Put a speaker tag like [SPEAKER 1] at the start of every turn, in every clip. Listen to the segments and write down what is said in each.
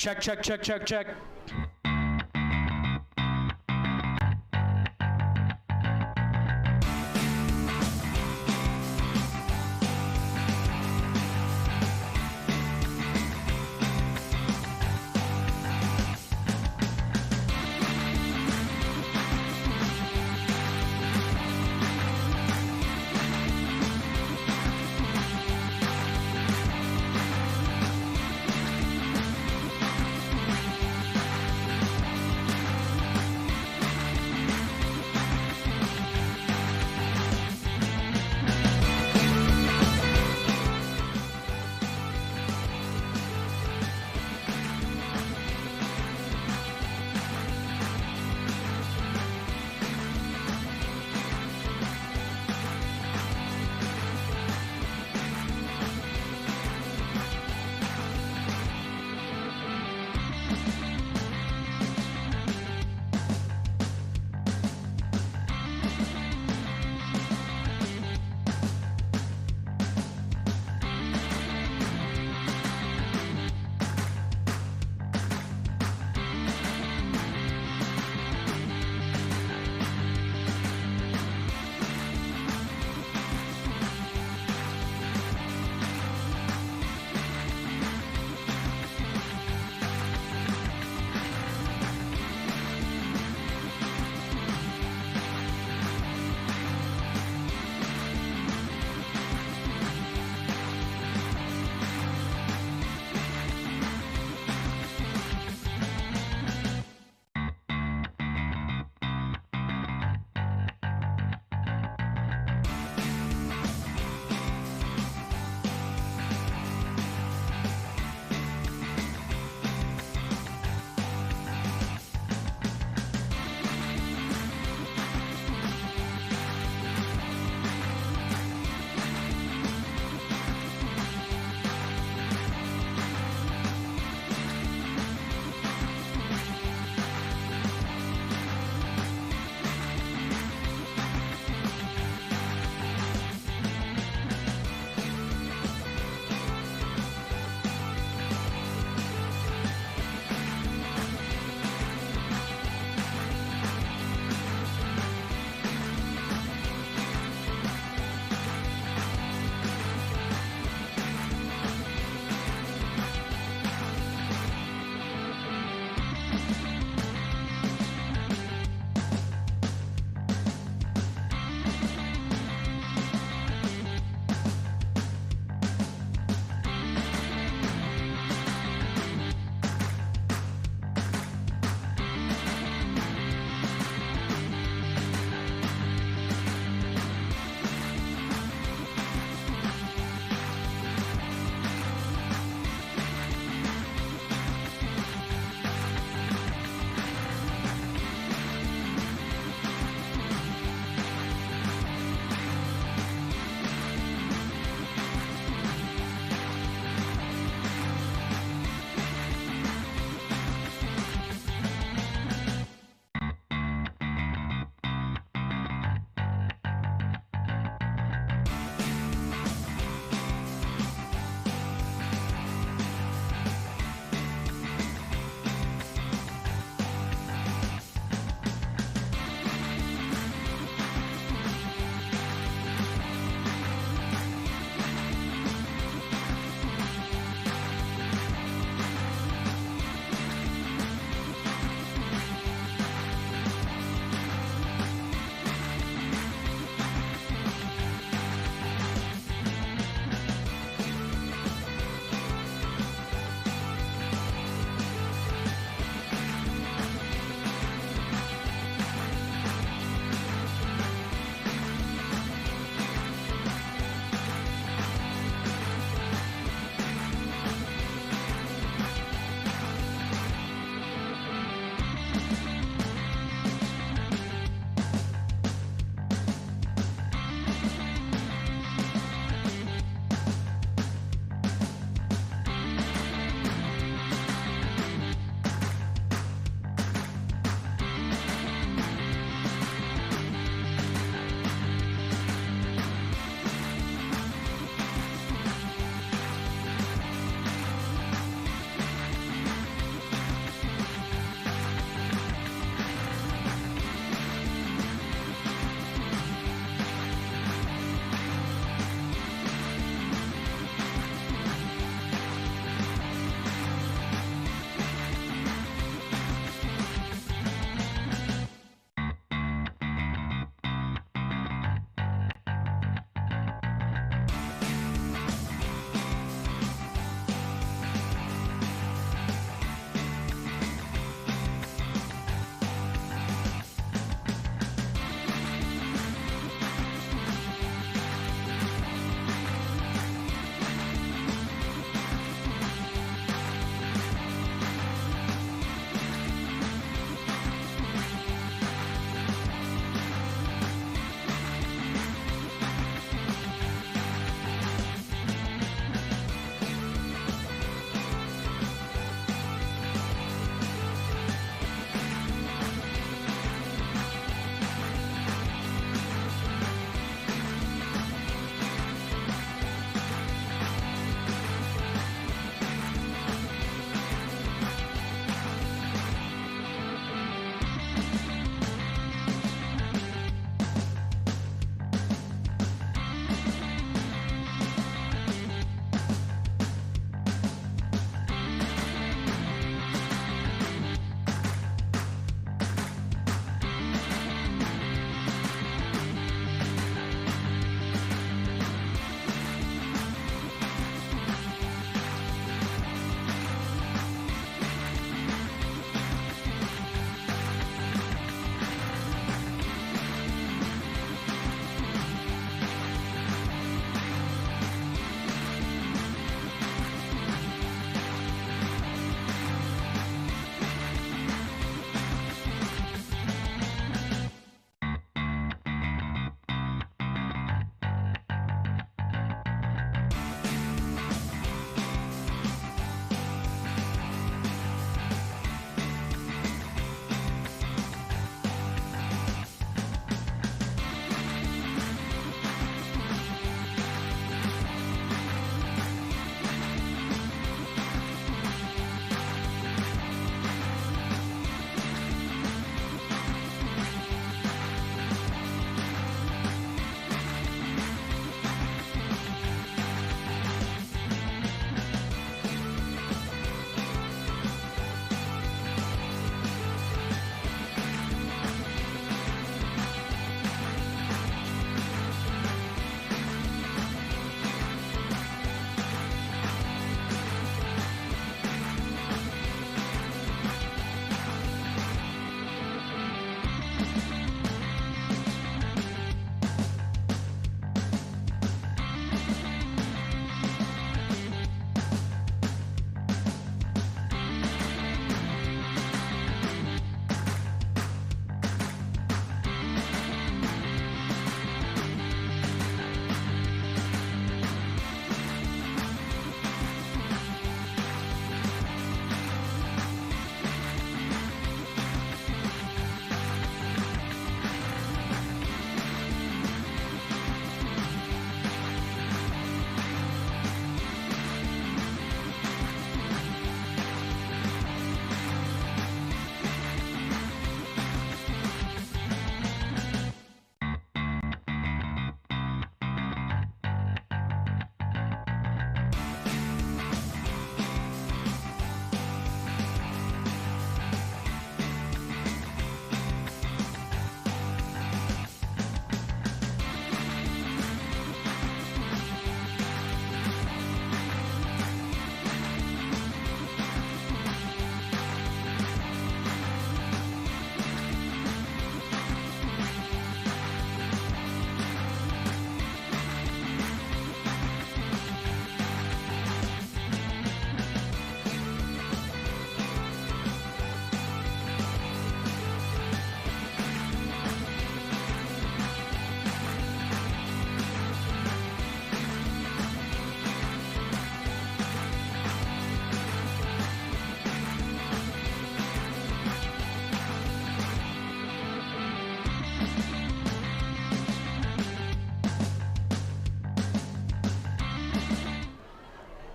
[SPEAKER 1] Check, check, check, check, check.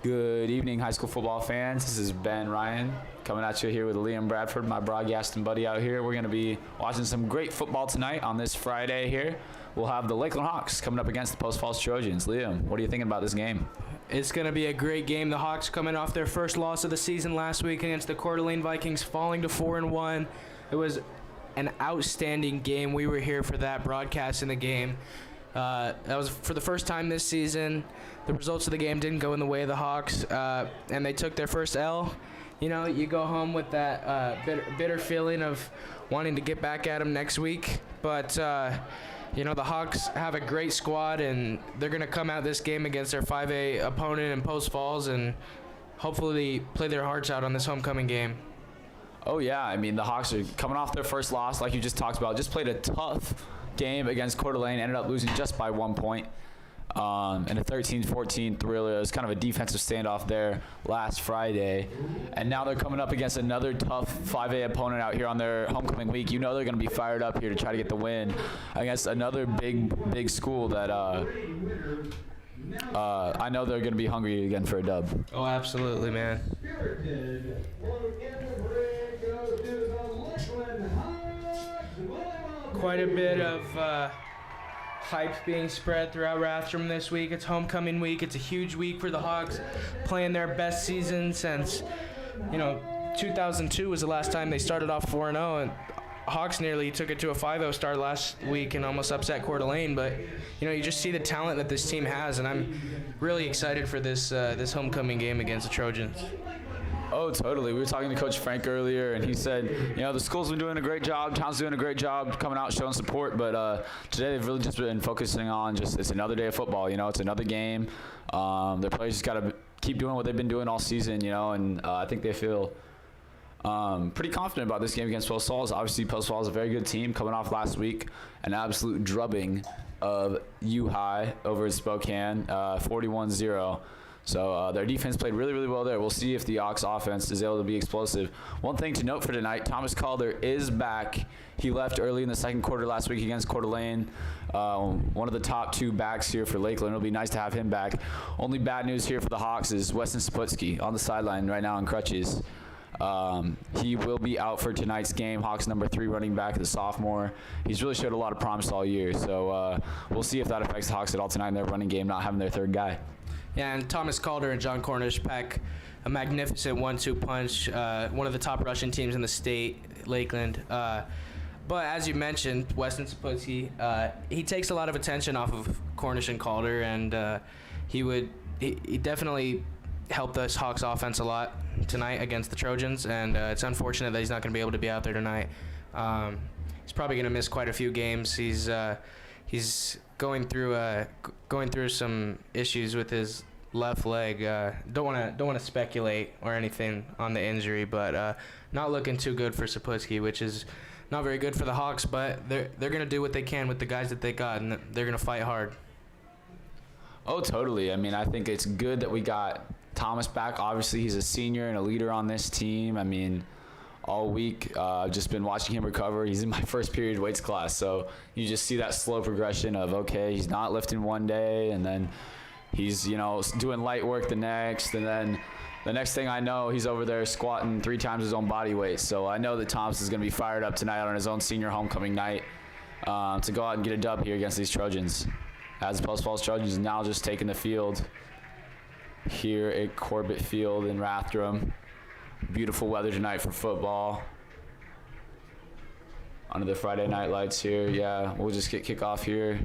[SPEAKER 1] Good evening, high school football fans. This is Ben Ryan coming at you here with Liam Bradford, my broadcasting buddy out here. We're going to be watching some great football tonight on this Friday here. We'll have the Lakeland Hawks coming up against the Post Falls Trojans. Liam, what are you thinking about this game?
[SPEAKER 2] It's going to be a great game. The Hawks coming off their first loss of the season last week against the Coeur d'Alene Vikings, falling to 4-1. It was an outstanding game. We were here for that, broadcasting the game. That was for the first time this season. The results of the game didn't go in the way of the Hawks, and they took their first L. You know, you go home with that bitter feeling of wanting to get back at them next week. But, you know, the Hawks have a great squad, and they're going to come out this game against their 5A opponent in Post Falls and hopefully play their hearts out on this homecoming game.
[SPEAKER 1] Oh, yeah. I mean, the Hawks are coming off their first loss, like you just talked about. Just played a tough game against Coeur d'Alene, ended up losing just by 1 point. And a 13-14 thriller. It was kind of a defensive standoff there last Friday. And now they're coming up against another tough 5A opponent out here on their homecoming week. You know they're going to be fired up here to try to get the win against another big school that I know they're going to be hungry again for a dub.
[SPEAKER 2] Oh, absolutely, man. Quite a bit of hype being spread throughout Rathdrum this week. It's homecoming week. It's a huge week for the Hawks, playing their best season since, 2002 was the last time they started off 4-0, and Hawks nearly took it to a 5-0 start last week and almost upset Coeur d'Alene. But you just see the talent that this team has, and I'm really excited for this homecoming game against the Trojans.
[SPEAKER 1] Oh, totally. We were talking to Coach Frank earlier, and he said, the school's been doing a great job, town's doing a great job coming out, showing support, but today they've really just been focusing on it's another day of football, it's another game. Their players just got to keep doing what they've been doing all season, and I think they feel pretty confident about this game against Post Falls. Obviously, Post Falls is a very good team coming off last week, an absolute drubbing of U-High over at Spokane, 41-0. So their defense played really, really well there. We'll see if the Hawks offense is able to be explosive. One thing to note for tonight, Thomas Calder is back. He left early in the second quarter last week against Coeur d'Alene. One of the top two backs here for Lakeland. It'll be nice to have him back. Only bad news here for the Hawks is Weston Saputsky on the sideline right now on crutches. He will be out for tonight's game. Hawks number 3 running back, the sophomore. He's really showed a lot of promise all year. So we'll see if that affects the Hawks at all tonight in their running game, not having their third guy.
[SPEAKER 2] Yeah, and Thomas Calder and John Cornish pack a magnificent 1-2 punch, one of the top rushing teams in the state, Lakeland. But as you mentioned, Weston Saputsky, he takes a lot of attention off of Cornish and Calder, and he definitely helped this Hawks offense a lot tonight against the Trojans, and it's unfortunate that he's not going to be able to be out there tonight. He's probably going to miss quite a few games. He's going through some issues with his left leg. Don't want to speculate or anything on the injury, but not looking too good for Saputsky, which is not very good for the Hawks. But they're going to do what they can with the guys that they got, and they're going to fight hard.
[SPEAKER 1] Oh, totally. I mean, I think it's good that we got Thomas back. Obviously, he's a senior and a leader on this team. I mean, all week, I've just been watching him recover. He's in my first period weights class, so you just see that slow progression of, okay, he's not lifting one day, and then he's, doing light work the next, and then the next thing I know, he's over there squatting 3 times his own body weight. So I know that Thomas is going to be fired up tonight on his own senior homecoming night to go out and get a dub here against these Trojans. As the Post Falls Trojans now just taking the field here at Corbett Field in Rathdrum. Beautiful weather tonight for football. Under the Friday night lights here. Yeah, we'll just get kickoff here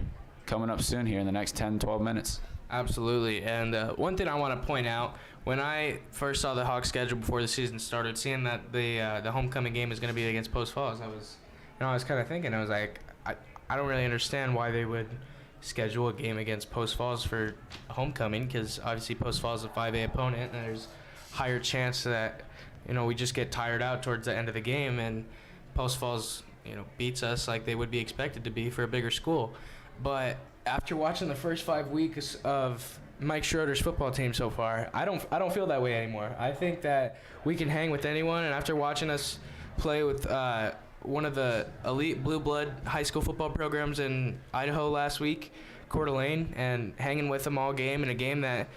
[SPEAKER 1] coming up soon here in the next 10, 12 minutes.
[SPEAKER 2] Absolutely. And one thing I want to point out, when I first saw the Hawks schedule before the season started, seeing that the homecoming game is going to be against Post Falls, I was kind of thinking, I was like, I don't really understand why they would schedule a game against Post Falls for homecoming, because obviously Post Falls is a 5A opponent, and there's higher chance that we just get tired out towards the end of the game, and Post Falls beats us like they would be expected to be for a bigger school. But after watching the first 5 weeks of Mike Schroeder's football team so far, I don't feel that way anymore. I think that we can hang with anyone, and after watching us play with one of the elite blue blood high school football programs in Idaho last week, Coeur d'Alene, and hanging with them all game in a game that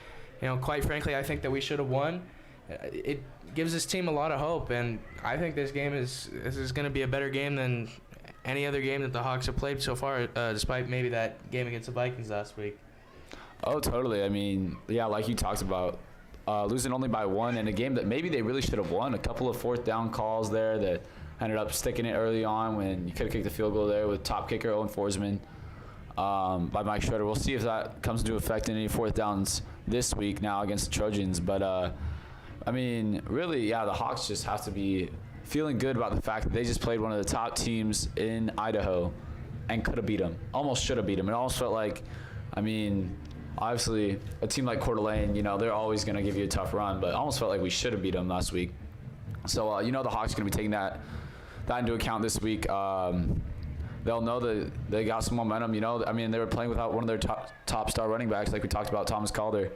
[SPEAKER 2] quite frankly, I think that we should have won. It gives this team a lot of hope, and I think this is going to be a better game than any other game that the Hawks have played so far, despite maybe that game against the Vikings last week.
[SPEAKER 1] Oh, totally. I mean, yeah, like you talked about, losing only by 1 in a game that maybe they really should have won. A couple of fourth down calls there that ended up sticking it early on when you could have kicked the field goal there with top kicker Owen Forsman by Mike Schroeder. We'll see if that comes into effect in any fourth downs this week now against the Trojans. But, I mean, really, yeah, the Hawks just have to be feeling good about the fact that they just played one of the top teams in Idaho and could have beat them. Almost should have beat them. It almost felt like, I mean, obviously, a team like Coeur d'Alene, they're always going to give you a tough run, but it almost felt like we should have beat them last week. So, the Hawks are going to be taking that into account this week. They'll know that they got some momentum. I mean, they were playing without one of their top star running backs, like we talked about, Thomas Calder.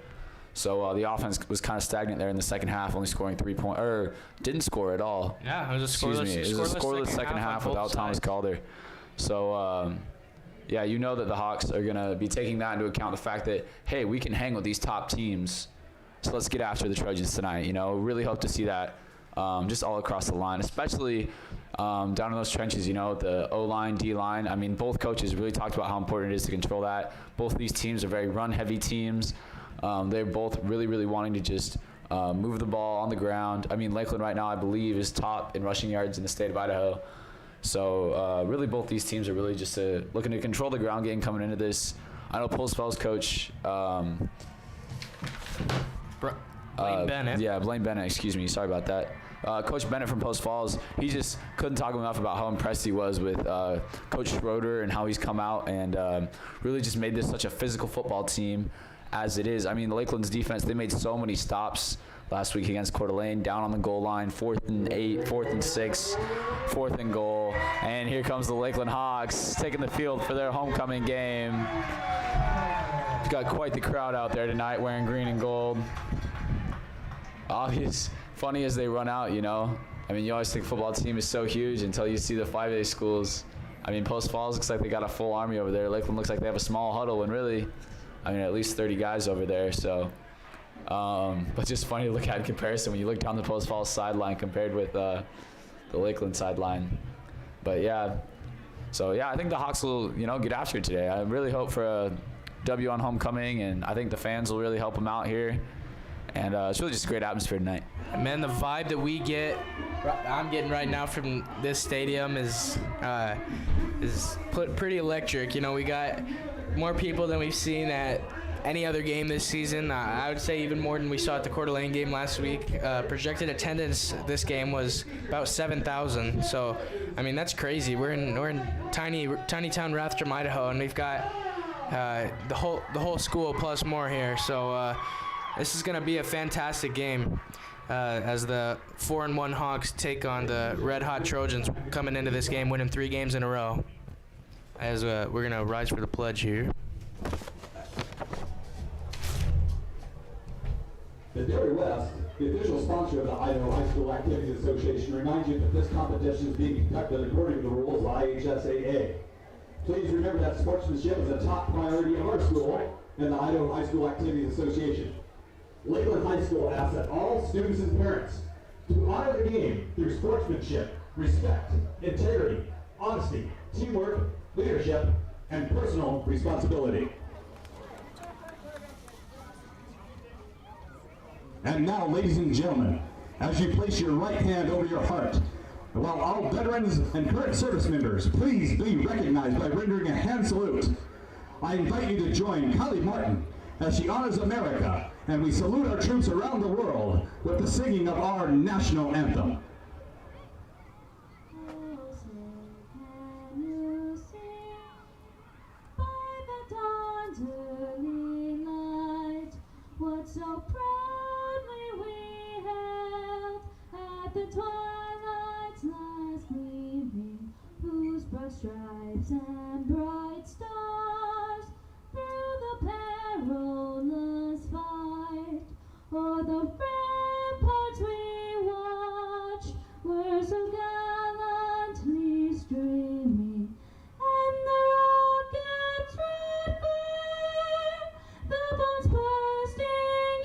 [SPEAKER 1] So the offense was kind of stagnant there in the second half, only scoring 3 points, or didn't score at all.
[SPEAKER 2] Yeah, it was a
[SPEAKER 1] scoreless second half without Thomas Calder. So, yeah, that the Hawks are going to be taking that into account, the fact that, hey, we can hang with these top teams, so let's get after the Trojans tonight. Really hope to see that just all across the line, especially down in those trenches, the O-line, D-line. I mean, both coaches really talked about how important it is to control that. Both of these teams are very run-heavy teams. They're both really, really wanting to just move the ball on the ground. I mean, Lakeland right now, I believe, is top in rushing yards in the state of Idaho. So really both these teams are really just looking to control the ground game coming into this. I know Postfell's coach,
[SPEAKER 2] Blaine Bennett.
[SPEAKER 1] Yeah, Blaine Bennett, excuse me. Sorry about that. Coach Bennett from Post Falls, he just couldn't talk enough about how impressed he was with Coach Schroeder and how he's come out and really just made this such a physical football team as it is. I mean, Lakeland's defense, they made so many stops last week against Coeur d'Alene, down on the goal line, 4th and 8, 4th and 6, 4th and goal. And here comes the Lakeland Hawks taking the field for their homecoming game. We've got quite the crowd out there tonight wearing green and gold. Obvious, funny as they run out, I mean, you always think football team is so huge until you see the 5A schools. I mean, Post Falls looks like they got a full army over there. Lakeland looks like they have a small huddle, and really, I mean, at least 30 guys over there. So, but just funny to look at in comparison when you look down the Post Falls sideline compared with the Lakeland sideline. But yeah, so yeah, I think the Hawks will, get after it today. I really hope for a W on homecoming, and I think the fans will really help them out here. And it's really just a great atmosphere tonight.
[SPEAKER 2] Man, the vibe that I'm getting right now from this stadium is pretty electric. We got more people than we've seen at any other game this season. I would say even more than we saw at the Coeur d'Alene game last week. Projected attendance this game was about 7,000. So, I mean, that's crazy. We're in tiny town Rathdrum, Idaho, and we've got the whole school plus more here. So. This is going to be a fantastic game as the 4-1 Hawks take on the Red Hot Trojans coming into this game, winning 3 games in a row. As we're going to rise for the pledge here.
[SPEAKER 3] The Dairy West, the official sponsor of the Idaho High School Activities Association, reminds you that this competition is being conducted according to the rules of IHSAA. Please remember that sportsmanship is a top priority of our school and the Idaho High School Activities Association. Lakeland High School asks that all students and parents to honor the game through sportsmanship, respect, integrity, honesty, teamwork, leadership, and personal responsibility. And now, ladies and gentlemen, as you place your right hand over your heart, while all veterans and current service members, please be recognized by rendering a hand salute. I invite you to join Kylie Martin as she honors America, and we salute our troops around the world with the singing of our national anthem.
[SPEAKER 4] So proudly we hailed at the twilight's last gleaming, whose broad stripes and bright stars through the perilous fight o'er the ramparts we watched were so gallantly streaming, and the rocket's red glare, the bombs bursting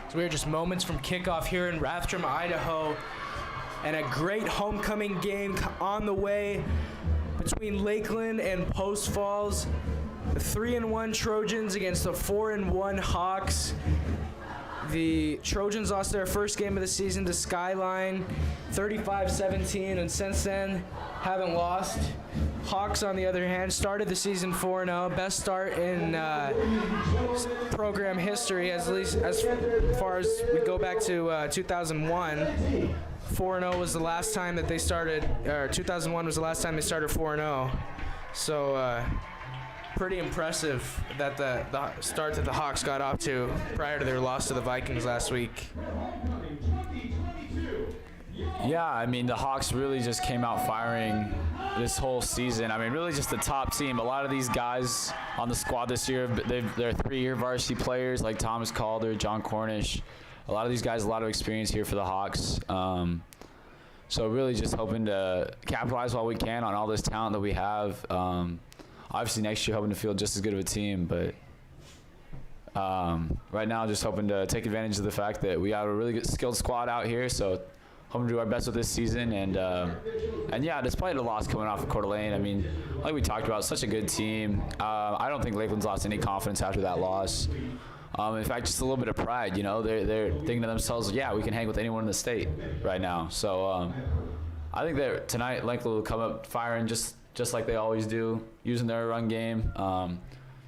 [SPEAKER 2] So we are just moments from kickoff here in Rathdrum, Idaho, and a great homecoming game on the way between Lakeland and Post Falls. The 3-1 Trojans against the 4-1 Hawks. The Trojans lost their first game of the season to Skyline, 35-17, and since then haven't lost. Hawks, on the other hand, started the season 4-0, best start in program history, as far as we go back to 2001. 4-0 was the last time that they started, or 2001 was the last time they started 4-0. So pretty impressive that the start that the Hawks got off to prior to their loss to the Vikings last week.
[SPEAKER 1] Yeah, I mean, the Hawks really just came out firing this whole season. I mean, really just the top team. A lot of these guys on the squad this year, they're 3-year varsity players like Thomas Calder, John Cornish. A lot of these guys, a lot of experience here for the Hawks. So really just hoping to capitalize while we can on all this talent that we have. Obviously next year hoping to field just as good of a team, but right now just hoping to take advantage of the fact that we have a really good skilled squad out here. So hoping to do our best with this season, and yeah, despite the loss coming off of Coeur d'Alene, I mean, like we talked about, such a good team. I don't think Lakeland's lost any confidence after that loss. In fact, just a little bit of pride. You know, they're thinking to themselves, yeah, we can hang with anyone in the state right now. So I think that tonight Lakeland will come up firing just like they always do, using their run game.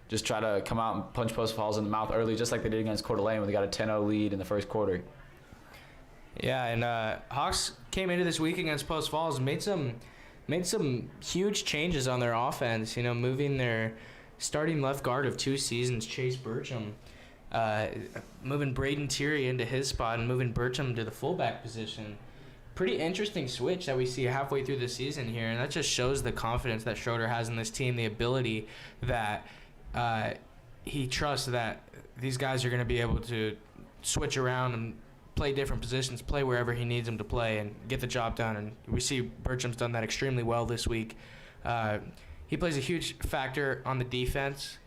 [SPEAKER 1] Just try to come out and punch Post Falls in the mouth early, just like they did against Coeur d'Alene when they got a 10-0 lead in the first quarter.
[SPEAKER 2] Yeah, and Hawks came into this week against Post Falls and made some huge changes on their offense. You know, moving their starting left guard of 2 seasons, Chase Burcham, moving Braden Thierry into his spot and moving Burcham to the fullback position. Pretty interesting switch that we see halfway through the season here, and that just shows the confidence that Schroeder has in this team, the ability that he trusts that these guys are going to be able to switch around and play different positions, play wherever he needs them to play, and get the job done. And we see Burcham's done that extremely well this week. He plays a huge factor on the defense,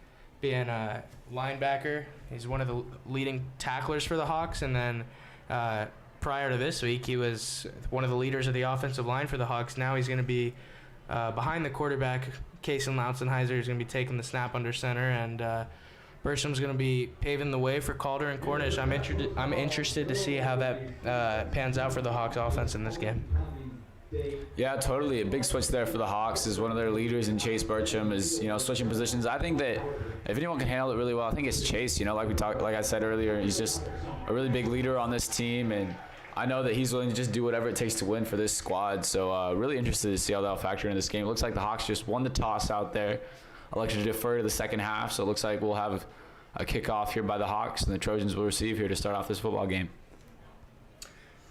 [SPEAKER 2] being a linebacker. He's one of the leading tacklers for the Hawks, and then prior to this week, he was one of the leaders of the offensive line for the Hawks. Now he's going to be behind the quarterback, Kason Lautzenheiser. He's going to be taking the snap under center, and Burcham's going to be paving the way for Calder and Cornish. I'm interested to see how that pans out for the Hawks offense in this game.
[SPEAKER 1] Yeah, totally. A big switch there for the Hawks is one of their leaders in Chase Burcham is, you know, switching positions. I think that if anyone can handle it really well, I think it's Chase. You know, like I said earlier, he's just a really big leader on this team, and I know that he's willing to just do whatever it takes to win for this squad. So really interested to see how that'll factor into this game. It looks like the Hawks just won the toss out there, elected to defer to the second half. So it looks like we'll have a kickoff here by the Hawks, and the Trojans will receive here to start off this football game.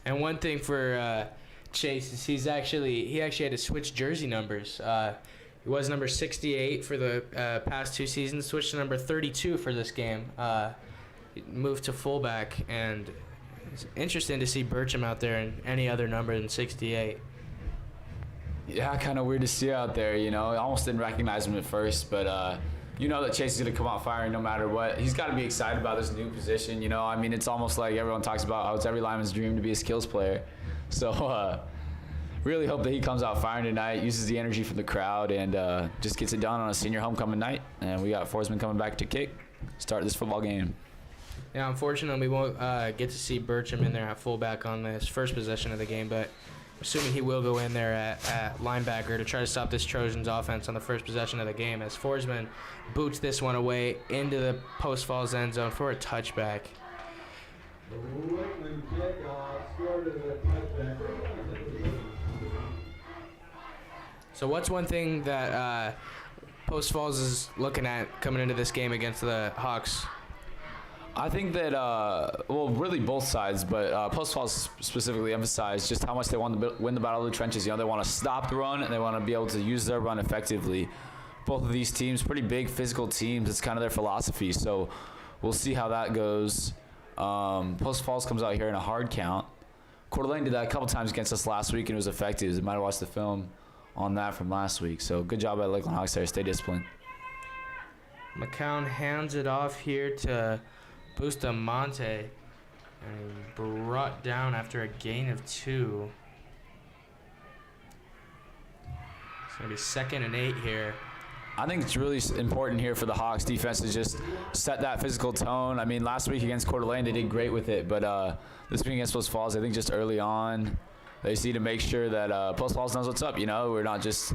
[SPEAKER 2] And one thing for Chase is he actually had to switch jersey numbers. He was number 68 for the past 2 seasons, switched to number 32 for this game. Moved to fullback, and it's interesting to see Burcham out there in any other number than 68.
[SPEAKER 1] Yeah, kind of weird to see out there, you know. I almost didn't recognize him at first, but you know that Chase is going to come out firing no matter what. He's got to be excited about this new position, you know. I mean, it's almost like everyone talks about how it's every lineman's dream to be a skills player. So really hope that he comes out firing tonight, uses the energy from the crowd, and just gets it done on a senior homecoming night. And we got Forsman coming back to kick, start this football game.
[SPEAKER 2] Yeah, unfortunately, we won't get to see Burcham in there at fullback on this first possession of the game, but assuming he will go in there at linebacker to try to stop this Trojans offense on the first possession of the game, as Forsman boots this one away into the Post Falls end zone for a touchback. So what's one thing that Post Falls is looking at coming into this game against the Hawks?
[SPEAKER 1] I think that, well, really both sides, but Post Falls specifically emphasized just how much they want to win the battle of the trenches. You know, they want to stop the run, and they want to be able to use their run effectively. Both of these teams, pretty big physical teams. It's kind of their philosophy. So we'll see how that goes. Post Falls comes out here in a hard count. Coeur d'Alene did that a couple times against us last week, and it was effective. You might have watched the film on that from last week. So good job by Lakeland Hawks there. Stay disciplined.
[SPEAKER 2] McCown hands it off here to Bustamante, And brought down after a gain of 2. It's going to be 2nd and 8 here.
[SPEAKER 1] I think it's really important here for the Hawks defense to just set that physical tone. I mean, last week against Coeur d'Alene, they did great with it, but this week against Post Falls, I think just early on, they just need to make sure that Post Falls knows what's up. You know, we're not just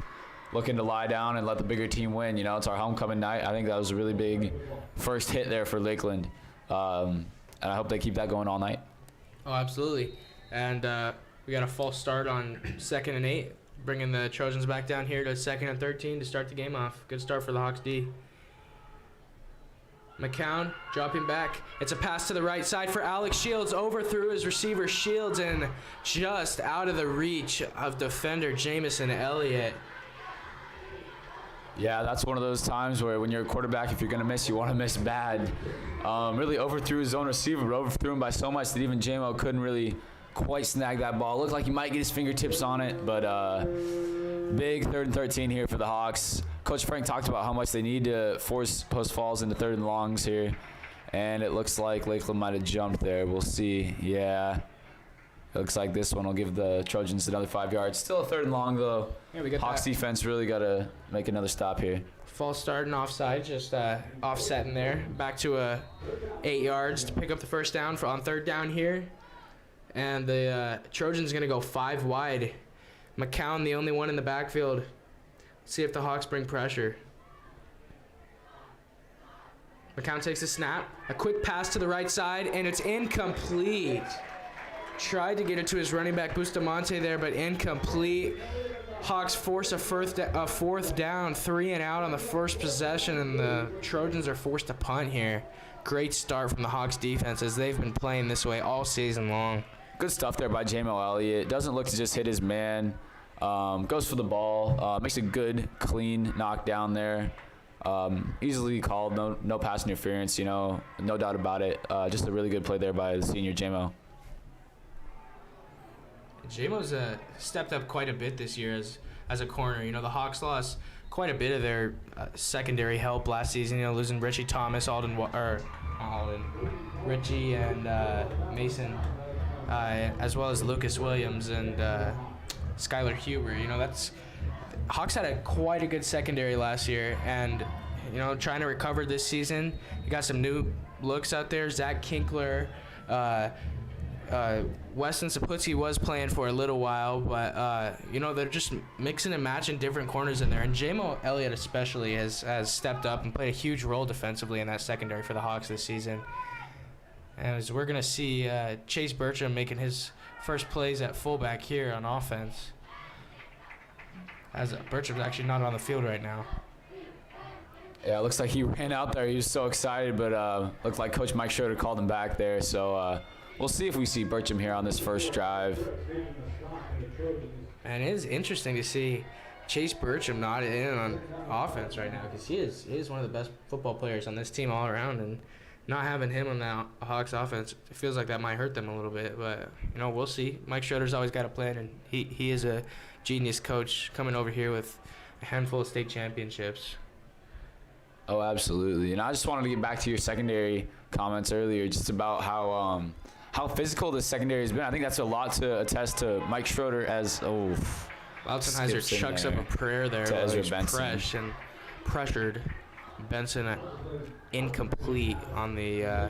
[SPEAKER 1] looking to lie down and let the bigger team win. You know, it's our homecoming night. I think that was a really big first hit there for Lakeland, and I hope they keep that going all night.
[SPEAKER 2] Oh, absolutely. And we got a false start on 2nd and 8. Bringing the Trojans back down here to 2nd and 13 to start the game off. Good start for the Hawks D. McCown dropping back. It's a pass to the right side for Alex Shields. Overthrew his receiver Shields and just out of the reach of defender Jamison Elliott.
[SPEAKER 1] Yeah, that's one of those times where when you're a quarterback, if you're going to miss, you want to miss bad. Really overthrew his own receiver, but overthrew him by so much that even J-Mo couldn't really quite snag that ball. Looked like he might get his fingertips on it, but big 3rd and 13 here for the Hawks. Coach Frank talked about how much they need to force Post Falls into 3rd and longs here, and it looks like Lakeland might have jumped there. We'll see. Yeah, it looks like this one will give the Trojans another 5 yards. Still a 3rd and long, though.
[SPEAKER 2] Yeah, we got
[SPEAKER 1] Hawks
[SPEAKER 2] that.
[SPEAKER 1] defense really got to make another stop here.
[SPEAKER 2] False start and offside, just offsetting there. Back to 8 yards to pick up the first down on 3rd down here. And the Trojans going to go 5 wide. McCown, the only one in the backfield. See if the Hawks bring pressure. McCown takes a snap. A quick pass to the right side, and it's incomplete. Tried to get it to his running back, Bustamante there, but incomplete. Hawks force a 4th down, 3 and out on the first possession, and the Trojans are forced to punt here. Great start from the Hawks defense as they've been playing this way all season long.
[SPEAKER 1] Good stuff there by J-Mo Elliott. Doesn't look to just hit his man. Goes for the ball. Makes a good, clean knockdown there. Easily called. No pass interference, you know. No doubt about it. Just a really good play there by the senior J-Mo.
[SPEAKER 2] J-Mo's stepped up quite a bit this year as a corner. You know, the Hawks lost quite a bit of their secondary help last season. You know, losing Richie Thomas, Richie and Mason, as well as Lucas Williams and Skylar Huber. You know, Hawks had quite a good secondary last year, and you know, trying to recover this season. You got some new looks out there. Zach Kinkler. Weston Saputzi was playing for a little while, but you know, they're just mixing and matching different corners in there, and J-Mo Elliott especially has stepped up and played a huge role defensively in that secondary for the Hawks this season. And as we're gonna see Chase Bertram making his first plays at fullback here on offense, as Bertram's actually not on the field right now.
[SPEAKER 1] Yeah, it looks like he ran out there. He was so excited, but looked like Coach Mike Schroeder called him back there, so we'll see if we see Bertram here on this first drive.
[SPEAKER 2] And it is interesting to see Chase Bertram not in on offense right now, because he is one of the best football players on this team all around, and not having him on the Hawks offense, it feels like that might hurt them a little bit. But you know, we'll see. Mike Schroeder's always got a plan, and he is a genius coach coming over here with a handful of state championships.
[SPEAKER 1] Oh, absolutely. And I just wanted to get back to your secondary comments earlier, just about how physical this secondary has been. I think that's a lot to attest to Mike Schroeder as
[SPEAKER 2] Lautenheiser chucks up a prayer there.
[SPEAKER 1] To Ezra
[SPEAKER 2] He's
[SPEAKER 1] Benson.
[SPEAKER 2] pressured. Benson incomplete on the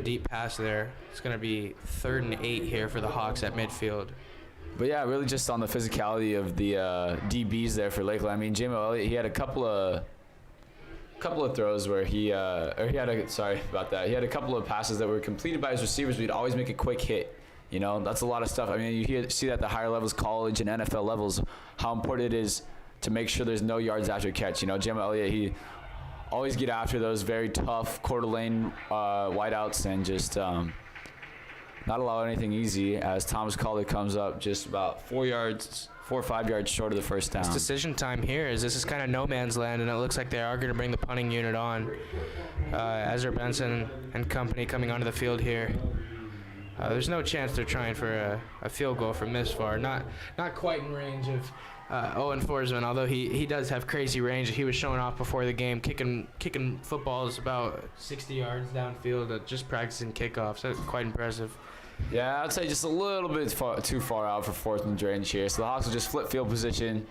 [SPEAKER 2] deep pass there. It's going to be 3rd and 8 here for the Hawks at midfield.
[SPEAKER 1] But yeah, really just on the physicality of the DBs there for Lakeland. I mean, J-Mo Elliott, he had a couple of throws where he had a couple of passes that were completed by his receivers, but he'd always make a quick hit. You know, that's a lot of stuff. I mean, you see that at the higher levels, college and NFL levels, how important it is to make sure there's no yards after catch. You know, J-Mo Elliott, he always get after those very tough Coeur d'Alene wideouts and just not allow anything easy, as Thomas Calder comes up just about 4 or 5 yards short of the first down.
[SPEAKER 2] It's decision time here, as this is kind of no man's land, and it looks like they are going to bring the punting unit on. Ezra Benson and company coming onto the field here. There's no chance they're trying for a field goal from this far. Not quite in range of Owen Forsman, although he does have crazy range. He was showing off before the game, kicking footballs about 60 yards downfield, just practicing kickoffs. That's quite impressive.
[SPEAKER 1] Yeah, I'd say just a little bit too far out for fourth and range here. So the Hawks will just flip field position,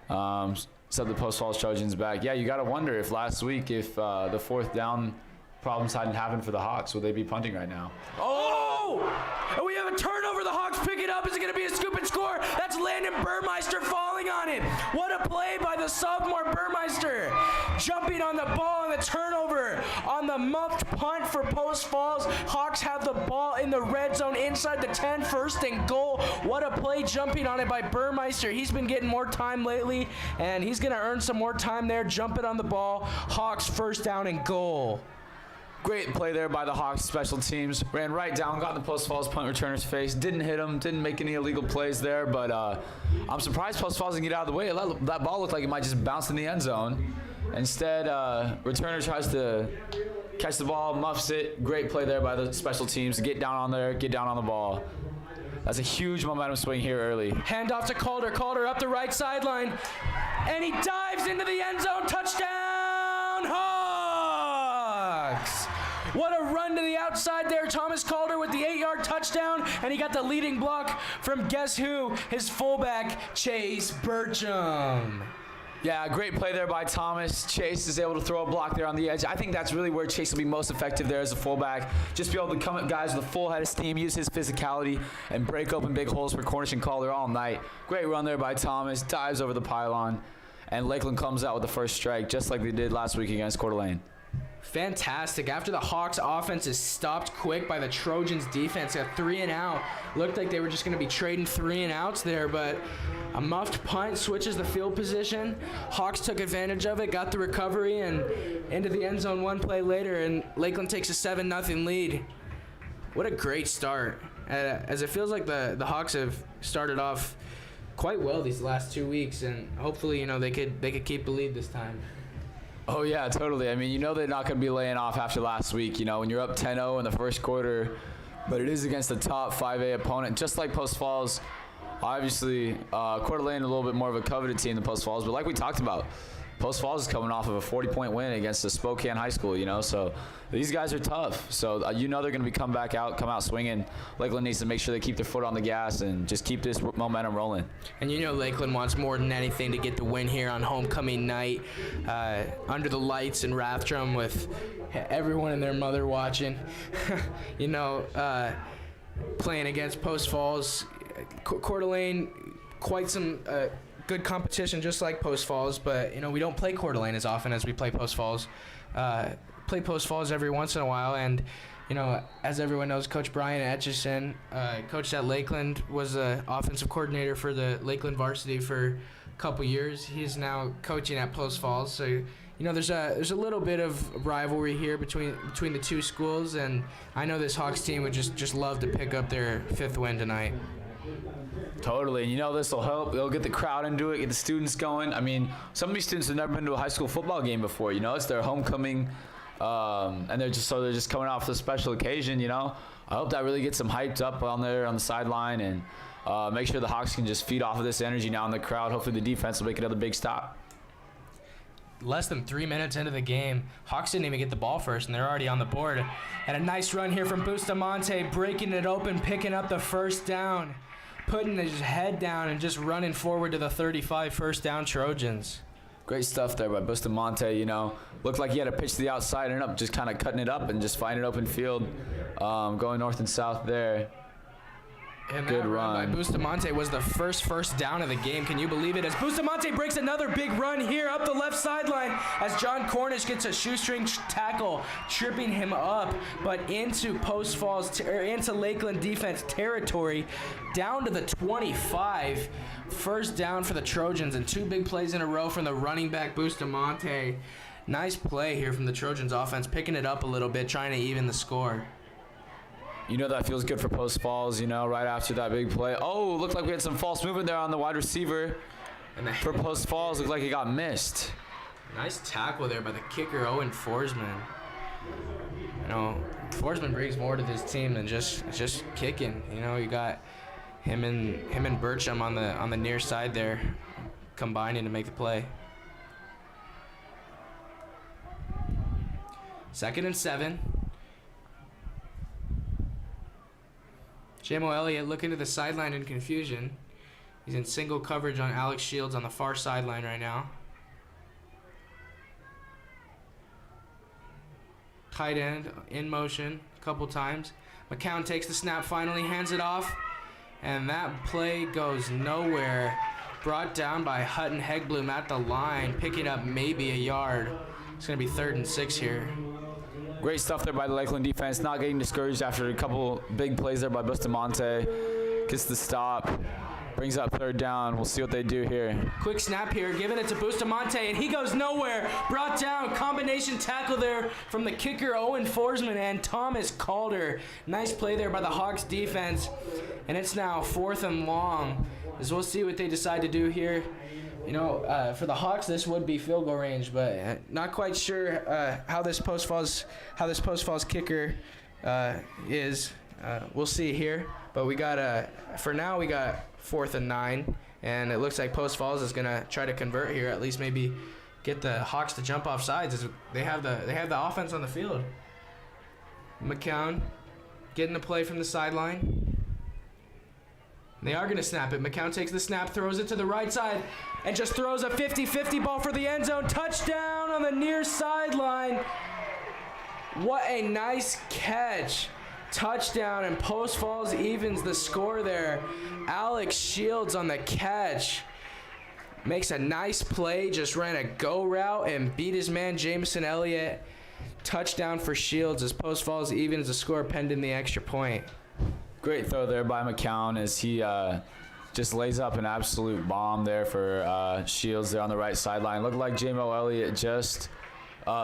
[SPEAKER 1] set the Post Falls Trojans back. Yeah, you got to wonder if last week, if the fourth down problems hadn't happened for the Hawks, would they be punting right now?
[SPEAKER 2] Oh! And we have a turnover. The Hawks pick it up. Is it going to be a scoop and score? That's Landon Burmeister falling on it. What a play by the sophomore Burmeister. Jumping on the ball and the turnover on the muffed punt for Post Falls. Hawks have the ball in the red zone inside the 10, first and goal. What a play jumping on it by Burmeister. He's been getting more time lately, and he's going to earn some more time there, jumping on the ball. Hawks first down and goal.
[SPEAKER 1] Great play there by the Hawks special teams. Ran right down, got in the Post Falls punt returner's face. Didn't hit him, didn't make any illegal plays there, but I'm surprised Post Falls didn't get out of the way. That ball looked like it might just bounce in the end zone. Instead, returner tries to catch the ball, muffs it. Great play there by the special teams to get down on there, get down on the ball. That's a huge momentum swing here early.
[SPEAKER 2] Handoff to Calder. Calder up the right sideline, and he dives into the end zone. Touchdown, Hawks! What a run to the outside there. Thomas Calder with the 8-yard touchdown, and he got the leading block from guess who? His fullback, Chase Burcham.
[SPEAKER 1] Yeah, great play there by Thomas. Chase is able to throw a block there on the edge. I think that's really where Chase will be most effective there as a fullback. Just be able to come at guys with a full head of steam, use his physicality, and break open big holes for Cornish and Calder all night. Great run there by Thomas. Dives over the pylon, and Lakeland comes out with the first strike, just like they did last week against Coeur d'Alene.
[SPEAKER 2] Fantastic. After the Hawks offense is stopped quick by the Trojans defense, got 3 and out. Looked like they were just going to be trading 3 and outs there, but a muffed punt switches the field position. Hawks took advantage of it, got the recovery, and into the end zone one play later, and Lakeland takes a 7-0 lead. What a great start. As it feels like the Hawks have started off quite well these last 2 weeks, and hopefully, they could keep the lead this time.
[SPEAKER 1] Oh, yeah, totally. I mean, they're not going to be laying off after last week, when you're up 10-0 in the first quarter, but it is against a top 5A opponent, just like Post Falls. Obviously, Coeur d'Alene a little bit more of a coveted team than Post Falls, but like we talked about, Post Falls is coming off of a 40-point win against the Spokane High School, so these guys are tough. So they're going to be come out swinging. Lakeland needs to make sure they keep their foot on the gas and just keep this momentum rolling.
[SPEAKER 2] And Lakeland wants more than anything to get the win here on homecoming night, under the lights in Rathdrum with everyone and their mother watching. Playing against Post Falls, Coeur d'Alene, quite some good competition, just like Post Falls, but we don't play Coeur d'Alene as often as we play Post Falls. Play Post Falls every once in a while, and as everyone knows, Coach Brian Etchison, coached at Lakeland, was the offensive coordinator for the Lakeland varsity for a couple years. He's now coaching at Post Falls, so there's a little bit of rivalry here between the two schools, and I know this Hawks team would just love to pick up their 5th win tonight.
[SPEAKER 1] Totally, and this will help. They'll get the crowd into it, get the students going. I mean, some of these students have never been to a high school football game before. It's their homecoming, and they're just coming off the special occasion. I hope that really gets them hyped up on the sideline, and make sure the Hawks can just feed off of this energy now in the crowd. Hopefully, the defense will make another big stop.
[SPEAKER 2] Less than 3 minutes into the game, Hawks didn't even get the ball first, and they're already on the board. And a nice run here from Bustamante, breaking it open, picking up the first down, putting his head down and just running forward to the 35, first down Trojans.
[SPEAKER 1] Great stuff there by Bustamante, Looked like he had a pitch to the outside and up, just kind of cutting it up and just finding open field, going north and south there.
[SPEAKER 2] And
[SPEAKER 1] good
[SPEAKER 2] that
[SPEAKER 1] run
[SPEAKER 2] by Bustamante was the first down of the game. Can you believe it? As Bustamante breaks another big run here up the left sideline as John Cornish gets a shoestring tackle, tripping him up, but into Post Falls, into Lakeland defense territory, down to the 25. First down for the Trojans, and 2 big plays in a row from the running back Bustamante. Nice play here from the Trojans offense, picking it up a little bit, trying to even the score.
[SPEAKER 1] That feels good for Post Falls, right after that big play. Oh, looked like we had some false movement there on the wide receiver. And for Post Falls, looked like he got missed.
[SPEAKER 2] Nice tackle there by the kicker, Owen Forsman. Forsman brings more to this team than just kicking. You got him and Burcham on the near side there, combining to make the play. 2nd and 7. J-Mo Elliott looking to the sideline in confusion. He's in single coverage on Alex Shields on the far sideline right now. Tight end in motion a couple times. McCown takes the snap finally, hands it off, and that play goes nowhere. Brought down by Hutton Hegbloom at the line, picking up maybe a yard. It's going to be 3rd and 6 here.
[SPEAKER 1] Great stuff there by the Lakeland defense, not getting discouraged after a couple big plays there by Bustamante. Gets the stop, brings up 3rd down. We'll see what they do here.
[SPEAKER 2] Quick snap here, giving it to Bustamante, and he goes nowhere. Brought down, combination tackle there from the kicker Owen Forsman and Thomas Calder. Nice play there by the Hawks defense, and it's now 4th and long, as we'll see what they decide to do here. For the Hawks, this would be field goal range, but not quite sure how this post falls kicker is. We'll see here, but we got for now we got 4th and 9, and it looks like Post Falls is gonna try to convert here, at least maybe get the Hawks to jump off sides. As they have the offense on the field. McCown getting the play from the sideline. They are going to snap it. McCown takes the snap, throws it to the right side, and just throws a 50-50 ball for the end zone. Touchdown on the near sideline. What a nice catch. Touchdown, and Post Falls evens the score there. Alex Shields on the catch. Makes a nice play, just ran a go route and beat his man Jameson Elliott. Touchdown for Shields as Post Falls evens the score pending the extra point.
[SPEAKER 1] Great throw there by McCown as he just lays up an absolute bomb there for Shields there on the right sideline. Looked like J-Mo Elliott just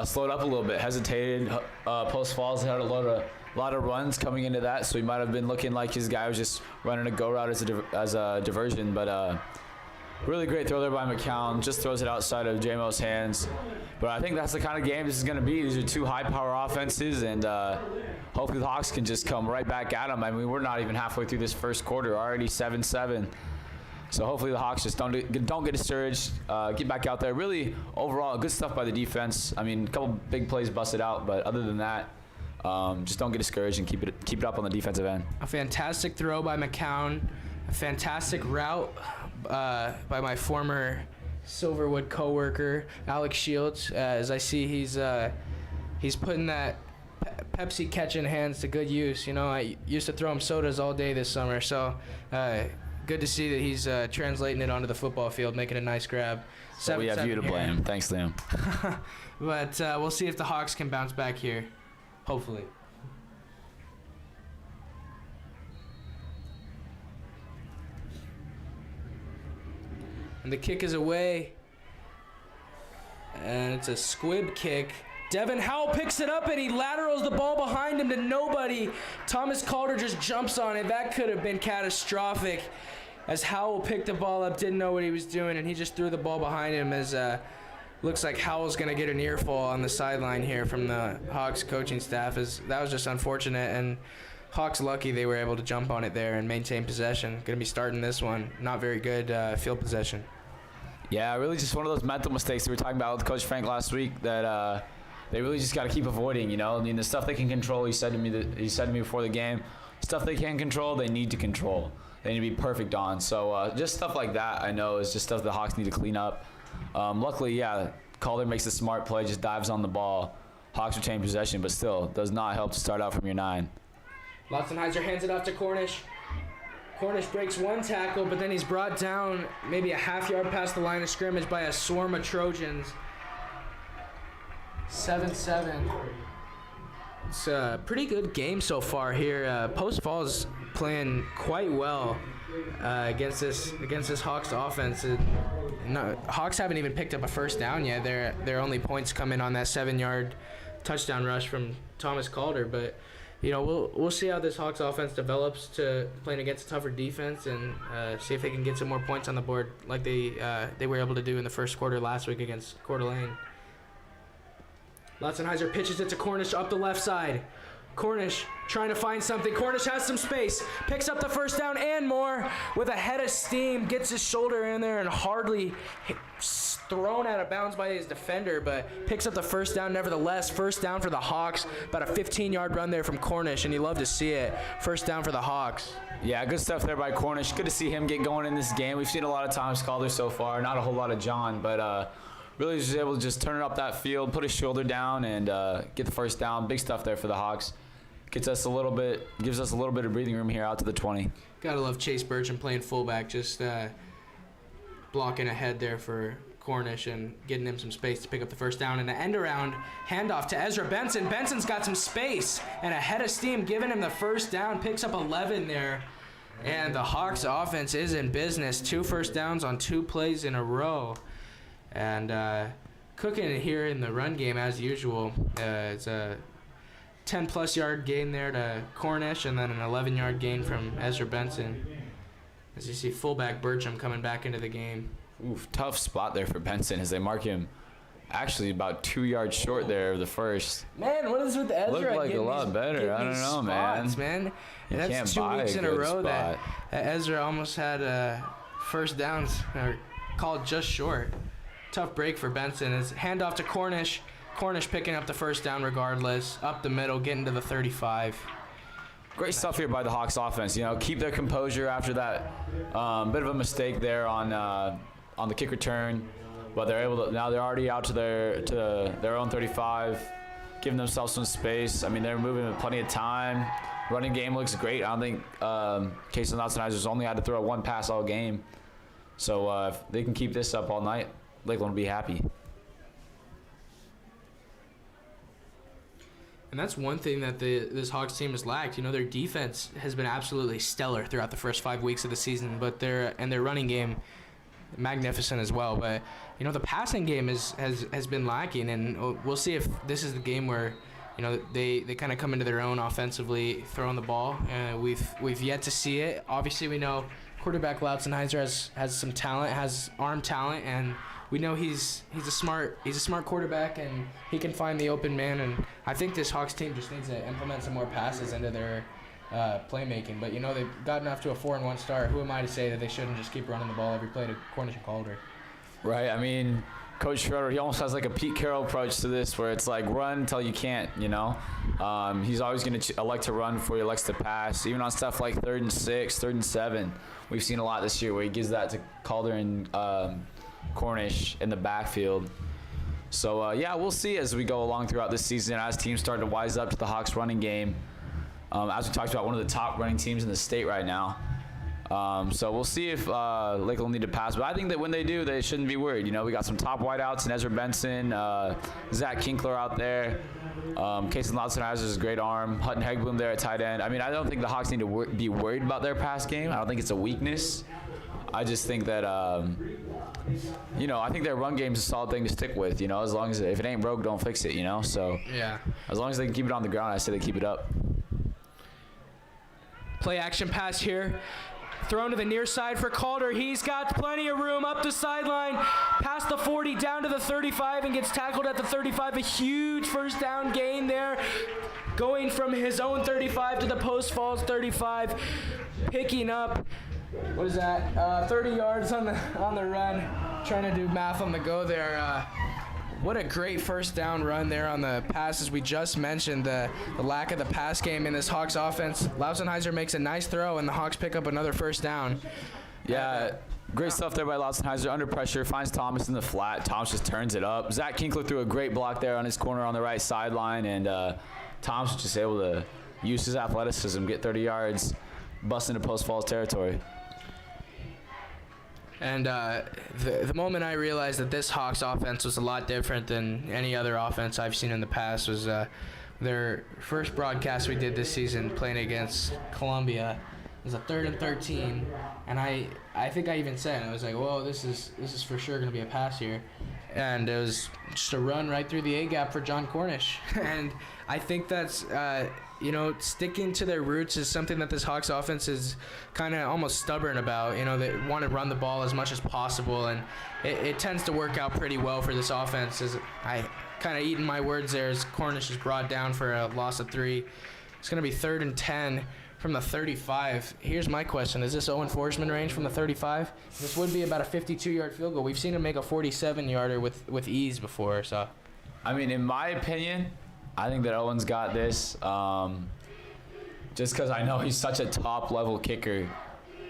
[SPEAKER 1] slowed up a little bit, hesitated. Post Falls had a lot of runs coming into that, so he might have been looking like his guy was just running a go route as a diversion. But really great throw there by McCown. Just throws it outside of J-Mo's hands. But I think that's the kind of game this is going to be. These are two high-power offenses, and hopefully the Hawks can just come right back at them. I mean, we're not even halfway through this first quarter, already 7-7. So hopefully the Hawks just don't get discouraged, get back out there. Really, overall, good stuff by the defense. I mean, a couple big plays busted out, but other than that, just don't get discouraged and keep it up on the defensive end.
[SPEAKER 2] A fantastic throw by McCown, a fantastic route by my former Silverwood coworker Alex Shields. As I see, he's putting that Pepsi catch in hands to good use. I used to throw him sodas all day this summer, so good to see that he's translating it onto the football field, making a nice grab.
[SPEAKER 1] So we have you to blame. Thanks, Liam.
[SPEAKER 2] But we'll see if the Hawks can bounce back here, hopefully. And the kick is away. And it's a squib kick. Devin Howell picks it up and he laterals the ball behind him to nobody. Thomas Calder just jumps on it. That could have been catastrophic as Howell picked the ball up, didn't know what he was doing, and he just threw the ball behind him as looks like Howell's going to get an earful on the sideline here from the Hawks coaching staff. That was just unfortunate, and Hawks lucky they were able to jump on it there and maintain possession. Going to be starting this one. Not very good field possession.
[SPEAKER 1] Yeah, really just one of those mental mistakes we were talking about with Coach Frank last week that they really just got to keep avoiding. I mean, the stuff they can control, he said to me before the game, stuff they can't control, they need to control. They need to be perfect on. So just stuff like that, I know, is just stuff the Hawks need to clean up. Luckily, yeah, Calder makes a smart play, just dives on the ball. Hawks retain possession, but still does not help to start out from your 9.
[SPEAKER 2] Lotzenheiser hands it off to Cornish. Cornish breaks one tackle, but then he's brought down maybe a half yard past the line of scrimmage by a swarm of Trojans. 7-7. It's a pretty good game so far here. Post Falls playing quite well against this Hawks offense. Hawks haven't even picked up a first down yet. Their only points come in on that 7-yard touchdown rush from Thomas Calder, but we'll see how this Hawks offense develops to playing against a tougher defense and see if they can get some more points on the board like they were able to do in the first quarter last week against Coeur d'Alene. Lautzenheiser pitches it to Cornish up the left side. Cornish trying to find something. Cornish has some space. Picks up the first down and more with a head of steam. Gets his shoulder in there and hardly thrown out of bounds by his defender, but picks up the first down nevertheless. First down for the Hawks. About a 15-yard run there from Cornish, and you love to see it. First down for the Hawks.
[SPEAKER 1] Yeah, good stuff there by Cornish. Good to see him get going in this game. We've seen a lot of times Calder so far. Not a whole lot of John, but really just able to just turn it up that field, put his shoulder down, and get the first down. Big stuff there for the Hawks. Gives us a little bit of breathing room here out to the 20.
[SPEAKER 2] Gotta love Chase Burcham playing fullback, just blocking ahead there for Cornish and getting him some space to pick up the first down. And an end around handoff to Ezra Benson. Benson's got some space and a head of steam, giving him the first down. Picks up 11 there. And the Hawks offense is in business. 2 first downs on 2 plays in a row. And cooking it here in the run game as usual. It's a 10-plus yard gain there to Cornish, and then an 11-yard gain from Ezra Benson. As you see fullback Burcham coming back into the game.
[SPEAKER 1] Oof, tough spot there for Benson as they mark him actually about 2 yards short there of the first.
[SPEAKER 2] Man, what is with Ezra?
[SPEAKER 1] Looked like a lot better. I don't know,
[SPEAKER 2] spots, man.
[SPEAKER 1] You
[SPEAKER 2] That's
[SPEAKER 1] can't
[SPEAKER 2] 2
[SPEAKER 1] buy
[SPEAKER 2] weeks
[SPEAKER 1] a
[SPEAKER 2] in a
[SPEAKER 1] good
[SPEAKER 2] row that
[SPEAKER 1] spot.
[SPEAKER 2] Ezra almost had first downs or called just short. Tough break for Benson. It's handoff to Cornish. Cornish picking up the first down regardless. Up the middle, getting to the 35.
[SPEAKER 1] Great stuff here by the Hawks offense. You know, keep their composure after that bit of a mistake there on the kick return, but they're able to. Now they're already out to their own 35, giving themselves some space. I mean, they're moving with plenty of time. Running game looks great. I don't think Case and Lautzenheiser's only had to throw 1 pass all game. So if they can keep this up all night, Lakeland will be happy.
[SPEAKER 2] And that's one thing that this Hawks team has lacked. You know, their defense has been absolutely stellar throughout the first 5 weeks of the season, but their running game magnificent as well. But you know, the passing game has been lacking, and we'll see if this is the game where, you know, they kind of come into their own offensively, throwing the ball. We've yet to see it. Obviously, we know quarterback Lautzenheiser has some talent, has arm talent, and we know he's a smart quarterback, and he can find the open man. And I think this Hawks team just needs to implement some more passes into their playmaking. But you know, they've gotten off to a 4-1 start. Who am I to say that they shouldn't just keep running the ball every play to Cornish and Calder?
[SPEAKER 1] Right. I mean, Coach Schroeder, he almost has like a Pete Carroll approach to this, where it's like run until you can't. You know, he's always going to elect to run before he elects to pass, even on stuff like 3rd and 6, 3rd and 7. We've seen a lot this year where he gives that to Calder and Cornish in the backfield. So yeah, we'll see as we go along throughout this season, as teams start to wise up to the Hawks running game. As we talked about, one of the top running teams in the state right now. So we'll see if Lakeland will need to pass, but I think that when they do, they shouldn't be worried. You know, we got some top wideouts in Ezra Benson, Zach Kinkler out there. Kason Lautzenheiser is a great arm. Hutton Hegbloom there at tight end. I mean, I don't think the Hawks need to be worried about their pass game. I don't think it's a weakness. I just think that, you know, I think their run game is a solid thing to stick with, you know, as long as if it ain't broke, don't fix it, you know. So
[SPEAKER 2] Yeah.
[SPEAKER 1] as long as they can keep it on the ground, I say they keep it up.
[SPEAKER 2] Play action pass here. Thrown to the near side for Calder. He's got plenty of room up the sideline, past the 40, down to the 35, and gets tackled at the 35. A huge first down gain there, going from his own 35 to the Post Falls 35, picking up, what is that, 30 yards on the run. Trying to do math on the go there. What a great first down run there on the passes. We just mentioned the lack of the pass game in this Hawks offense. Lautzenheiser makes a nice throw, and the Hawks pick up another first down.
[SPEAKER 1] Yeah, great stuff there by Lautzenheiser. Under pressure, finds Thomas in the flat. Thomas just turns it up. Zach Kinkler threw a great block there on his corner on the right sideline, and Thomas was just able to use his athleticism, get 30 yards, bust into Post Falls territory.
[SPEAKER 2] And the moment I realized that this Hawks offense was a lot different than any other offense I've seen in the past was their first broadcast we did this season playing against Columbia. It was a 3rd and 13, and I think I even said, I was like, whoa, this is for sure going to be a pass here. And it was just a run right through the A-gap for John Cornish. And I think that's, you know, sticking to their roots is something that this Hawks offense is kind of almost stubborn about. You know, they want to run the ball as much as possible, and it tends to work out pretty well for this offense. As kind of eating my words there as Cornish is brought down for a loss of 3. It's going to be 3rd and 10 from the 35. Here's my question. Is this Owen Forsman range from the 35? This would be about a 52-yard field goal. We've seen him make a 47-yarder with ease before. So,
[SPEAKER 1] I mean, in my opinion, I think that Owen's got this just because I know he's such a top-level kicker.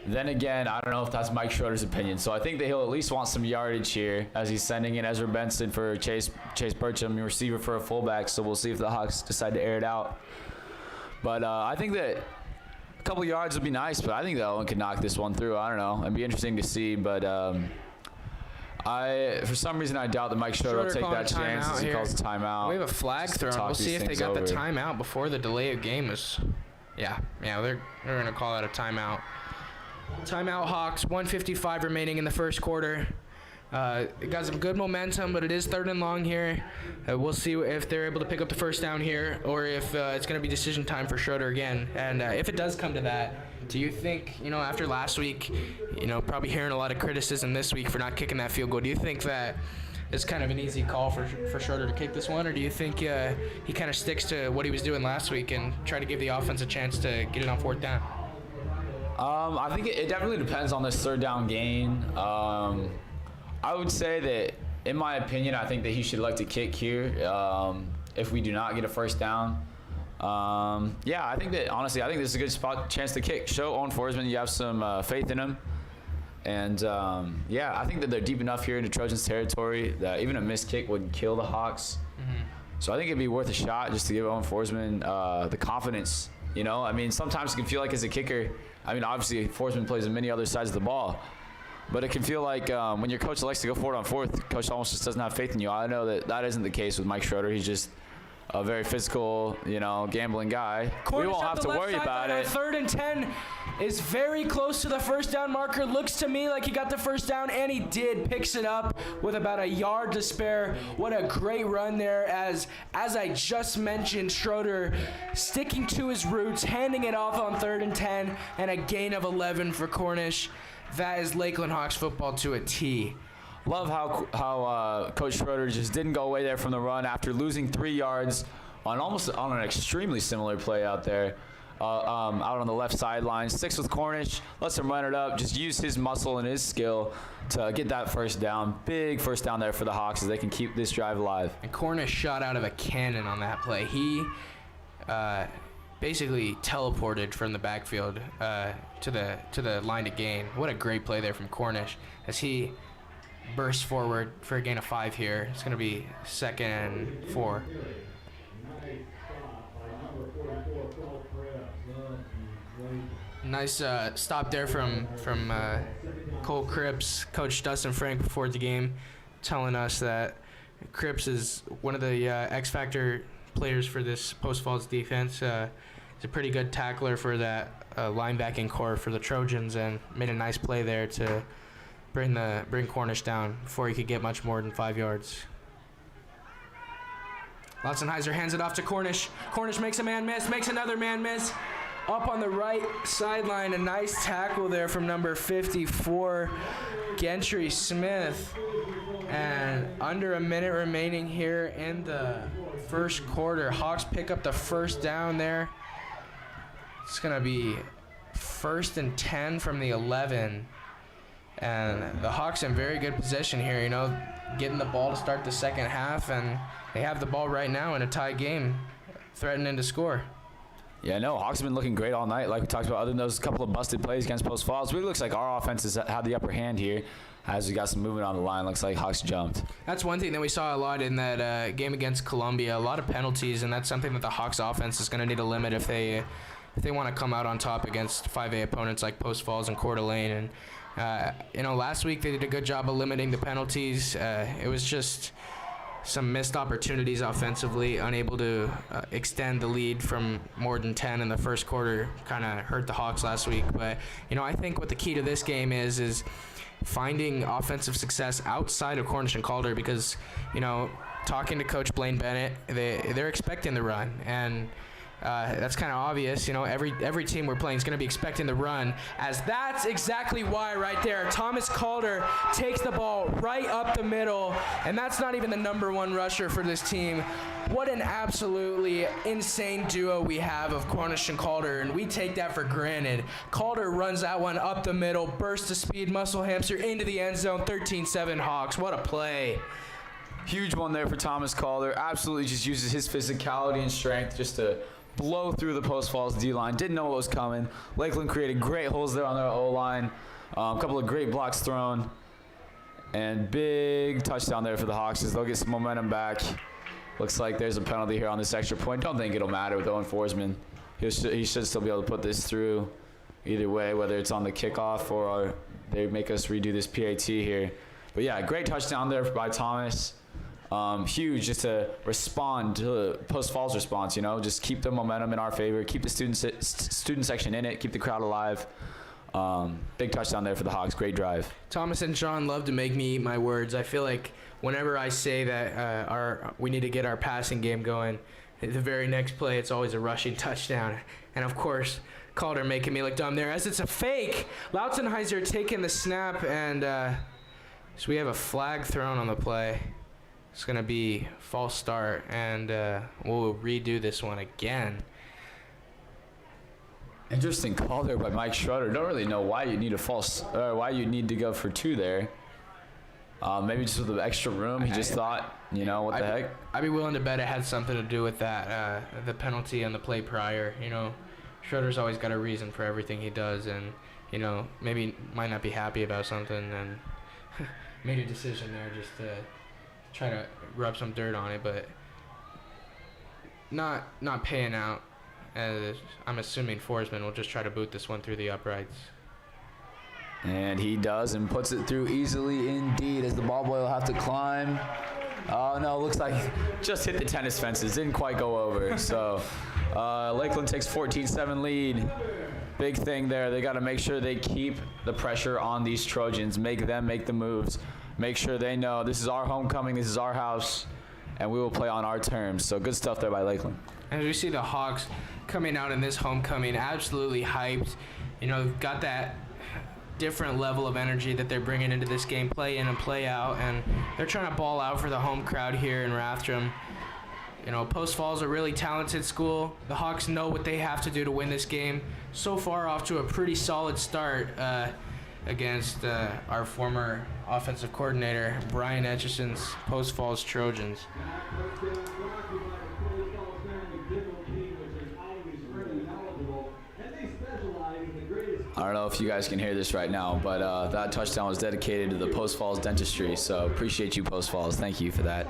[SPEAKER 1] Then again, I don't know if that's Mike Schroeder's opinion. So I think that he'll at least want some yardage here as he's sending in Ezra Benson for Chase Burcham, receiver for a fullback. So we'll see if the Hawks decide to air it out. But I think that a couple yards would be nice, but I think that Owen could knock this one through. I don't know. It'd be interesting to see, but for some reason, I doubt that Mike Schroeder will take that chance as he calls a timeout.
[SPEAKER 2] We have a flag thrown. We'll see if they got the timeout before the delay of game is. Yeah, they're going to call out a timeout. Timeout, Hawks. 1:55 remaining in the first quarter. It got some good momentum, but it is 3rd and long here. We'll see if they're able to pick up the first down here or if it's going to be decision time for Schroeder again. And if it does come to that, do you think, after last week, probably hearing a lot of criticism this week for not kicking that field goal, do you think that it's kind of an easy call for Schroeder to kick this one, or do you think he kind of sticks to what he was doing last week and try to give the offense a chance to get it on 4th down?
[SPEAKER 1] I think it definitely depends on this 3rd down gain. I would say that, in my opinion, I think that he should like to kick here if we do not get a first down. I think that, honestly, I think this is a good chance to kick. Show Owen Forsman you have some faith in him. And, I think that they're deep enough here into Trojans territory that even a missed kick wouldn't kill the Hawks. Mm-hmm. So I think it'd be worth a shot just to give Owen Forsman the confidence. I mean, sometimes it can feel like as a kicker, obviously Forsman plays on many other sides of the ball. But it can feel like when your coach likes to go for it on 4th, coach almost just doesn't have faith in you. I know that isn't the case with Mike Schroeder. He's just a very physical, gambling guy.
[SPEAKER 2] Cornish
[SPEAKER 1] we won't have to worry about it.
[SPEAKER 2] 3rd and 10 is very close to the first down marker. Looks to me like he got the first down, and he did. Picks it up with about a yard to spare. What a great run there. As I just mentioned, Schroeder sticking to his roots, handing it off on 3rd and 10, and a gain of 11 for Cornish. That is Lakeland Hawks football to a T.
[SPEAKER 1] Love how Coach Schroeder just didn't go away there from the run after losing 3 yards on an extremely similar play out there, out on the left sideline. Sticks with Cornish, lets him run it up, just use his muscle and his skill to get that first down. Big first down there for the Hawks as they can keep this drive alive.
[SPEAKER 2] And Cornish shot out of a cannon on that play. He basically teleported from the backfield to the line to gain. What a great play there from Cornish as he bursts forward for a gain of 5 here. It's going to be 2nd and 4. Nice stop there from Cole Cripps. Coach Dustin Frank before the game telling us that Cripps is one of the X Factor players for this Post Falls defense. He's a pretty good tackler for that linebacking core for the Trojans and made a nice play there to bring Cornish down before he could get much more than 5 yards. Lotzenheiser hands it off to Cornish. Cornish makes a man miss, makes another man miss. Up on the right sideline, a nice tackle there from number 54, Gentry Smith. And under a minute remaining here in the first quarter. Hawks pick up the first down there. It's going to be 1st and 10 from the 11. And the Hawks in very good position here, getting the ball to start the second half. And they have the ball right now in a tie game, threatening to score.
[SPEAKER 1] Yeah, no, Hawks have been looking great all night, like we talked about. Other than those couple of busted plays against Post Falls, it really looks like our offense has had the upper hand here as we got some movement on the line. Looks like Hawks jumped.
[SPEAKER 2] That's one thing that we saw a lot in that game against Columbia, a lot of penalties, and that's something that the Hawks offense is going to need to limit if they want to come out on top against 5A opponents like Post Falls and Coeur d'Alene. And last week they did a good job of limiting the penalties. It was just some missed opportunities offensively, unable to extend the lead from more than 10 in the first quarter. Kind of hurt the Hawks last week. But, I think what the key to this game is finding offensive success outside of Cornish and Calder because, talking to Coach Blaine Bennett, they're expecting the run. And, That's kind of obvious. Every team we're playing is going to be expecting the run, as that's exactly why right there. Thomas Calder takes the ball right up the middle, and that's not even the number one rusher for this team. What an absolutely insane duo we have of Cornish and Calder, and we take that for granted. Calder runs that one up the middle, burst of speed, muscle hamster into the end zone, 13-7 Hawks. What a play.
[SPEAKER 1] Huge one there for Thomas Calder. Absolutely just uses his physicality and strength just to blow through the Post Falls D-line. Didn't know what was coming. Lakeland created great holes there on their O-line. A couple of great blocks thrown. And big touchdown there for the Hawks as they'll get some momentum back. Looks like there's a penalty here on this extra point. Don't think it'll matter with Owen Forsman. He should still be able to put this through either way, whether it's on the kickoff or they make us redo this PAT here. But yeah, great touchdown there by Thomas. Huge just to respond to Post Falls response, just keep the momentum in our favor, keep the student section in it, keep the crowd alive. Big touchdown there for the Hawks. Great drive.
[SPEAKER 2] Thomas and Sean love to make me eat my words. I feel like whenever I say that we need to get our passing game going, the very next play it's always a rushing touchdown. And of course, Calder making me look dumb there as it's a fake. Lautzenheiser taking the snap, and so we have a flag thrown on the play. It's going to be false start, and we'll redo this one again.
[SPEAKER 1] Interesting call there by Mike Schroeder. Don't really know why you need why you need to go for 2 there. Maybe just with the extra room, he just thought, what the heck?
[SPEAKER 2] I'd be willing to bet it had something to do with that, the penalty and the play prior. Schroeder's always got a reason for everything he does, and maybe might not be happy about something and made a decision there just to try to rub some dirt on it, but not paying out. I'm assuming Forsman will just try to boot this one through the uprights.
[SPEAKER 1] And he does and puts it through easily indeed as the ball boy will have to climb. Oh no, looks like just hit the tennis fences, didn't quite go over. So Lakeland takes 14-7 lead. Big thing there, they got to make sure they keep the pressure on these Trojans, make them make the moves, make sure they know this is our homecoming, this is our house, and we will play on our terms. So good stuff there by Lakeland.
[SPEAKER 2] As we see the Hawks coming out in this homecoming, absolutely hyped, got that different level of energy that they're bringing into this game, play in and play out, and they're trying to ball out for the home crowd here in Rathdrum. Post Falls a really talented school. The Hawks know what they have to do to win this game. So far off to a pretty solid start against our former offensive coordinator, Brian Etchison's Post Falls Trojans.
[SPEAKER 1] I don't know if you guys can hear this right now, but that touchdown was dedicated to the Post Falls Dentistry, so appreciate you, Post Falls. Thank you for that.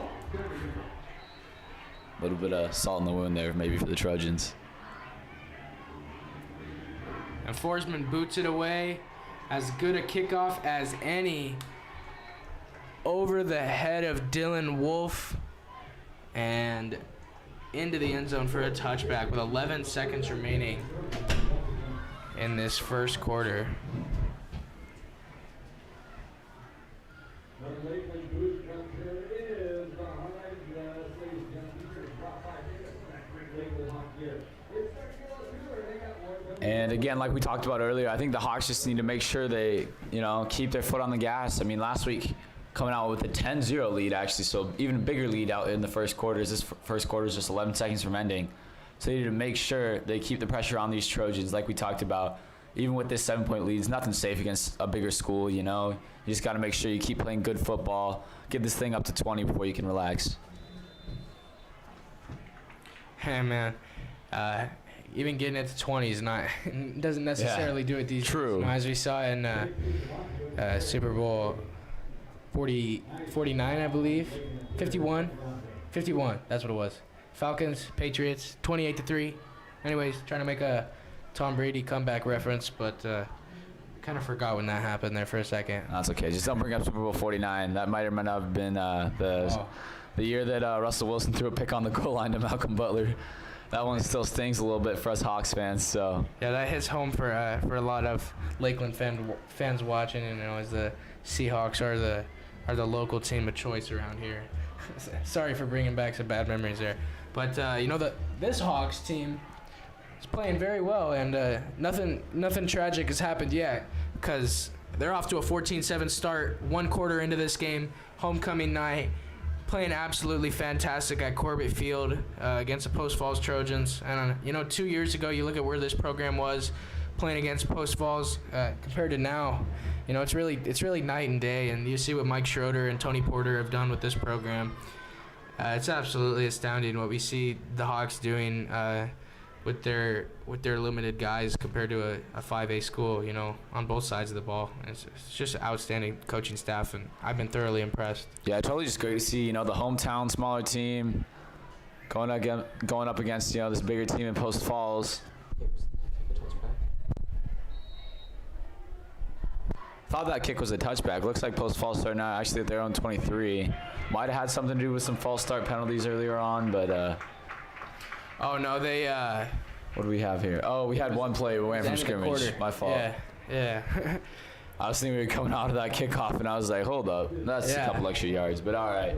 [SPEAKER 1] A little bit of salt in the wound there, maybe for the Trojans.
[SPEAKER 2] And Forsman boots it away. As good a kickoff as any. Over the head of Dylan Wolf. And into the end zone for a touchback with 11 seconds remaining in this first quarter.
[SPEAKER 1] And again, like we talked about earlier, I think the Hawks just need to make sure they, keep their foot on the gas. I mean, last week coming out with a 10-0 lead actually, so even a bigger lead out in the first quarter. This first quarter is just 11 seconds from ending. So they need to make sure they keep the pressure on these Trojans, like we talked about. Even with this 7-point lead, it's nothing safe against a bigger school, You just got to make sure you keep playing good football, get this thing up to 20 before you can relax.
[SPEAKER 2] Hey, man. Even getting it to 20 is doesn't necessarily do it these days.
[SPEAKER 1] True.
[SPEAKER 2] As we saw in Super Bowl 49, I believe. 51, that's what it was. Falcons, Patriots, 28-3. Anyways, trying to make a Tom Brady comeback reference, but kind of forgot when that happened there for a second.
[SPEAKER 1] That's okay. Just don't bring up Super Bowl 49. That might or might not have been the year that Russell Wilson threw a pick on the goal line to Malcolm Butler. That one still stings a little bit for us Hawks fans. So
[SPEAKER 2] yeah, that hits home for a lot of Lakeland fans watching, and as the Seahawks are the local team of choice around here. Sorry for bringing back some bad memories there, but this Hawks team He's playing very well, and nothing tragic has happened yet, because they're off to a 14-7 start, 1 quarter into this game, homecoming night, playing absolutely fantastic at Corbett Field against the Post Falls Trojans. And 2 years ago, you look at where this program was playing against Post Falls compared to now. It's really night and day, and you see what Mike Schroeder and Tony Porter have done with this program. It's absolutely astounding what we see the Hawks doing with their limited guys compared to a 5A school, on both sides of the ball. It's just an outstanding coaching staff, and I've been thoroughly impressed.
[SPEAKER 1] Yeah, totally just great to see, the hometown smaller team going up against, this bigger team in Post Falls. Thought that kick was a touchback. Looks like Post Falls starting out actually at their own 23. Might have had something to do with some false start penalties earlier on, but
[SPEAKER 2] Oh no, they
[SPEAKER 1] what do we have here? Oh, we had one play away from scrimmage. My fault.
[SPEAKER 2] Yeah.
[SPEAKER 1] I was thinking we were coming out of that kickoff, and I was like, hold up, that's a couple extra yards, but all right.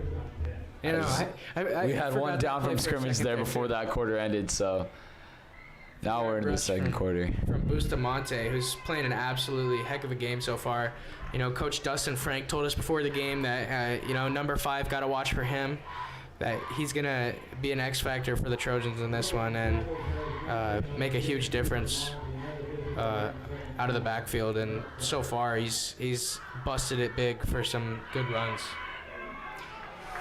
[SPEAKER 1] We had one down from scrimmage there before that quarter ended, so now we're in the second quarter.
[SPEAKER 2] From Bustamante, who's playing an absolutely heck of a game so far. Coach Dustin Frank told us before the game that number 5 got to watch for him, that he's going to be an X factor for the Trojans in this one and make a huge difference out of the backfield. And so far, he's busted it big for some good runs.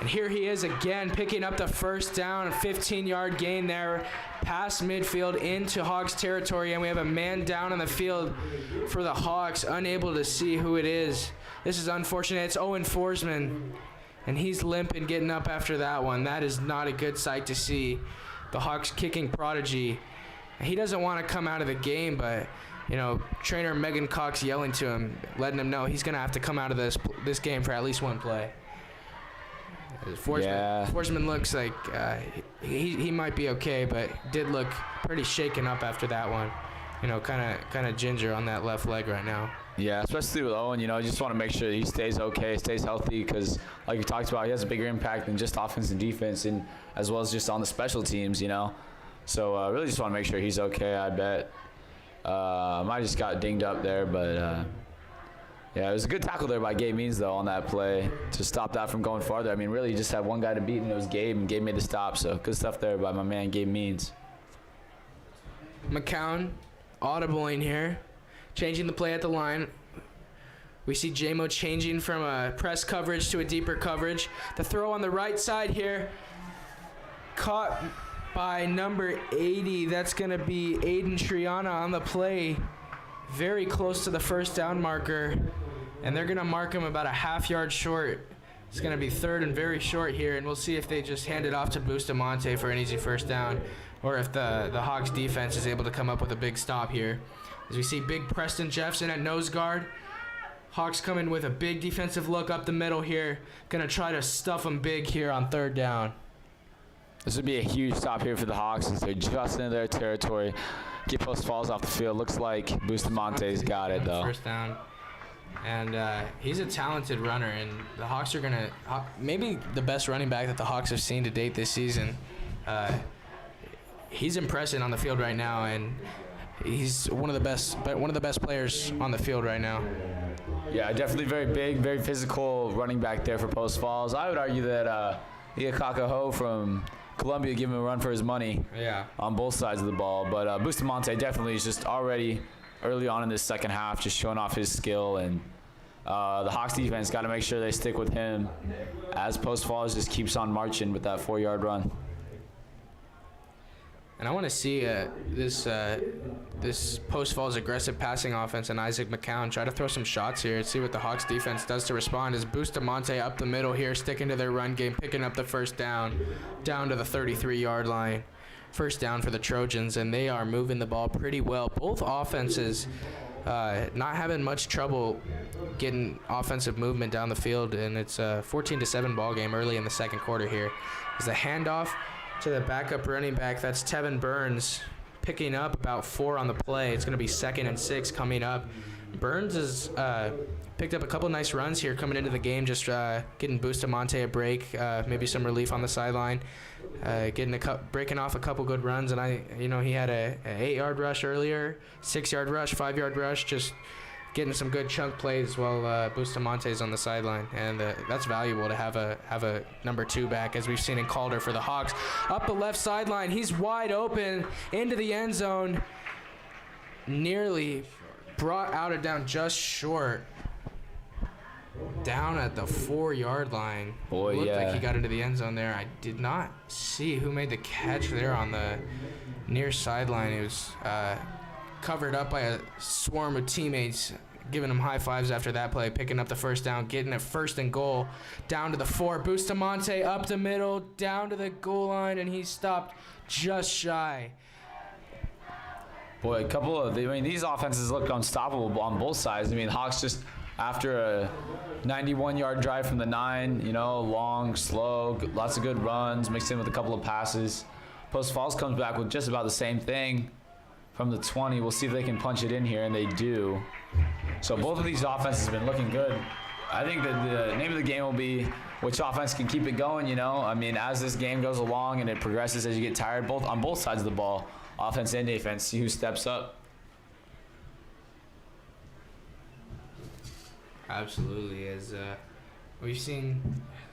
[SPEAKER 2] And here he is again, picking up the first down, a 15-yard gain there, past midfield into Hawks territory, and we have a man down on the field for the Hawks, unable to see who it is. This is unfortunate. It's Owen Forsman, and he's limping getting up after that one. That is not a good sight to see. The Hawks kicking prodigy. He doesn't want to come out of the game, but trainer Megan Cox yelling to him, letting him know he's going to have to come out of this game for at least one play. Forsman looks like he might be okay, but did look pretty shaken up after that one. Kind of ginger on that left leg right now.
[SPEAKER 1] Yeah, especially with Owen, you just want to make sure that he stays okay, stays healthy, because like you talked about, he has a bigger impact than just offense and defense, and as well as just on the special teams, So really just want to make sure he's okay, I bet. Might just got dinged up there, but yeah, it was a good tackle there by Gabe Means, though, on that play to stop that from going farther. I mean, really, you just had one guy to beat, and it was Gabe, and Gabe made the stop. So good stuff there by my man, Gabe Means.
[SPEAKER 2] McCown audibling here, changing the play at the line. We see JMO changing from a press coverage to a deeper coverage. The throw on the right side here, caught by number 80. That's going to be Aiden Triana on the play. Very close to the first down marker, and they're going to mark him about a half yard short. It's going to be third and very short here, and we'll see if they just hand it off to Bustamante for an easy first down, or if the Hawks defense is able to come up with a big stop here. As we see big Preston Jeffson at nose guard. Hawks coming with a big defensive look up the middle here. Going to try to stuff them big here on third down.
[SPEAKER 1] This would be a huge stop here for the Hawks since they're just in their territory. Get Post Falls off the field. Looks like Bustamante's got it, though.
[SPEAKER 2] First down. And he's a talented runner, and the Hawks are going to maybe the best running back that the Hawks have seen to date this season. He's impressive on the field right now, and he's one of the best players on the field right now.
[SPEAKER 1] Yeah, definitely very big, very physical running back there for Post Falls. I would argue that Iakaka Ho from Columbia give him a run for his money on both sides of the ball. But Bustamante definitely is just already early on in this second half just showing off his skill. And the Hawks defense got to make sure they stick with him as Post Falls just keeps on marching with that 4-yard run.
[SPEAKER 2] And I want to see this Post Falls aggressive passing offense and Isaac McCown try to throw some shots here and see what the Hawks defense does to respond. As Bustamante up the middle here, sticking to their run game, picking up the first down to the 33-yard line. First down for the Trojans, and they are moving the ball pretty well. Both offenses not having much trouble getting offensive movement down the field, and it's a 14-7 ball game early in the second quarter here. There's a handoff to the backup running back. That's Tevin Burns, picking up about 4 on the play. It's going to be 2nd and 6 coming up. Burns has picked up a couple nice runs here coming into the game, just getting Bustamante a break, maybe some relief on the sideline. breaking off a couple good runs, and he had a 8-yard rush earlier, 6-yard rush, 5-yard rush, just getting some good chunk plays while Bustamonte's on the sideline, and that's valuable to have a number 2 back, as we've seen in Calder for the Hawks. Up the left sideline, he's wide open into the end zone, nearly brought out of down just short. Down at the 4-yard line.
[SPEAKER 1] Boy,
[SPEAKER 2] Looked
[SPEAKER 1] yeah.
[SPEAKER 2] like he got into the end zone there. I did not see who made the catch there on the near sideline. It was covered up by a swarm of teammates, giving him high fives after that play, picking up the first down, getting a 1st and goal down to the 4. Bustamonte up the middle, down to the goal line, and he stopped just shy.
[SPEAKER 1] Boy, these offenses look unstoppable on both sides. I mean, Hawks just, after a 91-yard drive from the 9, long, slow, lots of good runs, mixed in with a couple of passes. Post Falls comes back with just about the same thing from the 20. We'll see if they can punch it in here, and they do. So both of these offenses have been looking good. I think that the name of the game will be which offense can keep it going, I mean, as this game goes along and it progresses, as you get tired, on both sides of the ball, offense and defense, see who steps up.
[SPEAKER 2] Absolutely, as we've seen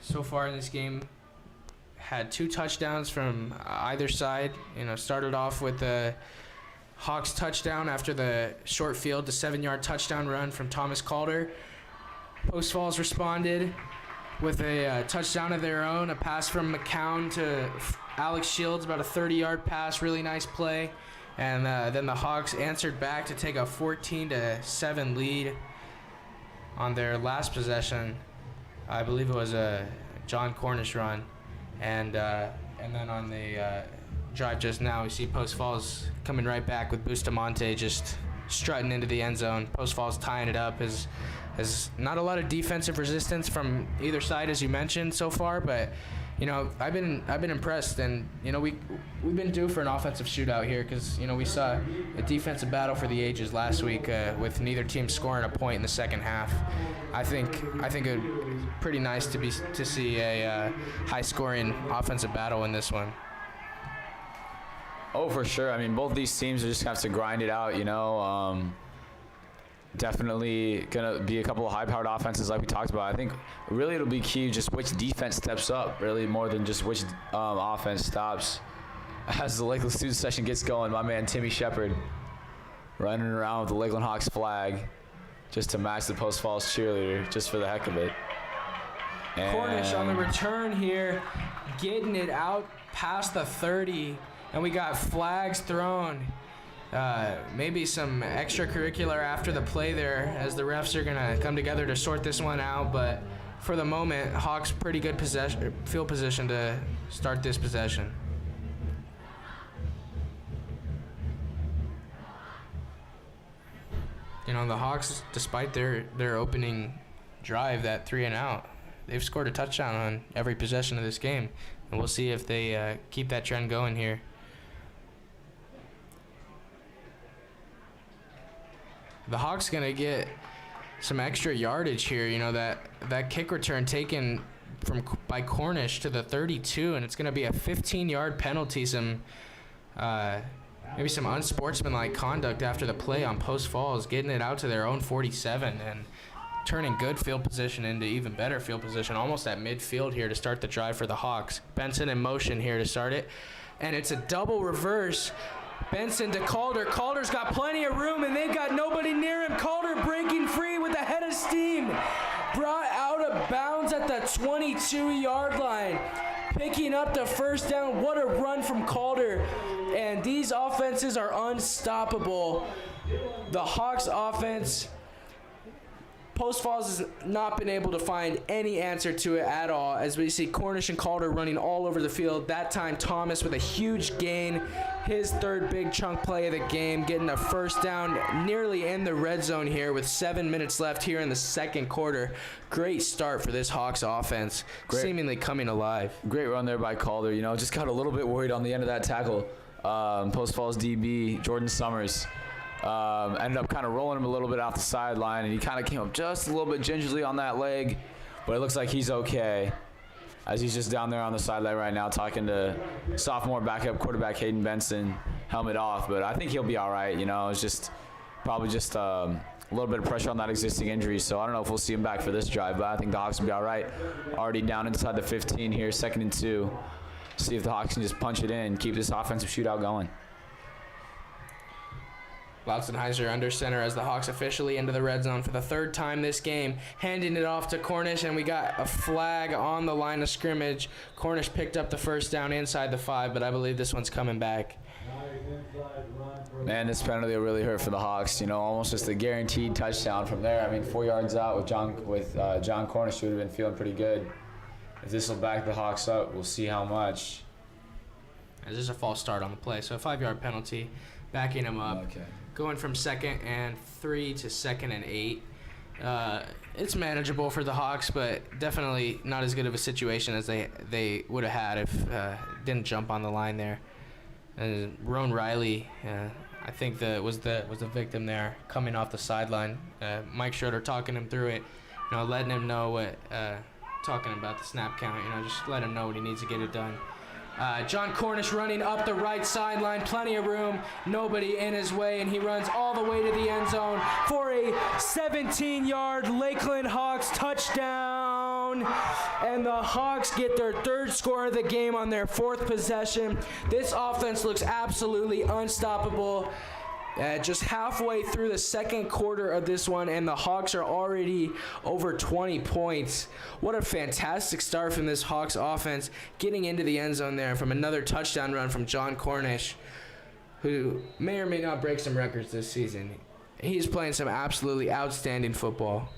[SPEAKER 2] so far in this game, had 2 touchdowns from either side. Started off with the Hawks touchdown after the short field, the 7-yard touchdown run from Thomas Calder. Post Falls responded with a touchdown of their own, a pass from McCown to Alex Shields, about a 30-yard pass, really nice play. And then the Hawks answered back to take a 14-7 lead on their last possession. I believe it was a John Cornish run. And then on the drive just now, we see Post Falls coming right back with Bustamonte just strutting into the end zone. Post Falls tying it up. Has not a lot of defensive resistance from either side, as you mentioned so far, but I've been impressed, and we've been due for an offensive shootout here, because we saw a defensive battle for the ages last week with neither team scoring a point in the second half. I think it would be pretty nice to see a high-scoring offensive battle in this one.
[SPEAKER 1] Oh, for sure. I mean, both these teams are just going to have to grind it out, Definitely going to be a couple of high-powered offenses like we talked about. I think really it'll be key just which defense steps up, really, more than just which offense stops. As the Lakeland student session gets going, my man Timmy Shepard running around with the Lakeland Hawks flag just to match the Post Falls cheerleader, just for the heck of it. And
[SPEAKER 2] Cornish on the return here, getting it out past the 30, and we got flags thrown. Maybe some extracurricular after the play there, as the refs are going to come together to sort this one out. But for the moment, Hawks pretty good field position to start this possession. The Hawks, despite their opening drive, that 3-and-out, they've scored a touchdown on every possession of this game. And we'll see if they keep that trend going here. The Hawks going to get some extra yardage here. That kick return taken by Cornish to the 32, and it's going to be a 15-yard penalty. Maybe some unsportsmanlike conduct after the play on Post Falls, getting it out to their own 47 and turning good field position into even better field position, almost at midfield here to start the drive for the Hawks. Benson in motion here to start it, and it's a double reverse. Benson to Calder. Calder's got plenty of room, and they've got nobody near him. Calder breaking free with a head of steam. Brought out of bounds at the 22-yard line. Picking up the first down. What a run from Calder. And these offenses are unstoppable. The Hawks offense, Post Falls has not been able to find any answer to it at all, as we see Cornish and Calder running all over the field. That time, Thomas with a huge gain, his third big chunk play of the game, getting a first down nearly in the red zone here with 7 minutes left here in the second quarter. Great start for this Hawks offense, seemingly coming alive. Great
[SPEAKER 1] run there by Calder. Just got a little bit worried on the end of that tackle. Post Falls DB, Jordan Summers. Ended up kind of rolling him a little bit off the sideline, and he kind of came up just a little bit gingerly on that leg, but it looks like he's okay. as he's just down there on the sideline right now talking to sophomore backup quarterback Hayden Benson, helmet off. But I think he'll be all right. You know, it's just probably just a little bit of pressure on that existing injury. So I don't know if we'll see him back for this drive, but I think the Hawks will be all right. Already down inside the 15 here, 2nd and 2. See if the Hawks can just punch it in, keep this offensive shootout going.
[SPEAKER 2] Lautzenheiser under center as the Hawks officially into the red zone for the 3rd time this game, handing it off to Cornish, and we got a flag on the line of scrimmage. Cornish picked up the first down inside the 5, but I believe this one's coming back.
[SPEAKER 1] Man, this penalty will really hurt for the Hawks. You know, almost just a guaranteed touchdown from there. I mean, 4 yards out with John Cornish would have been feeling pretty good. If this will back the Hawks up, we'll see how much.
[SPEAKER 2] This is a false start on the play, so a 5-yard penalty, backing him up.
[SPEAKER 1] Okay.
[SPEAKER 2] Going from 2nd and 3 to 2nd and 8. It's manageable for the Hawks, but definitely not as good of a situation as they would have had if didn't jump on the line there. Roan Riley, I think was the victim there, coming off the sideline. Mike Schroeder talking him through it, you know, letting him know what, talking about the snap count, you know, just let him know what he needs to get it done. John Cornish running up the right sideline, plenty of room, nobody in his way, and he runs all the way to the end zone for a 17-yard Lakeland Hawks touchdown. And the Hawks get their 3rd score of the game on their 4th possession. This offense looks absolutely unstoppable. Just halfway through the 2nd quarter of this one, and the Hawks are already over 20 points. What a fantastic start from this Hawks offense, getting into the end zone there from another touchdown run from John Cornish, who may or may not break some records this season. He's playing some absolutely outstanding football.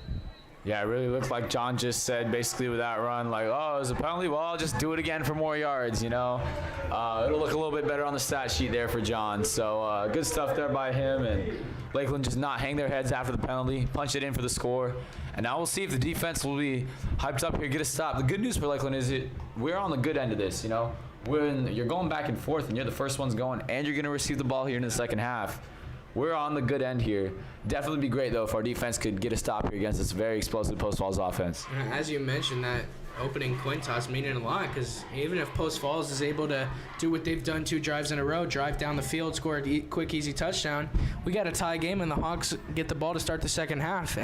[SPEAKER 1] Yeah, it really looked like John just said basically with that run, like, oh, it was a penalty? Well, I'll just do it again for more yards, you know. It'll look a little bit better on the stat sheet there for John. So good stuff there by him. And Lakeland just not hang their heads after the penalty, punch it in for the score. And now we'll see if the defense will be hyped up here, get a stop. The good news for Lakeland is we're on the good end of this, you know. When you're going back and forth and you're the first ones going and you're going to receive the ball here in the 2nd half. We're on the good end here. Definitely be great, though, if our defense could get a stop here against this very explosive Post Falls offense.
[SPEAKER 2] As you mentioned, that opening coin toss meaning a lot, because even if Post Falls is able to do what they've done 2 drives in a row, drive down the field, score a quick, easy touchdown, we got a tie game, and the Hawks get the ball to start the 2nd half.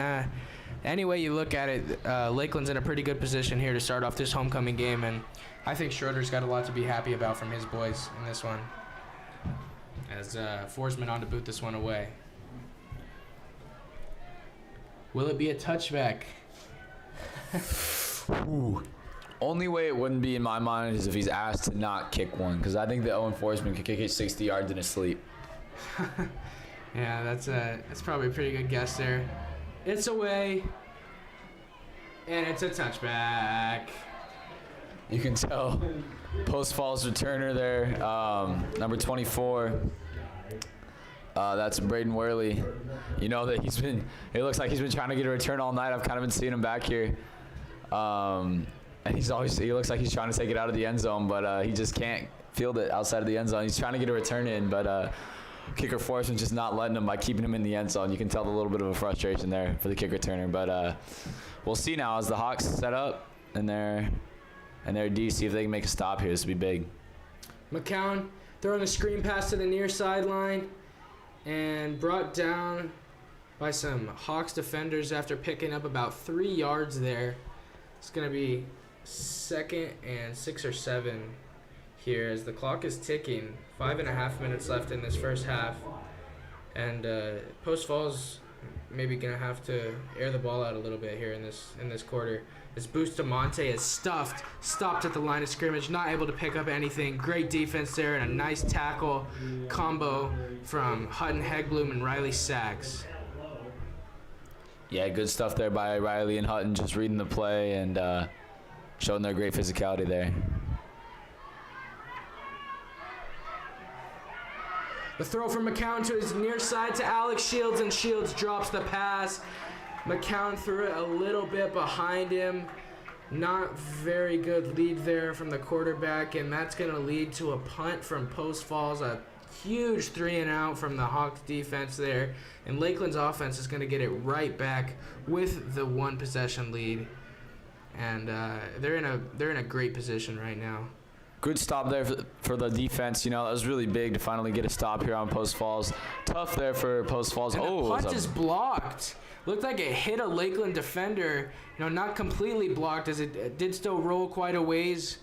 [SPEAKER 2] Any way you look at it, Lakeland's in a pretty good position here to start off this homecoming game, and I think Schroeder's got a lot to be happy about from his boys in this one. As Forsman on to boot this one away. Will it be a touchback?
[SPEAKER 1] Ooh. Only way it wouldn't be in my mind is if he's asked to not kick one, because I think that Owen Forsman could kick it 60 yards in his sleep.
[SPEAKER 2] Yeah, that's probably a pretty good guess there. It's away, and it's a touchback.
[SPEAKER 1] You can tell Post Falls returner there, number 24. That's Braden Worley. You know that it looks like he's been trying to get a return all night. I've kind of been seeing him back here. And he looks like he's trying to take it out of the end zone, but he just can't field it outside of the end zone. He's trying to get a return in, but kicker Forsman's just not letting him by keeping him in the end zone. You can tell a little bit of a frustration there for the kick returner, but we'll see now as the Hawks set up and their D, see if they can make a stop here. This will be big.
[SPEAKER 2] McCown throwing a screen pass to the near sideline and brought down by some Hawks defenders after picking up about 3 yards there. It's going to be 2nd and 6 or 7 here as the clock is ticking. 5.5 minutes left in this first half. And Post Falls maybe going to have to air the ball out a little bit here in this quarter. This Bustamante is stopped at the line of scrimmage, not able to pick up anything. Great defense there and a nice tackle combo from Hutton Hegbloom and Riley Sachs.
[SPEAKER 1] Yeah, good stuff there by Riley and Hutton, just reading the play and showing their great physicality there.
[SPEAKER 2] The throw from McCown to his near side to Alex Shields, and Shields drops the pass. McCown threw it a little bit behind him. Not very good lead there from the quarterback, and that's going to lead to a punt from Post Falls, a huge 3-and-out from the Hawks defense there. And Lakeland's offense is going to get it right back with the 1-possession lead. and they're in a great position right now.
[SPEAKER 1] Good stop there for the defense. You know, that was really big to finally get a stop here on Post Falls. Tough there for Post Falls.
[SPEAKER 2] And the
[SPEAKER 1] it was
[SPEAKER 2] punch
[SPEAKER 1] a-
[SPEAKER 2] is blocked. Looked like it hit a Lakeland defender. You know, not completely blocked, as it did still roll quite a ways,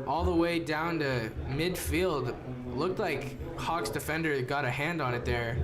[SPEAKER 2] all the way down to midfield. Looked like Hawks defender got a hand on it there.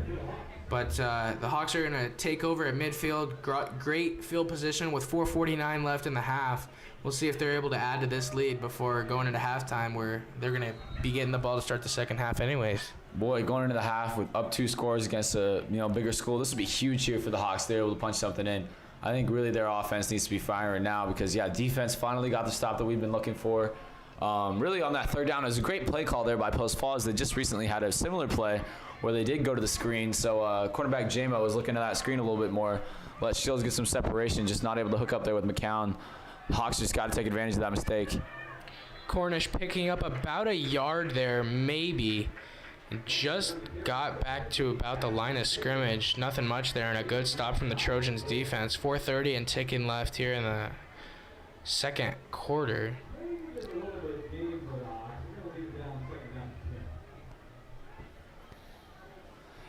[SPEAKER 2] But the Hawks are going to take over at midfield. Great field position with 4:49 left in the half. We'll see if they're able to add to this lead before going into halftime, where they're going to be getting the ball to start the second half anyways.
[SPEAKER 1] Boy, going into the half with up 2 scores against a bigger school, this would be huge here for the Hawks. They're able to punch something in. I think really their offense needs to be firing now because, defense finally got the stop that we've been looking for. Really on that third down, it was a great play call there by Post Falls. They just recently had a similar play where they did go to the screen. So cornerback JMO was looking at that screen a little bit more. Let Shields get some separation, just not able to hook up there with McCown. Hawks just got to take advantage of that mistake.
[SPEAKER 2] Cornish picking up about a yard there, maybe. And just got back to about the line of scrimmage. Nothing much there, and a good stop from the Trojans defense. 4:30 and ticking left here in the second quarter.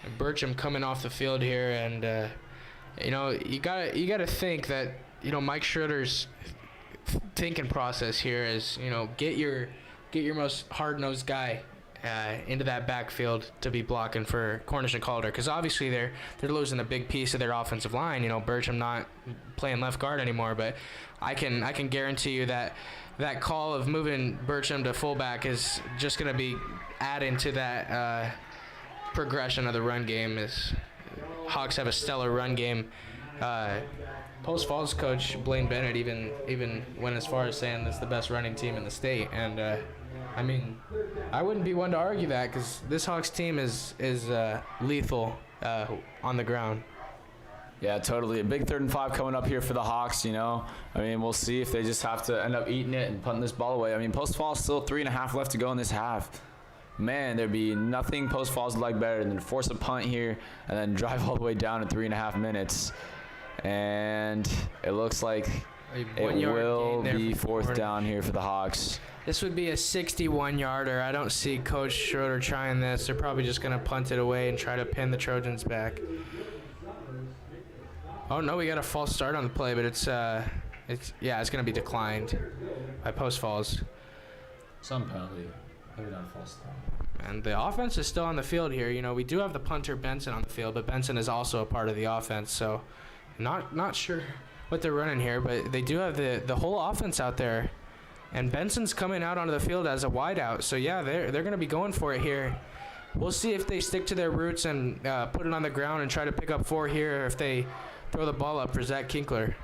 [SPEAKER 2] And Bertram coming off the field here, and you gotta think that Mike Schroeder's thinking process here is get your most hard-nosed guy into that backfield to be blocking for Cornish and Calder, because obviously they're losing a big piece of their offensive line. Bertram not playing left guard anymore, but I can guarantee you that call of moving Bertram to fullback is just going to be adding to that progression of the run game. As Hawks have a stellar run game. Post Falls coach Blaine Bennett even went as far as saying it's the best running team in the state, and I wouldn't be one to argue that, because this Hawks team is lethal on the ground.
[SPEAKER 1] Yeah, totally. A big 3rd and 5 coming up here for the Hawks, we'll see if they just have to end up eating it and punting this ball away. Post Falls still 3.5 left to go in this half. Man, there'd be nothing Post Falls would like better than to force a punt here and then drive all the way down in 3.5 minutes. And it looks like it will be 4th down here for the Hawks.
[SPEAKER 2] This would be a 61-yarder. I don't see Coach Schroeder trying this. They're probably just going to punt it away and try to pin the Trojans back. Oh no, we got a false start on the play, but it's going to be declined by Post Falls.
[SPEAKER 1] Some penalty. Maybe not a false start.
[SPEAKER 2] And the offense is still on the field here. We do have the punter Benson on the field, but Benson is also a part of the offense, so not sure what they're running here, but they do have the whole offense out there. And Benson's coming out onto the field as a wideout, so they're going to be going for it here. We'll see if they stick to their roots and put it on the ground and try to pick up 4 here, or if they throw the ball up for Zach Kinkler.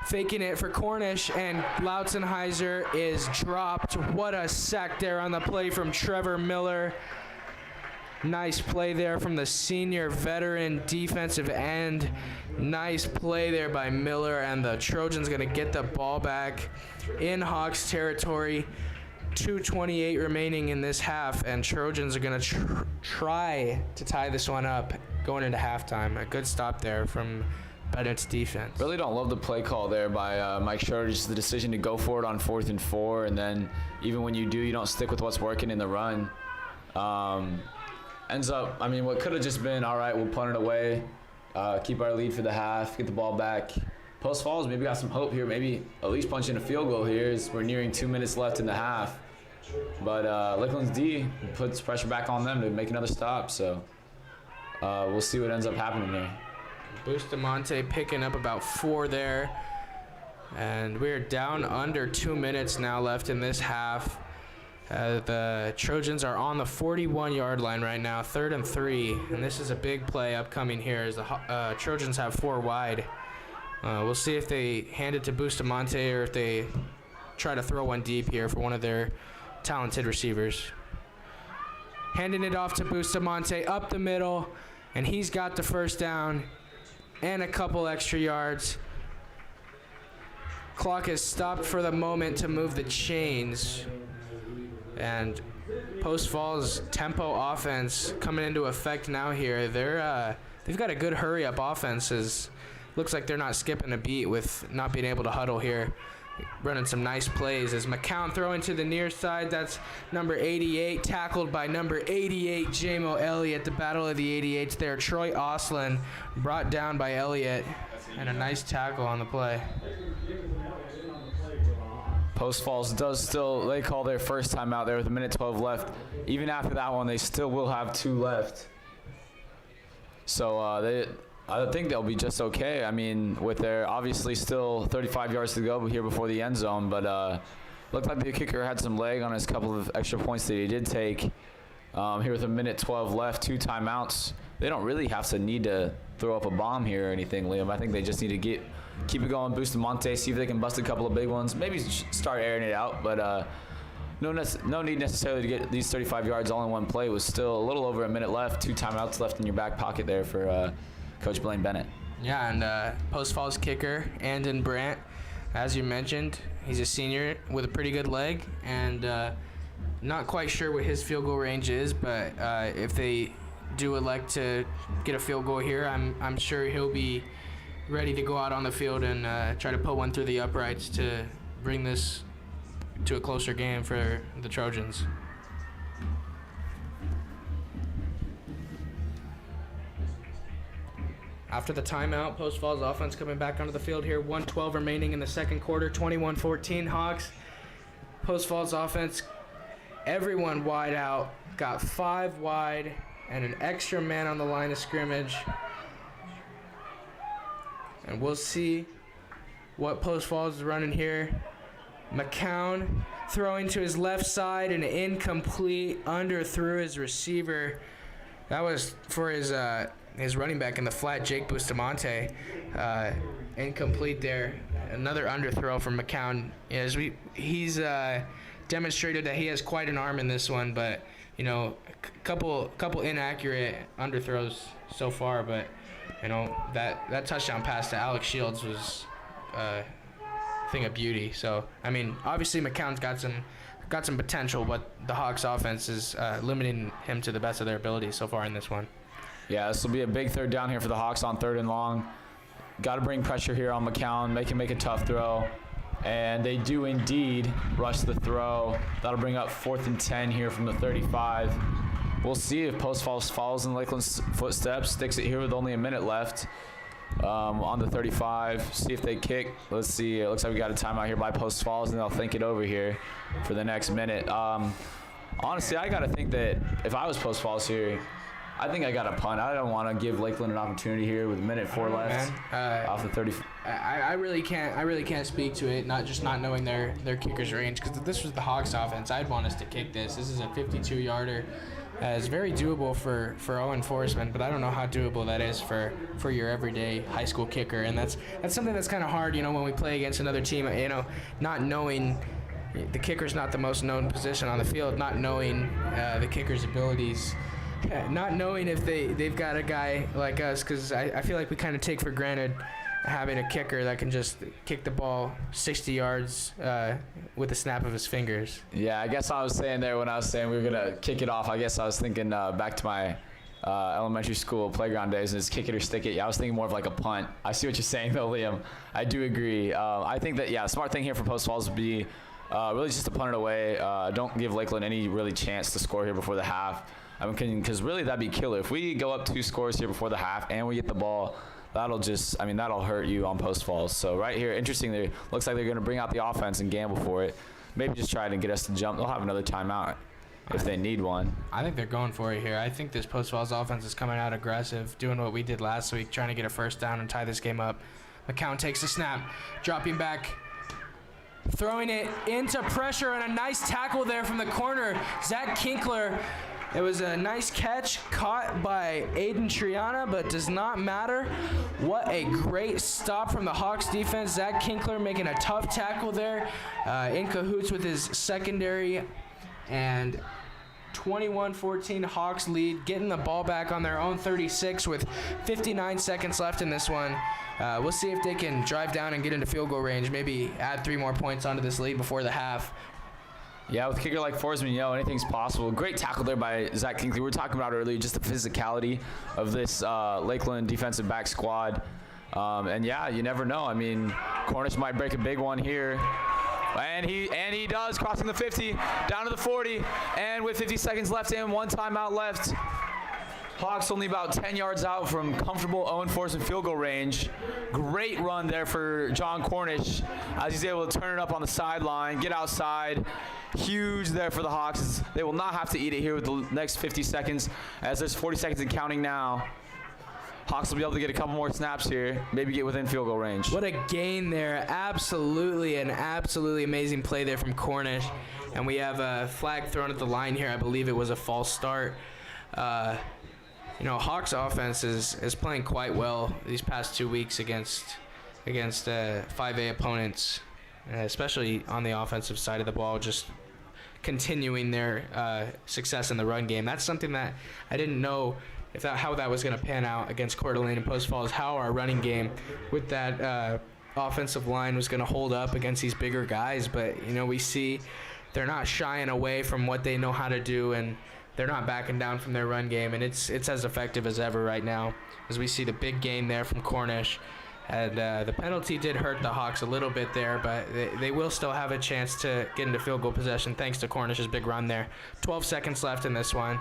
[SPEAKER 2] Faking it for Cornish, and Lautzenheiser is dropped. What a sack there on the play from Trevor Miller. Nice play there from the senior veteran defensive end. Nice play there by Miller, and the Trojans going to get the ball back in Hawks territory. 2:28 remaining in this half, and Trojans are going to try to tie this one up going into halftime. A good stop there from Bennett's defense.
[SPEAKER 1] Really don't love the play call there by Mike Schroeder. Just the decision to go for it on 4th and 4, and then even when you do, you don't stick with what's working in the run. Ends up, what could have just been, all right, we'll punt it away, keep our lead for the half, get the ball back. Post Falls maybe got some hope here, maybe at least punch in a field goal here as we're nearing 2 minutes left in the half. But Lakeland's D puts pressure back on them to make another stop, so we'll see what ends up happening there.
[SPEAKER 2] Bustamante picking up about 4 there. And we're down under 2 minutes now left in this half. The Trojans are on the 41-yard line right now, 3rd and 3. And this is a big play upcoming here as the Trojans have 4 wide. We'll see if they hand it to Bustamante or if they try to throw one deep here for one of their talented receivers. Handing it off to Bustamante up the middle, and he's got the first down and a couple extra yards. Clock is stopped for the moment to move the chains. And Post Falls tempo offense coming into effect now here. They've got a good hurry-up offense as looks like they're not skipping a beat with not being able to huddle here. Running some nice plays as McCown throwing to the near side. That's number 88, tackled by number 88, Jamo Elliott. The battle of the 88s there. Troy Oslin brought down by Elliott, and a nice tackle on the play.
[SPEAKER 1] Post Falls they call their first time out there with 1:12 left. Even after that one, they still will have 2 left. So I think they'll be just okay. I mean, with their obviously still 35 yards to go here before the end zone, but looked like the kicker had some leg on his couple of extra points that he did take. Here with 1:12 left, 2 timeouts. They don't really have to need to throw up a bomb here or anything, Liam. I think they just need to keep it going, boost Monte, see if they can bust a couple of big ones. Maybe start airing it out, but no need necessarily to get these 35 yards all in one play. It was still a little over a minute left, 2 timeouts left in your back pocket there for Coach Blaine Bennett.
[SPEAKER 2] Yeah, and Post Falls kicker, Andon Brandt, as you mentioned, he's a senior with a pretty good leg, and not quite sure what his field goal range is, but if they do elect to get a field goal here, I'm sure he'll be ready to go out on the field and try to put one through the uprights to bring this to a closer game for the Trojans. After the timeout, Post Falls offense coming back onto the field here. 1:12 remaining in the second quarter, 21-14 Hawks. Post Falls offense, everyone wide out, got 5 wide and an extra man on the line of scrimmage. And we'll see what Post Falls is running here. McCown throwing to his left side and incomplete, underthrew his receiver. That was for his running back in the flat, Jake Bustamante. Incomplete there. Another underthrow from McCown. As he's demonstrated that he has quite an arm in this one, but a couple inaccurate underthrows so far. But that touchdown pass to Alex Shields was a thing of beauty. So I mean, obviously McCown's got some potential, but the Hawks offense is limiting him to the best of their abilities so far in this one.
[SPEAKER 1] Yeah, this will be a big 3rd down here for the Hawks on 3rd and long. Got to bring pressure here on McCown, make him make a tough throw. And they do indeed rush the throw. That'll bring up 4th and 10 here from the 35. We'll see if Post Falls follows in Lakeland's footsteps, sticks it here with only a minute left on the 35. See if they kick. Let's see. It looks like we got a timeout here by Post Falls, and they'll think it over here for the next minute. Honestly, I got to think that if I was Post Falls here, I think I got a punt. I don't want to give Lakeland an opportunity here with 1:04 left off the 30.
[SPEAKER 2] I really can't speak to it. Not knowing their kicker's range, because if this was the Hawks offense, I'd want us to kick this. This is a 52-yarder. It's very doable for Owen Forsman, but I don't know how doable that is for your everyday high school kicker, and that's something that's kind of hard. When we play against another team, not knowing. The kicker's not the most known position on the field, not knowing the kicker's abilities. Not knowing if they've got a guy like us, because I feel like we kind of take for granted having a kicker that can just kick the ball 60 yards with the snap of his fingers.
[SPEAKER 1] Yeah, I guess I was saying there when I was saying we were going to kick it off, I guess I was thinking back to my elementary school playground days, and it's kick it or stick it. Yeah, I was thinking more of like a punt. I see what you're saying, though, Liam. I do agree. I think that, a smart thing here for Post Falls would be really just to punt it away. Don't give Lakeland any really chance to score here before the half. Because really that'd be killer. If we go up 2 scores here before the half and we get the ball, that'll hurt you on Post Falls. So right here, interestingly, looks like they're going to bring out the offense and gamble for it. Maybe just try to get us to jump. They'll have another timeout if they need one.
[SPEAKER 2] I think they're going for it here. I think this Post Falls offense is coming out aggressive, doing what we did last week, trying to get a first down and tie this game up. McCown takes the snap, dropping back, throwing it into pressure, and a nice tackle there from the corner. Zach Kinkler. It was a nice catch caught by Aiden Triana, but does not matter. What a great stop from the Hawks defense. Zach Kinkler making a tough tackle there, in cahoots with his secondary, and 21-14 Hawks lead, getting the ball back on their own 36 with 59 seconds left in this one. We'll see if they can drive down and get into field goal range, maybe add 3 more points onto this lead before the half.
[SPEAKER 1] Yeah, with a kicker like Forsman, anything's possible. Great tackle there by Zach Kinkley. We were talking about earlier just the physicality of this Lakeland defensive back squad. And yeah, you never know. I mean, Cornish might break a big one here. And he does, crossing the 50, down to the 40, and with 50 seconds left and 1 timeout left. Hawks only about 10 yards out from comfortable Owen Force and field goal range. Great run there for John Cornish as he's able to turn it up on the sideline, get outside. Huge there for the Hawks. They will not have to eat it here with the next 50 seconds as there's 40 seconds and counting now. Hawks will be able to get a couple more snaps here, maybe get within field goal range.
[SPEAKER 2] What a gain there. Absolutely amazing play there from Cornish. And we have a flag thrown at the line here. I believe it was a false start. Hawks offense is playing quite well these past 2 weeks against 5A opponents, especially on the offensive side of the ball, just continuing their success in the run game. That's something that I didn't know how that was going to pan out against Coeur d'Alene and Post Falls, how our running game with that offensive line was going to hold up against these bigger guys. But, we see they're not shying away from what they know how to do, and they're not backing down from their run game, and it's as effective as ever right now, as we see the big gain there from Cornish. And the penalty did hurt the Hawks a little bit there, but they will still have a chance to get into field goal possession thanks to Cornish's big run there. 12 seconds left in this one.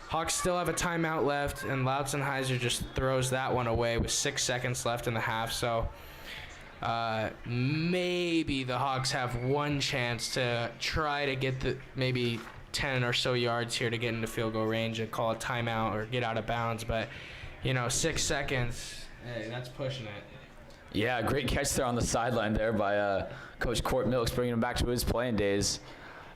[SPEAKER 2] Hawks still have a timeout left, and Lautzenheiser just throws that one away with 6 seconds left in the half. So maybe the Hawks have one chance to try to get maybe 10 or so yards here to get into field goal range and call a timeout or get out of bounds. But, 6 seconds, hey, that's pushing it.
[SPEAKER 1] Yeah, great catch there on the sideline there by Coach Court Milks, bringing him back to his playing days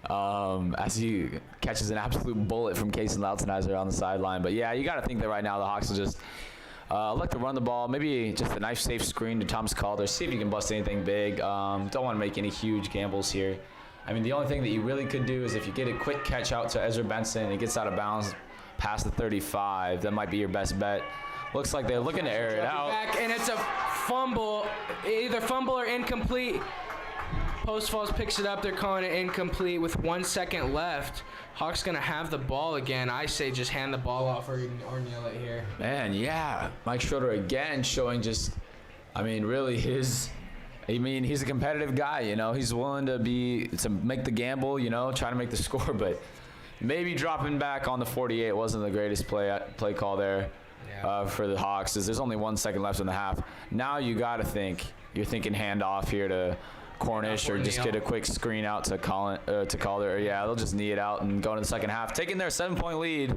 [SPEAKER 1] as he catches an absolute bullet from Casey Lautzenheiser on the sideline. But, yeah, you got to think that right now the Hawks will just like to run the ball, maybe just a nice safe screen to Thomas Calder, see if you can bust anything big. Don't want to make any huge gambles here. I mean, the only thing that you really could do is if you get a quick catch out to Ezra Benson and he gets out of bounds past the 35, that might be your best bet. Looks like they're looking to air it out.
[SPEAKER 2] Back, and it's a fumble, either fumble or incomplete. Post Falls picks it up. They're calling it incomplete with 1 second left. Hawks going to have the ball again. I say just hand the ball off or kneel it here.
[SPEAKER 1] Man, yeah. Mike Schroeder again showing really he's a competitive guy, He's willing to make the gamble, try to make the score, but maybe dropping back on the 48 wasn't the greatest play call there for the Hawks, as there's only 1 second left in the half. Now you got to think, you're thinking handoff here to Cornish or just get a quick screen out to Calder. Yeah, they'll just knee it out and go into the second half, taking their 7-point lead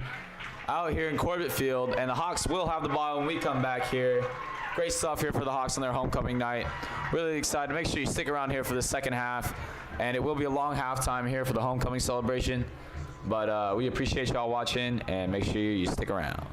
[SPEAKER 1] out here in Corbett Field, and the Hawks will have the ball when we come back here. Great stuff here for the Hawks on their homecoming night. Really excited. Make sure you stick around here for the second half. And it will be a long halftime here for the homecoming celebration. But we appreciate y'all watching, and make sure you stick around.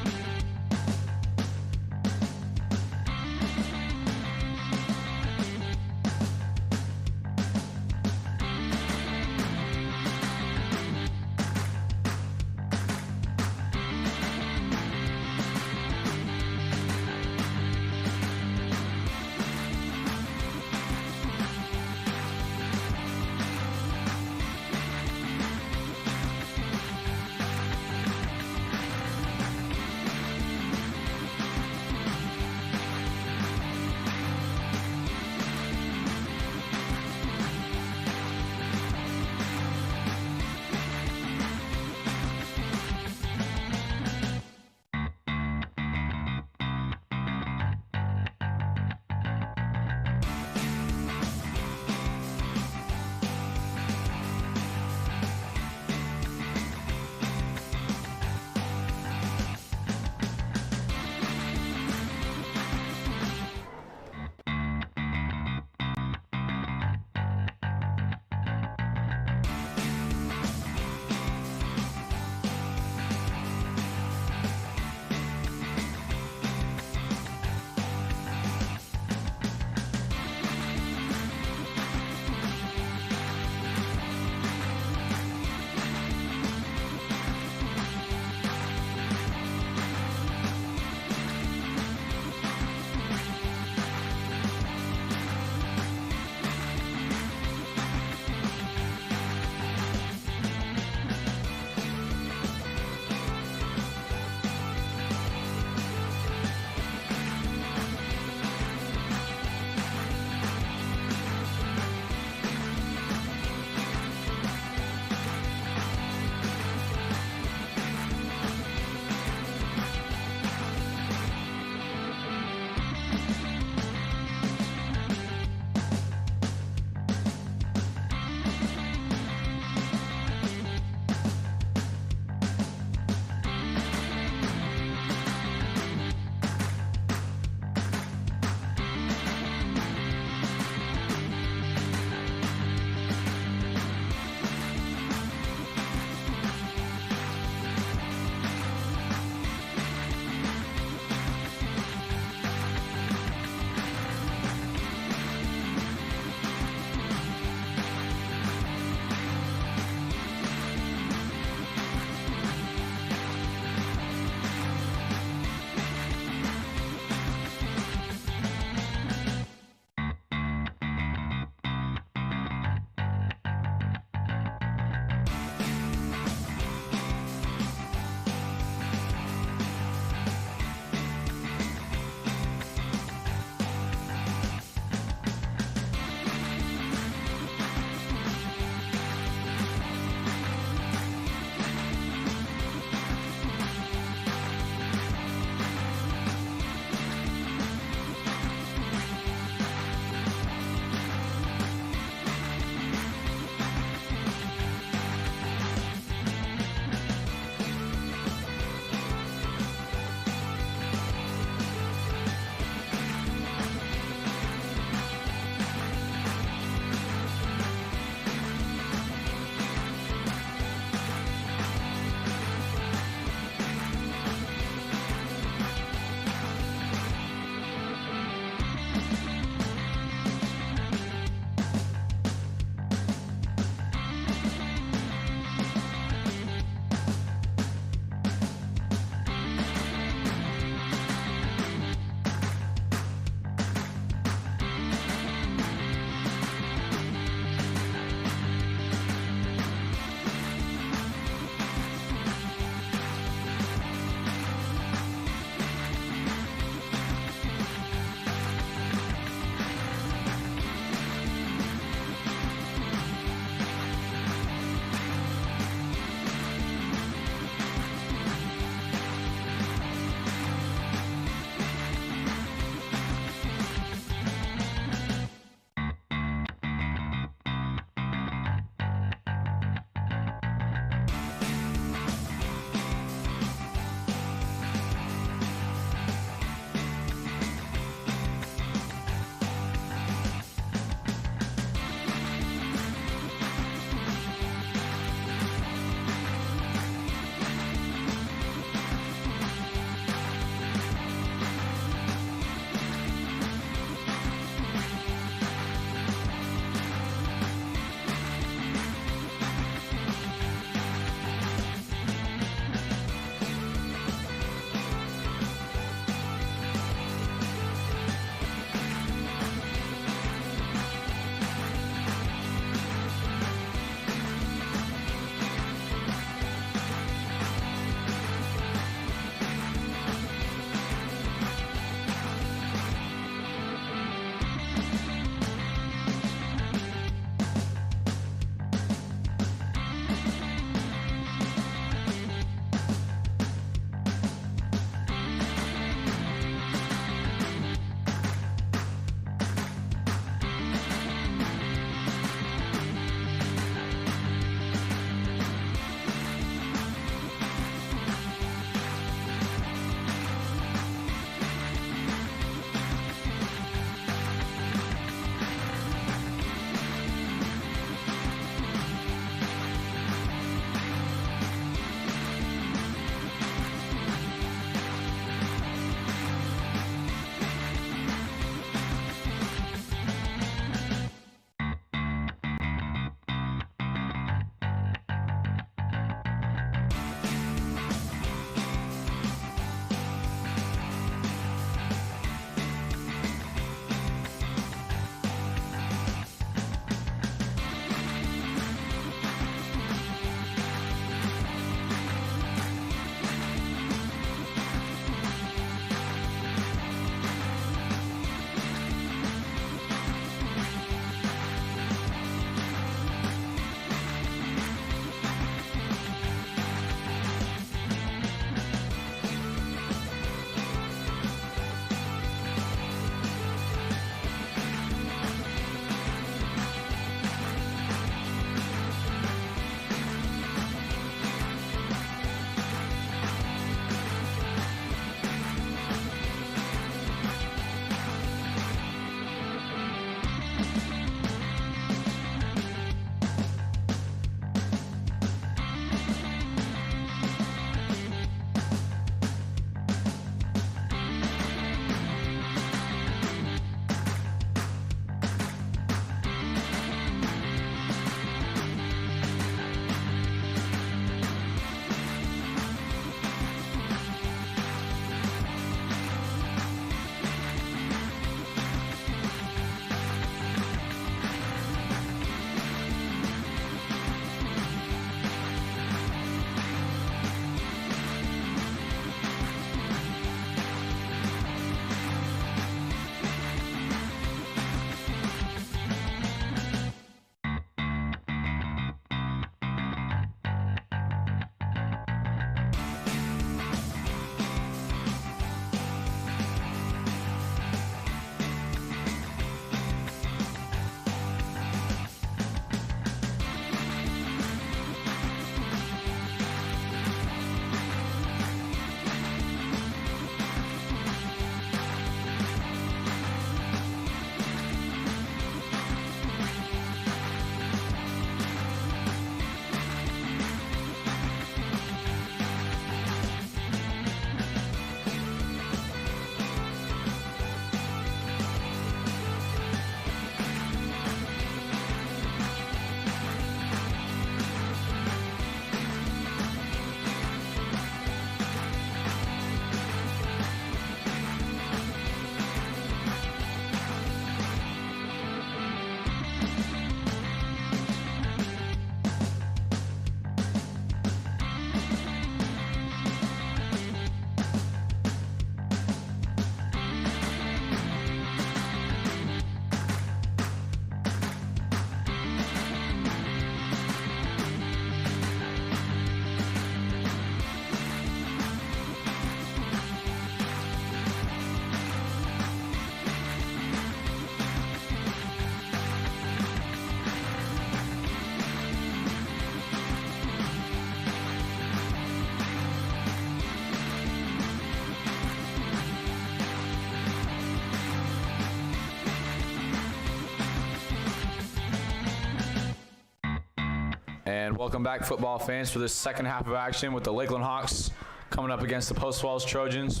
[SPEAKER 1] And welcome back, football fans, for this second half of action with the Lakeland Hawks coming up against the Post Falls Trojans.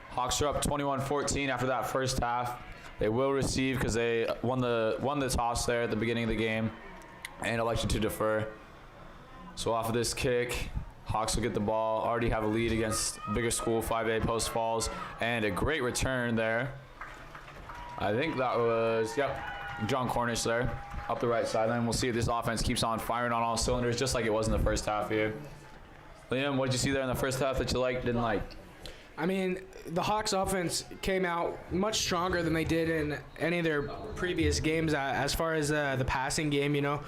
[SPEAKER 1] Hawks are up 21-14 after that first half. They will receive because they won the toss there at the beginning of the game and elected to defer. So off of this kick, Hawks will get the ball, already have a lead against bigger school, 5A Post Falls, and a great return there. I think that was, John Cornish there. Up the right sideline. We'll see if this offense keeps on firing on all cylinders, just like it was in the first half here. Liam, what did you see there in the first half that you liked, didn't like?
[SPEAKER 2] I mean, the Hawks offense came out much stronger than they did in any of their previous games as far as the passing game, you know.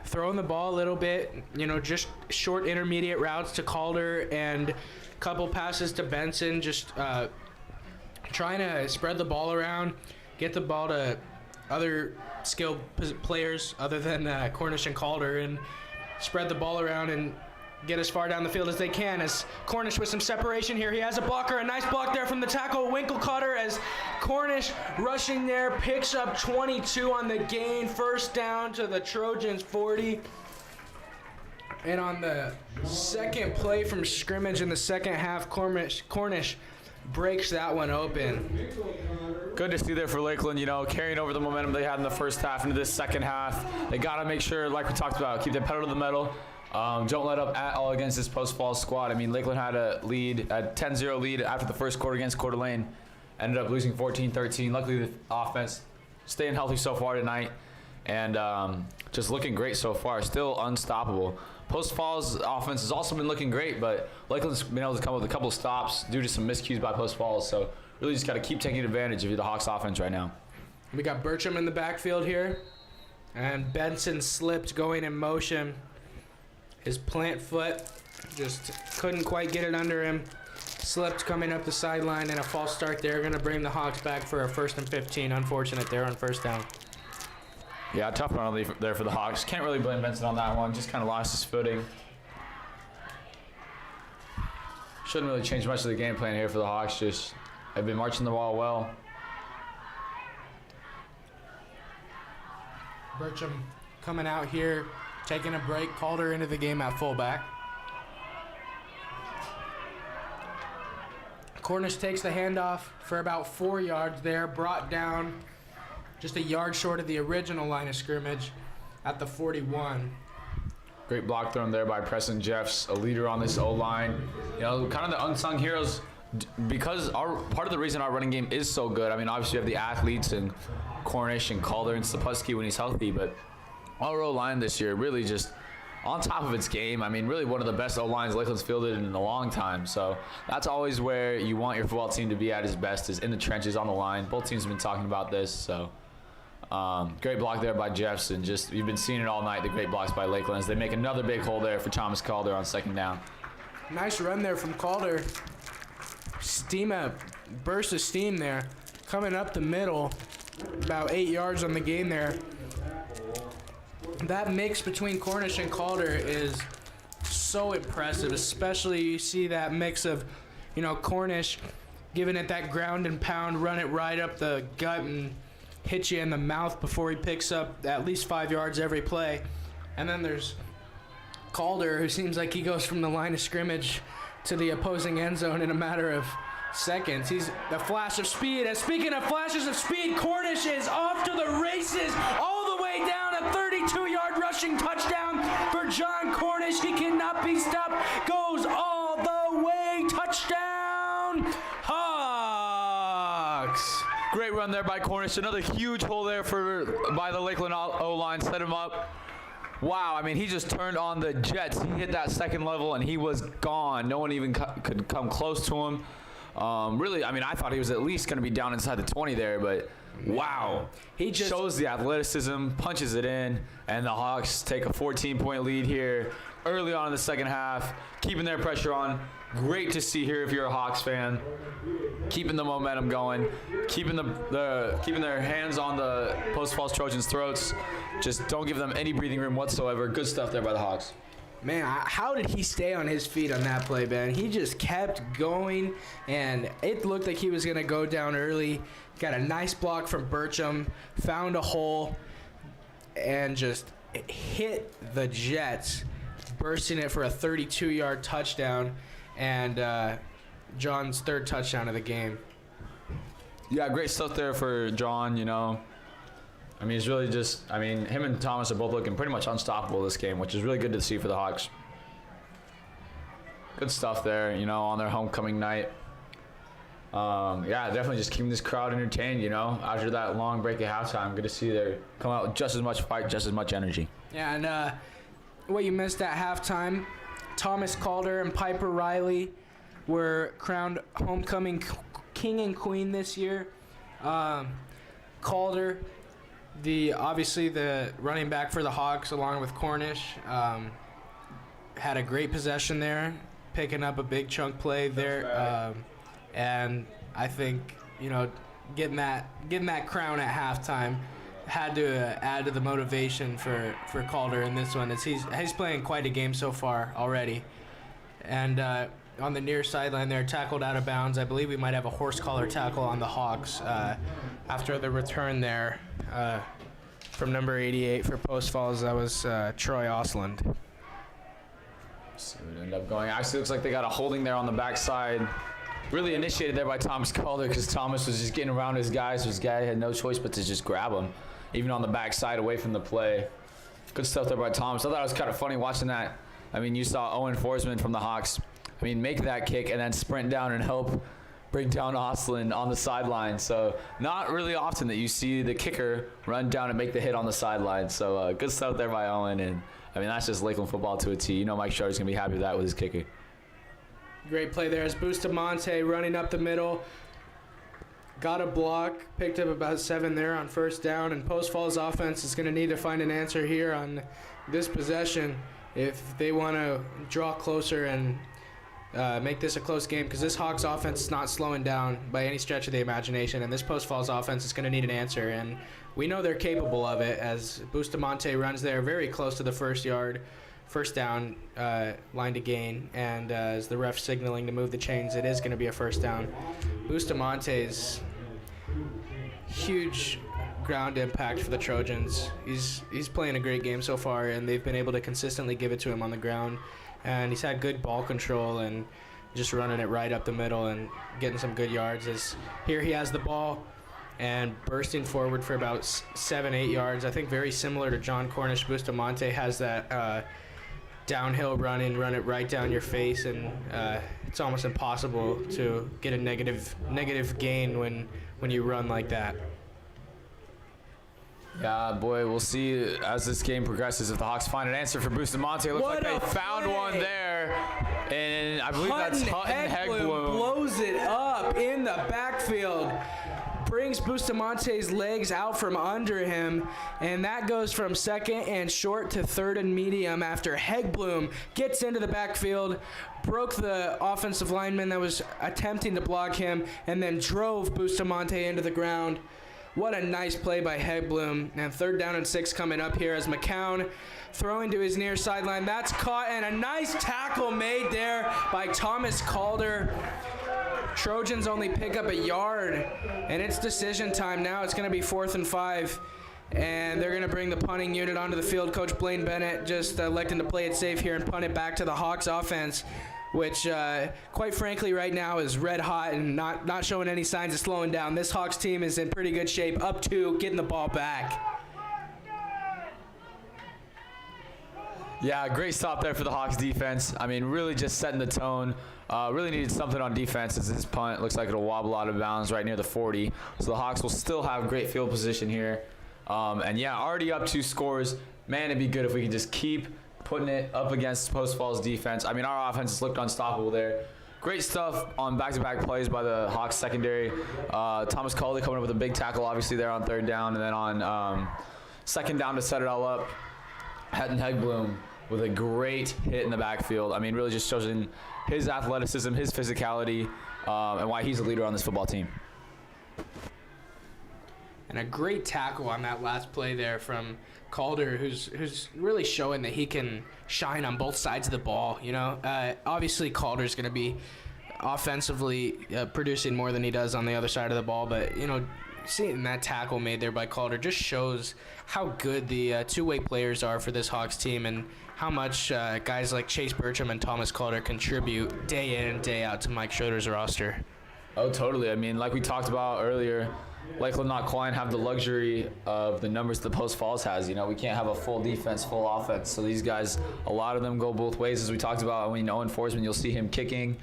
[SPEAKER 2] Throwing the ball a little bit, you know, just short intermediate routes to Calder and a couple passes to Benson, just trying to spread the ball around, get the ball to other skilled players other than Cornish and Calder, and spread the ball around and get as far down the field as they can. As Cornish with some separation here, he has a blocker, a nice block there from the tackle, Winklecutter, as Cornish rushing there, picks up 22 on the gain, first down to the Trojans 40. And on the second play from scrimmage in the second half, Cornish breaks that one open.
[SPEAKER 1] Good to see there for Lakeland, you know, carrying over the momentum they had in the first half into this second half. They got to make sure, like we talked about, keep their pedal to the metal. Don't let up at all against this Post Falls squad. I mean, Lakeland had a 10-0 lead after the first quarter against Coeur d'Alene. Ended up losing 14-13. Luckily, the offense staying healthy so far tonight. And just looking great so far. Still unstoppable. Post Falls offense has also been looking great, but Lakeland's been able to come with a couple of stops due to some miscues by Post Falls. So really just got to keep taking advantage of the Hawks offense right now.
[SPEAKER 2] We got Bertram in the backfield here. And Benson slipped going in motion. His plant foot just couldn't quite get it under him. Slipped coming up the sideline, and a false start there. Going to bring the Hawks back for a 1st and 15. Unfortunate there on first down.
[SPEAKER 1] Yeah, tough penalty there for the Hawks. Can't really blame Benson on that one. Just kind of lost his footing. Shouldn't really change much of the game plan here for the Hawks. Just have been marching the ball well.
[SPEAKER 2] Bertram coming out here, taking a break. Calder into the game at fullback. Cornish takes the handoff for about 4 yards there, brought down just a yard short of the original line of scrimmage at the 41.
[SPEAKER 1] Great block thrown there by Preston Jeffs, a leader on this O-line. You know, kind of the unsung heroes, because part of the reason our running game is so good. I mean, obviously you have the athletes and Cornish and Calder and Sapusky when he's healthy, but our O-line this year really just on top of its game. I mean, really one of the best O-lines Lakeland's fielded in a long time. So that's always where you want your football team to be at its best, is in the trenches on the line. Both teams have been talking about this. So great block there by Jeffs, and just you've been seeing it all night, the great blocks by Lakeland as they make another big hole there for Thomas Calder on second down.
[SPEAKER 2] Nice run there from Calder. Burst of steam there. Coming up the middle, about 8 yards on the gain there. That mix between Cornish and Calder is so impressive, especially you see that mix of, you know, Cornish giving it that ground and pound, run it right up the gut and hit you in the mouth before he picks up at least 5 yards every play. And then there's Calder, who seems like he goes from the line of scrimmage to the opposing end zone in a matter of seconds. He's the flash of speed. And speaking of flashes of speed, Cornish is off to the races all the way down, a 32-yard rushing touchdown for John Cornish. He cannot be stopped. Goes all the way. Touchdown, Hawks.
[SPEAKER 1] Great run there by Cornish. Another huge hole there by the Lakeland O-line. Set him up. Wow, I mean, he just turned on the jets. He hit that second level, and he was gone. No one even could come close to him. Really, I mean, I thought he was at least going to be down inside the 20 there, but wow. He just shows the athleticism, punches it in, and the Hawks take a 14-point lead here early on in the second half, keeping their pressure on. Great to see here if you're a Hawks fan. Keeping the momentum going, keeping their hands on the Post Falls Trojans' throats. Just don't give them any breathing room whatsoever. Good stuff there by the Hawks.
[SPEAKER 2] Man, how did he stay on his feet on that play, man? He just kept going, and it looked like he was going to go down early. Got a nice block from Bertram, found a hole, and just hit the Jets, bursting it for a 32-yard touchdown, and John's third touchdown of the game.
[SPEAKER 1] Yeah, great stuff there for John, you know. I mean, he's really just, I mean, him and Thomas are both looking pretty much unstoppable this game, which is really good to see for the Hawks. Good stuff there, you know, on their homecoming night. Yeah, definitely just keeping this crowd entertained, you know, after that long break at halftime. Good to see they're coming out with just as much fight, just as much energy.
[SPEAKER 2] Yeah, and what you missed at halftime, Thomas Calder and Piper Riley were crowned homecoming king and queen this year. Calder, obviously the running back for the Hawks, along with Cornish, had a great possession there, picking up a big chunk play there. And I think, you know, getting that crown at halftime had to add to the motivation for Calder in this one, as he's playing quite a game so far already. And on the near sideline there, tackled out of bounds. I believe we might have a horse collar tackle on the Hawks after the return there from number 88 for Post Falls. That was Troy Osland.
[SPEAKER 1] So it ended up going. Actually, looks like they got a holding there on the backside. Really initiated there by Thomas Calder, because Thomas was just getting around his guys. His guy had no choice but to just grab him, even on the backside away from the play. Good stuff there by Thomas. I thought it was kind of funny watching that. I mean, you saw Owen Forsman from the Hawks, I mean, make that kick and then sprint down and help bring down Osland on the sideline. So not really often that you see the kicker run down and make the hit on the sideline. So good stuff there by Owen. And, I mean, that's just Lakeland football to a T. You know Mike Schroeder's going to be happy with that with his kicker.
[SPEAKER 2] Great play there as Bustamante running up the middle. Got a block, picked up about 7 there on first down, and Post Falls offense is going to need to find an answer here on this possession if they want to draw closer and make this a close game, because this Hawks offense is not slowing down by any stretch of the imagination, and this Post Falls offense is going to need an answer, and we know they're capable of it as Bustamante runs there very close to the first down line to gain, and as the ref signaling to move the chains, it is going to be a first down. Bustamante's huge ground impact for the Trojans. He's playing a great game so far, and they've been able to consistently give it to him on the ground, and he's had good ball control and just running it right up the middle and getting some good yards. As here he has the ball and bursting forward for about 7-8 yards. I think very similar to John Cornish, Bustamante has that downhill run it right down your face, and it's almost impossible to get a negative gain when you run like that.
[SPEAKER 1] Yeah, boy, we'll see as this game progresses if the Hawks find an answer for Bustamante. It looks like they found one there, and I believe that's Hutton Hegblum.
[SPEAKER 2] Blows it up in the backfield, brings Bustamante's legs out from under him, and that goes from second and short to third and medium after Hegblum gets into the backfield, broke the offensive lineman that was attempting to block him, and then drove Bustamante into the ground. What a nice play by Hegblum. And 3rd down and 6 coming up here as McCown throwing to his near sideline. That's caught, and a nice tackle made there by Thomas Calder. Trojans only pick up a yard, and it's decision time now. It's going to be 4th and 5, and they're going to bring the punting unit onto the field. Coach Blaine Bennett just electing to play it safe here and punt it back to the Hawks offense, which, quite frankly, right now is red hot and not showing any signs of slowing down. This Hawks team is in pretty good shape, up 2, getting the ball back.
[SPEAKER 1] Yeah, great stop there for the Hawks defense. I mean, really just setting the tone. Really needed something on defense as this punt looks like it'll wobble out of bounds right near the 40. So the Hawks will still have great field position here. And yeah, already up 2 scores. Man, it'd be good if we could just keep putting it up against Post Falls defense. I mean, our offense has looked unstoppable there. Great stuff on back-to-back plays by the Hawks secondary. Thomas Calder coming up with a big tackle, obviously, there on 3rd down. And then on 2nd down to set it all up, Hutton Hegblum with a great hit in the backfield. I mean, really just shows in his athleticism, his physicality, and why he's a leader on this football team.
[SPEAKER 2] And a great tackle on that last play there from Calder, who's really showing that he can shine on both sides of the ball. You know, obviously Calder's going to be offensively producing more than he does on the other side of the ball, but you know, seeing that tackle made there by Calder just shows how good the two-way players are for this Hawks team and how much guys like Chase Bertram and Thomas Calder contribute day in and day out to Mike Schroeder's roster.
[SPEAKER 1] Oh, totally. I mean, like we talked about earlier, Lakeland not quite have the luxury of the numbers the Post Falls has. You know, we can't have a full defense, full offense. So these guys, a lot of them go both ways. As we talked about, when Owen Forsman, you'll see him kicking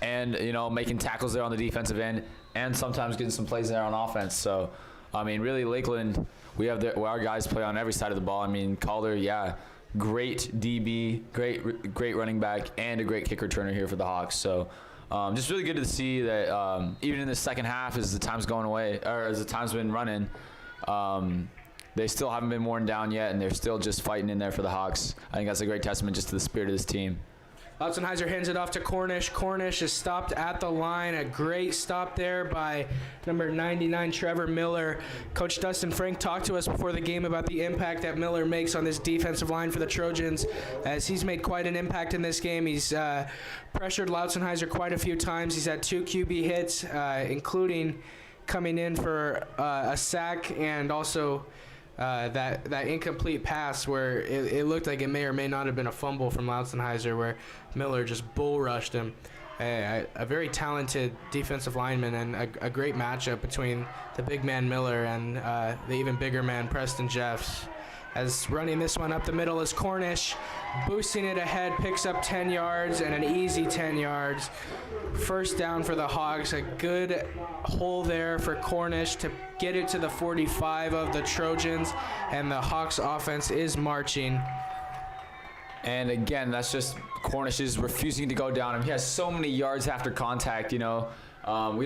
[SPEAKER 1] and, making tackles there on the defensive end and sometimes getting some plays there on offense. So, I mean, really, Lakeland, we have our guys play on every side of the ball. I mean, Calder, yeah, great DB, great running back, and a great kick returner here for the Hawks. So, just really good to see that even in the second half, as the time's going away, or as the time's been running, they still haven't been worn down yet, and they're still just fighting in there for the Hawks. I think that's a great testament just to the spirit of this team.
[SPEAKER 2] Lautzenheiser hands it off to Cornish. Cornish is stopped at the line. A great stop there by number 99, Trevor Miller. Coach Dustin Frank talked to us before the game about the impact that Miller makes on this defensive line for the Trojans, as he's made quite an impact in this game. He's pressured Lautzenheiser quite a few times. He's had 2 QB hits, including coming in for a sack and also that incomplete pass where it looked like it may or may not have been a fumble from Lautzenheiser, where Miller just bull rushed him. A very talented defensive lineman and a great matchup between the big man Miller and the even bigger man Preston Jeffs. As running this one up the middle is Cornish, boosting it ahead, picks up 10 yards and an easy 10 yards. First down for the Hawks. A good hole there for Cornish to get it to the 45 of the Trojans, and the Hawks offense is marching.
[SPEAKER 1] And again, that's just Cornish is refusing to go down. And he has so many yards after contact, We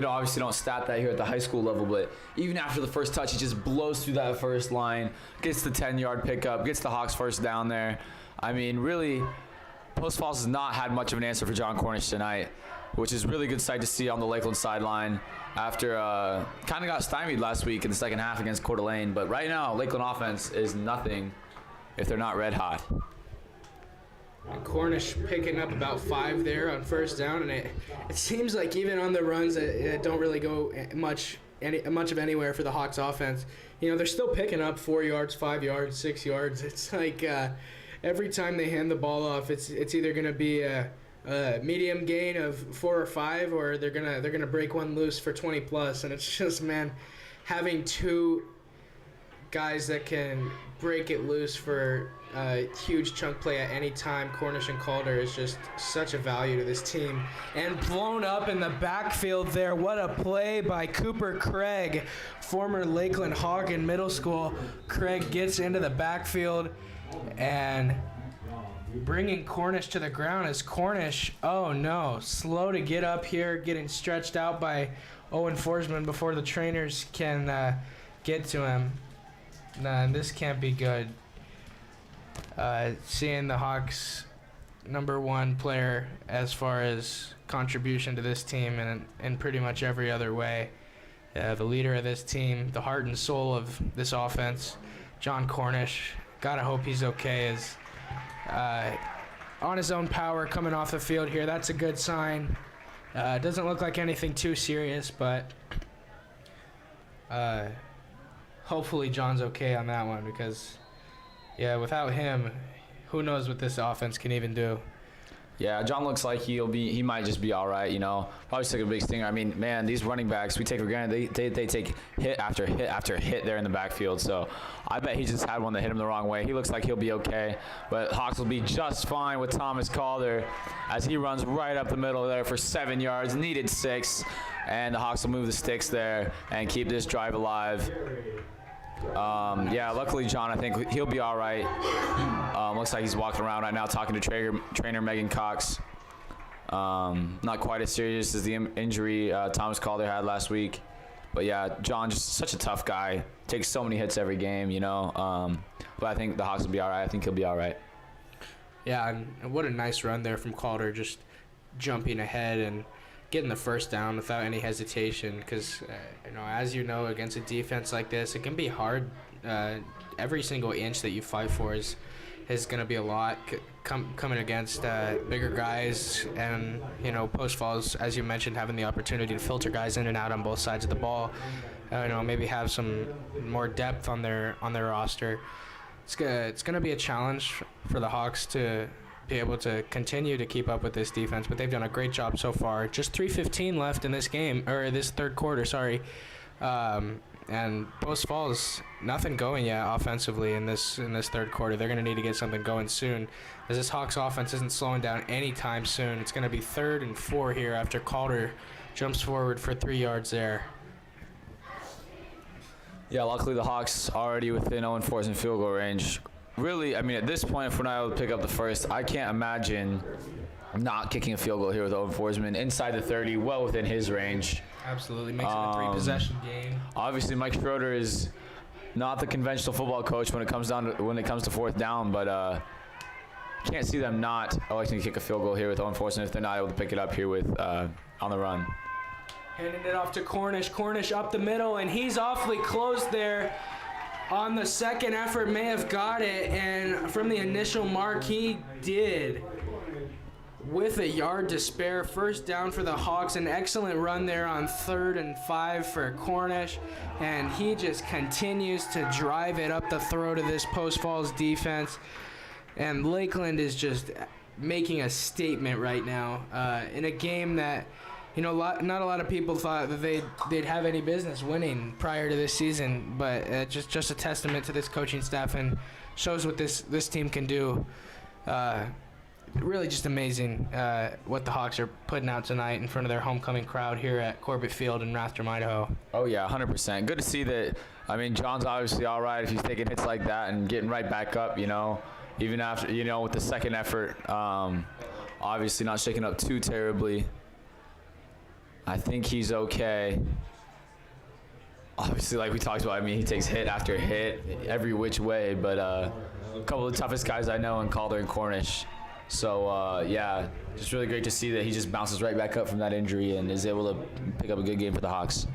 [SPEAKER 1] obviously don't stat that here at the high school level, but even after the first touch, he just blows through that first line, gets the 10-yard pickup, gets the Hawks first down there. I mean, really, Post Falls has not had much of an answer for John Cornish tonight, which is really good sight to see on the Lakeland sideline after kind of got stymied last week in the second half against Coeur d'Alene. But right now, Lakeland offense is nothing if they're not red hot.
[SPEAKER 2] And Cornish picking up about 5 there on first down, and it seems like even on the runs that don't really go much of anywhere for the Hawks offense, they're still picking up 4 yards, 5 yards, 6 yards. It's like every time they hand the ball off, it's either going to be a medium gain of 4 or 5, or they're gonna break one loose for 20 plus, and it's just, man, having 2 guys that can break it loose for a huge chunk play at any time, Cornish and Calder, is just such a value to this team. And blown up in the backfield there. What a play by Cooper Craig, former Lakeland Hawk in middle school. Craig gets into the backfield and bringing Cornish to the ground as Cornish, oh no, slow to get up here, getting stretched out by Owen Forsman before the trainers can get to him. Nah, this can't be good. Seeing the Hawks' number 1 player as far as contribution to this team and in pretty much every other way, the leader of this team, the heart and soul of this offense, John Cornish. Gotta hope he's okay, as on his own power coming off the field here. That's a good sign. Doesn't look like anything too serious, but hopefully John's okay on that one, because without him, who knows what this offense can even do.
[SPEAKER 1] Yeah, John looks like he might just be all right, Probably took a big stinger. I mean, man, these running backs, we take for granted, they take hit after hit after hit there in the backfield. So I bet he just had one that hit him the wrong way. He looks like he'll be okay. But Hawks will be just fine with Thomas Calder as he runs right up the middle there for 7 yards, needed 6. And the Hawks will move the sticks there and keep this drive alive. Luckily John, I think he'll be all right. Looks like he's walking around right now talking to trainer Megan Cox. Not quite as serious as the injury Thomas Calder had last week. But yeah, John, just such a tough guy. Takes so many hits every game, But I think the Hawks will be all right. I think he'll be all right.
[SPEAKER 2] Yeah, and what a nice run there from Calder, just jumping ahead and getting the first down without any hesitation, because as against a defense like this, it can be hard. Every single inch that you fight for is is going to be a lot coming against bigger guys, and post falls, as you mentioned, having the opportunity to filter guys in and out on both sides of the ball. Maybe have some more depth on their roster. It's going to be a challenge for the Hawks to be able to continue to keep up with this defense, but they've done a great job so far. Just 3:15 left in this game, or this third quarter, sorry. And Post Falls, nothing going yet offensively in this third quarter. They're going to need to get something going soon, as this Hawks offense isn't slowing down anytime soon. It's going to be 3rd and 4 here after Calder jumps forward for 3 yards there.
[SPEAKER 1] Yeah, luckily the Hawks already within Owen Forsman field goal range. Really, I mean, at this point, if we're not able to pick up the first, I can't imagine not kicking a field goal here with Owen Forsman inside the 30, well within his range.
[SPEAKER 2] Absolutely, makes it a 3-possession game.
[SPEAKER 1] Obviously, Mike Schroeder is not the conventional football coach when it comes to 4th down, but can't see them not electing to kick a field goal here with Owen Forsman if they're not able to pick it up here with on the run.
[SPEAKER 2] Handing it off to Cornish. Cornish up the middle, and he's awfully close there. On the second effort, may have got it, and from the initial mark, he did. With a yard to spare, first down for the Hawks. An excellent run there on 3rd and 5 for Cornish, and he just continues to drive it up the throat of this Post Falls defense. And Lakeland is just making a statement right now in a game that, not a lot of people thought that they'd have any business winning prior to this season, but just a testament to this coaching staff, and shows what this team can do. Really just amazing what the Hawks are putting out tonight in front of their homecoming crowd here at Corbett Field in Rathdrum, Idaho.
[SPEAKER 1] Oh, yeah, 100%. Good to see that. I mean, John's obviously all right if he's taking hits like that and getting right back up, even after, with the second effort. Obviously not shaking up too terribly. I think he's okay. Obviously, like we talked about, I mean, he takes hit after hit every which way, but a couple of the toughest guys I know in Calder and Cornish. So, yeah, just really great to see that he just bounces right back up from that injury and is able to pick up a good game for the Hawks.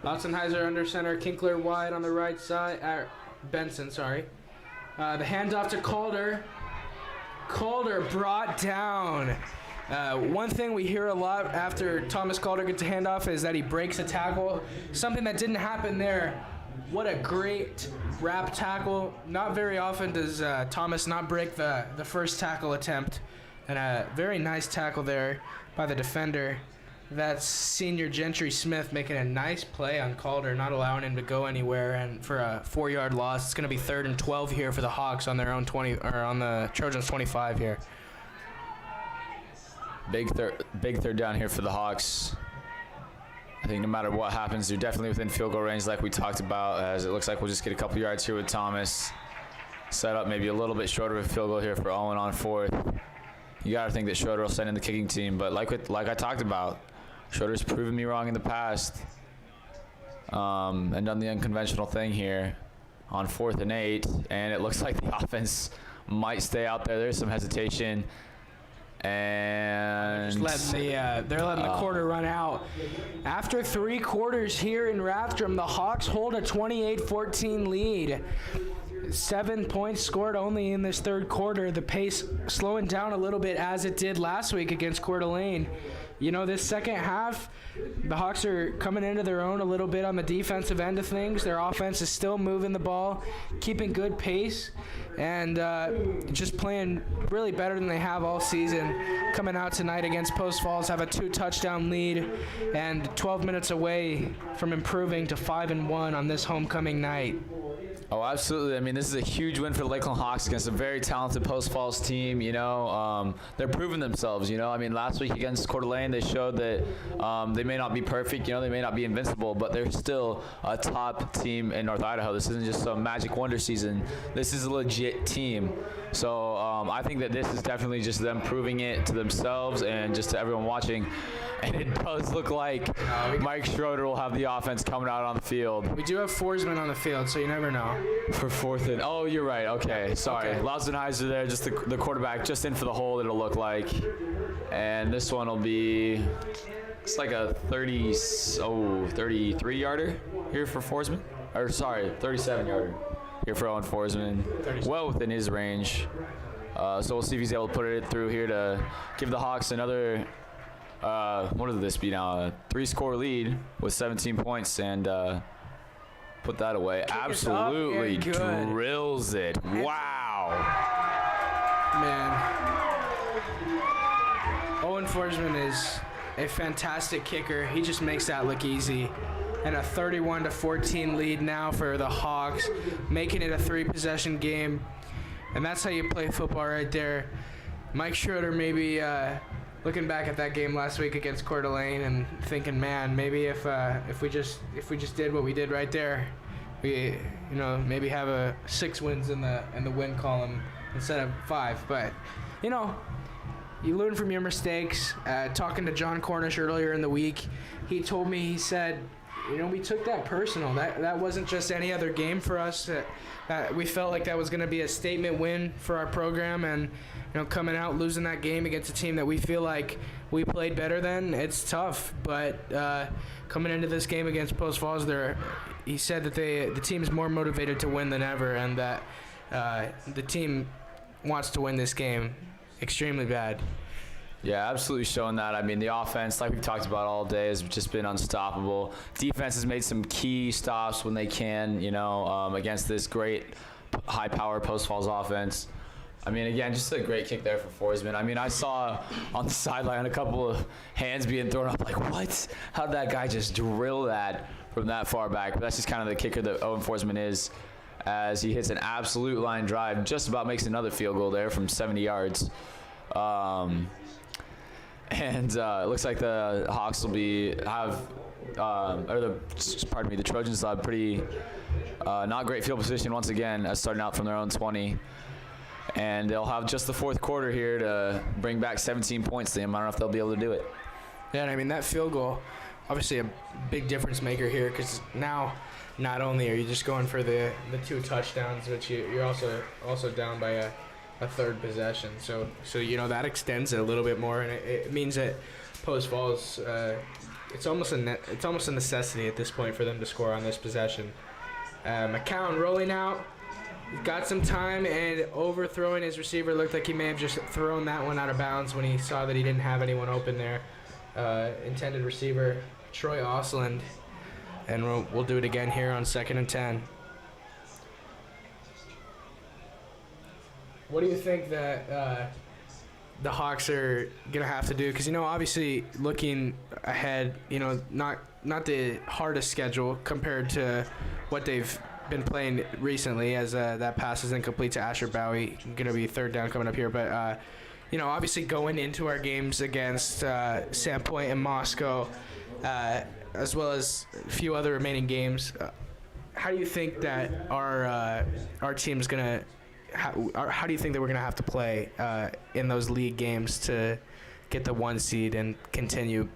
[SPEAKER 2] Lotzenheiser under center, Kinkler wide on the right side. Benson, sorry. The handoff to Calder. Calder brought down. One thing we hear a lot after Thomas Calder gets a handoff is that he breaks a tackle. Something that didn't happen there. What a great wrap tackle. Not very often does Thomas not break the first tackle attempt. And a very nice tackle there by the defender. That's senior Gentry Smith making a nice play on Calder, not allowing him to go anywhere, and for a 4-yard loss. It's going to be 3rd and 12 here for the Hawks on their own 20, or on the Trojans 25 here.
[SPEAKER 1] Big third down here for the Hawks. I think no matter what happens, they're definitely within field goal range like we talked about, as it looks like we'll just get a couple yards here with Thomas. Set up maybe a little bit shorter of a field goal here for Owen on 4th. You got to think that Schroeder will send in the kicking team, but like I talked about, Schroeder's proven me wrong in the past and done the unconventional thing here on 4th and 8, and it looks like the offense might stay out there. There's some hesitation, and
[SPEAKER 2] they're letting the quarter run out. After 3 quarters here in Rathdrum, the Hawks hold a 28-14 lead. 7 points scored only in this third quarter. The pace slowing down a little bit as it did last week against Coeur d'Alene. This second half, the Hawks are coming into their own a little bit on the defensive end of things. Their offense is still moving the ball, keeping good pace, and just playing really better than they have all season. Coming out tonight against Post Falls, have a 2-touchdown lead, and 12 minutes away from improving to 5-1 on this homecoming night.
[SPEAKER 1] Oh, absolutely. I mean, this is a huge win for the Lakeland Hawks against a very talented Post Falls team. They're proving themselves. I mean, last week against Coeur d'Alene, they showed that they may not be perfect. They may not be invincible, but they're still a top team in North Idaho. This isn't just some magic wonder season. This is a legit team. So I think that this is definitely just them proving it to themselves and just to everyone watching. And it does look like Mike Schroeder will have the offense coming out on the field.
[SPEAKER 2] We do have Forsman on the field, so you never know.
[SPEAKER 1] For 4th and... Oh, you're right. Okay, sorry.
[SPEAKER 2] Okay.
[SPEAKER 1] Lausenheiser there, just the quarterback, just in for the hole, it'll look like. And this one will be... It's like a 33-yarder here for Forsman. 37 yarder here for Owen Forsman. Well within his range. So we'll see if he's able to put it through here to give the Hawks another, what would this be now? A 3-score lead with 17 points and put that away. Absolutely drills it. Wow.
[SPEAKER 2] Man. Owen Forsman is a fantastic kicker. He just makes that look easy. And a 31-14 lead now for the Hawks, making it a 3-possession game. And that's how you play football right there. Mike Schroeder maybe looking back at that game last week against Coeur d'Alene and thinking, man, maybe if we just did what we did right there, we maybe have a 6 wins in the win column instead of 5. But you learn from your mistakes. Talking to John Cornish earlier in the week, he told me, he said, we took that personal. That wasn't just any other game for us. We felt like that was going to be a statement win for our program, and coming out losing that game against a team that we feel like we played better than, it's tough. But coming into this game against Post Falls, he said that the team's more motivated to win than ever, and that the team wants to win this game extremely bad.
[SPEAKER 1] Yeah, absolutely showing that. I mean, the offense, like we've talked about all day, has just been unstoppable. Defense has made some key stops when they can, against this great high-power Post Falls offense. I mean, again, just a great kick there for Forsman. I mean, I saw on the sideline a couple of hands being thrown up. Like, what? How'd that guy just drill that from that far back? But that's just kind of the kicker that Owen Forsman is, as he hits an absolute line drive, just about makes another field goal there from 70 yards. And it looks like the Hawks will the Trojans have pretty not great field position once again, starting out from their own 20. And they'll have just the fourth quarter here to bring back 17 points to them. I don't know if they'll be able to do it.
[SPEAKER 2] Yeah, and I mean, that field goal, obviously a big difference maker here, because now not only are you just going for the 2 touchdowns, but you're also down by a third possession. So that extends it a little bit more, and it means that Post Falls, it's almost a necessity at this point for them to score on this possession. McCown rolling out. He's got some time and overthrowing his receiver. Looked like he may have just thrown that one out of bounds when he saw that he didn't have anyone open there. Intended receiver, Troy Osland. And we'll do it again here on 2nd and 10. What do you think that the Hawks are going to have to do? Because, obviously looking ahead, not the hardest schedule compared to what they've been playing recently, as that pass is incomplete to Asher Bowie. Going to be 3rd down coming up here. But, obviously going into our games against Sandpoint and Moscow, as well as a few other remaining games, how do you think that our team's going to how do you think that we're going to have to play in those league games to get the 1 seed and continue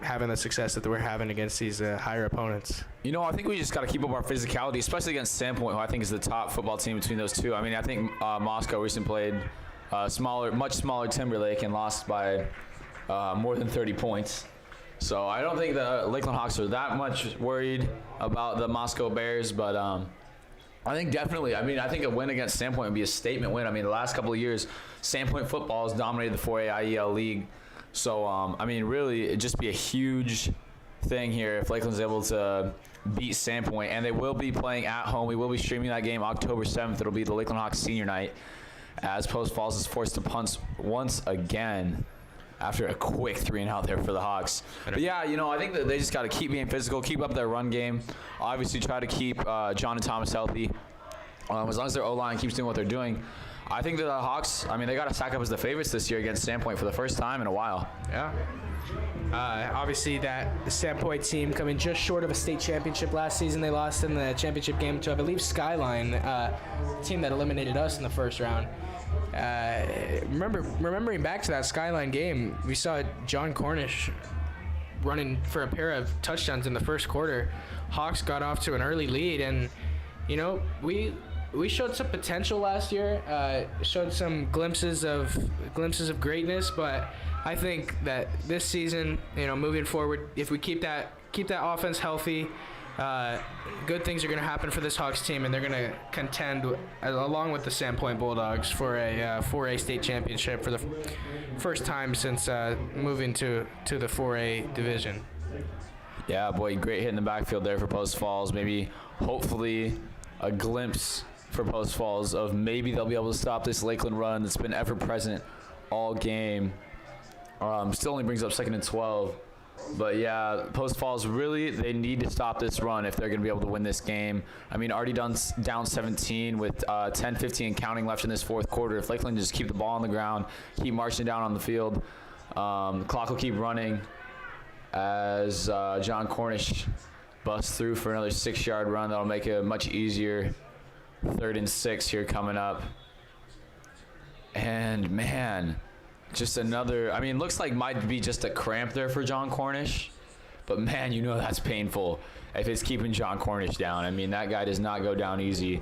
[SPEAKER 2] having the success that we're having against these higher opponents?
[SPEAKER 1] I think we just got to keep up our physicality, especially against Sandpoint, who I think is the top football team between those two. I mean, I think Moscow recently played much smaller Timberlake and lost by more than 30 points. So I don't think the Lakeland Hawks are that much worried about the Moscow Bears, but I think definitely. I mean, I think a win against Sandpoint would be a statement win. I mean, the last couple of years, Sandpoint football has dominated the 4A IEL league. So, I mean, really, it'd just be a huge thing here if Lakeland's able to beat Sandpoint. And they will be playing at home. We will be streaming that game October 7th. It'll be the Lakeland Hawks senior night, as Post Falls is forced to punt once again after a quick 3-and-out there for the Hawks. But yeah, I think that they just got to keep being physical, keep up their run game. Obviously, try to keep John and Thomas healthy. As long as their O-line keeps doing what they're doing, I think that the Hawks, I mean, they got to stack up as the favorites this year against Sandpoint for the first time in a while.
[SPEAKER 2] Yeah. Obviously, that Sandpoint team coming just short of a state championship last season. They lost in the championship game to, I believe, Skyline, the team that eliminated us in the first round. Remembering back to that Skyline game, we saw John Cornish running for a pair of touchdowns in the first quarter. Hawks got off to an early lead, and we showed some potential last year. Showed some glimpses of greatness, but I think that this season, moving forward, if we keep that offense healthy, good things are going to happen for this Hawks team, and they're going to contend along with the Sandpoint Bulldogs for a 4A state championship for the first time since moving to the 4A division.
[SPEAKER 1] Yeah, boy, great hit in the backfield there for Post Falls. Maybe, hopefully, a glimpse for Post Falls of maybe they'll be able to stop this Lakeland run that's been ever present all game. Still only brings up 2nd and 12. But yeah, Post Falls really, they need to stop this run if they're going to be able to win this game. I mean, already down 17 with 10-15 and counting left in this fourth quarter. If Lakeland just keep the ball on the ground, keep marching down on the field, the clock will keep running as John Cornish busts through for another 6-yard run. That'll make it much easier 3rd and 6 here coming up. And man, just another, I mean, looks like might be just a cramp there for John Cornish, but man, you know that's painful if it's keeping John Cornish down. I mean, that guy does not go down easy.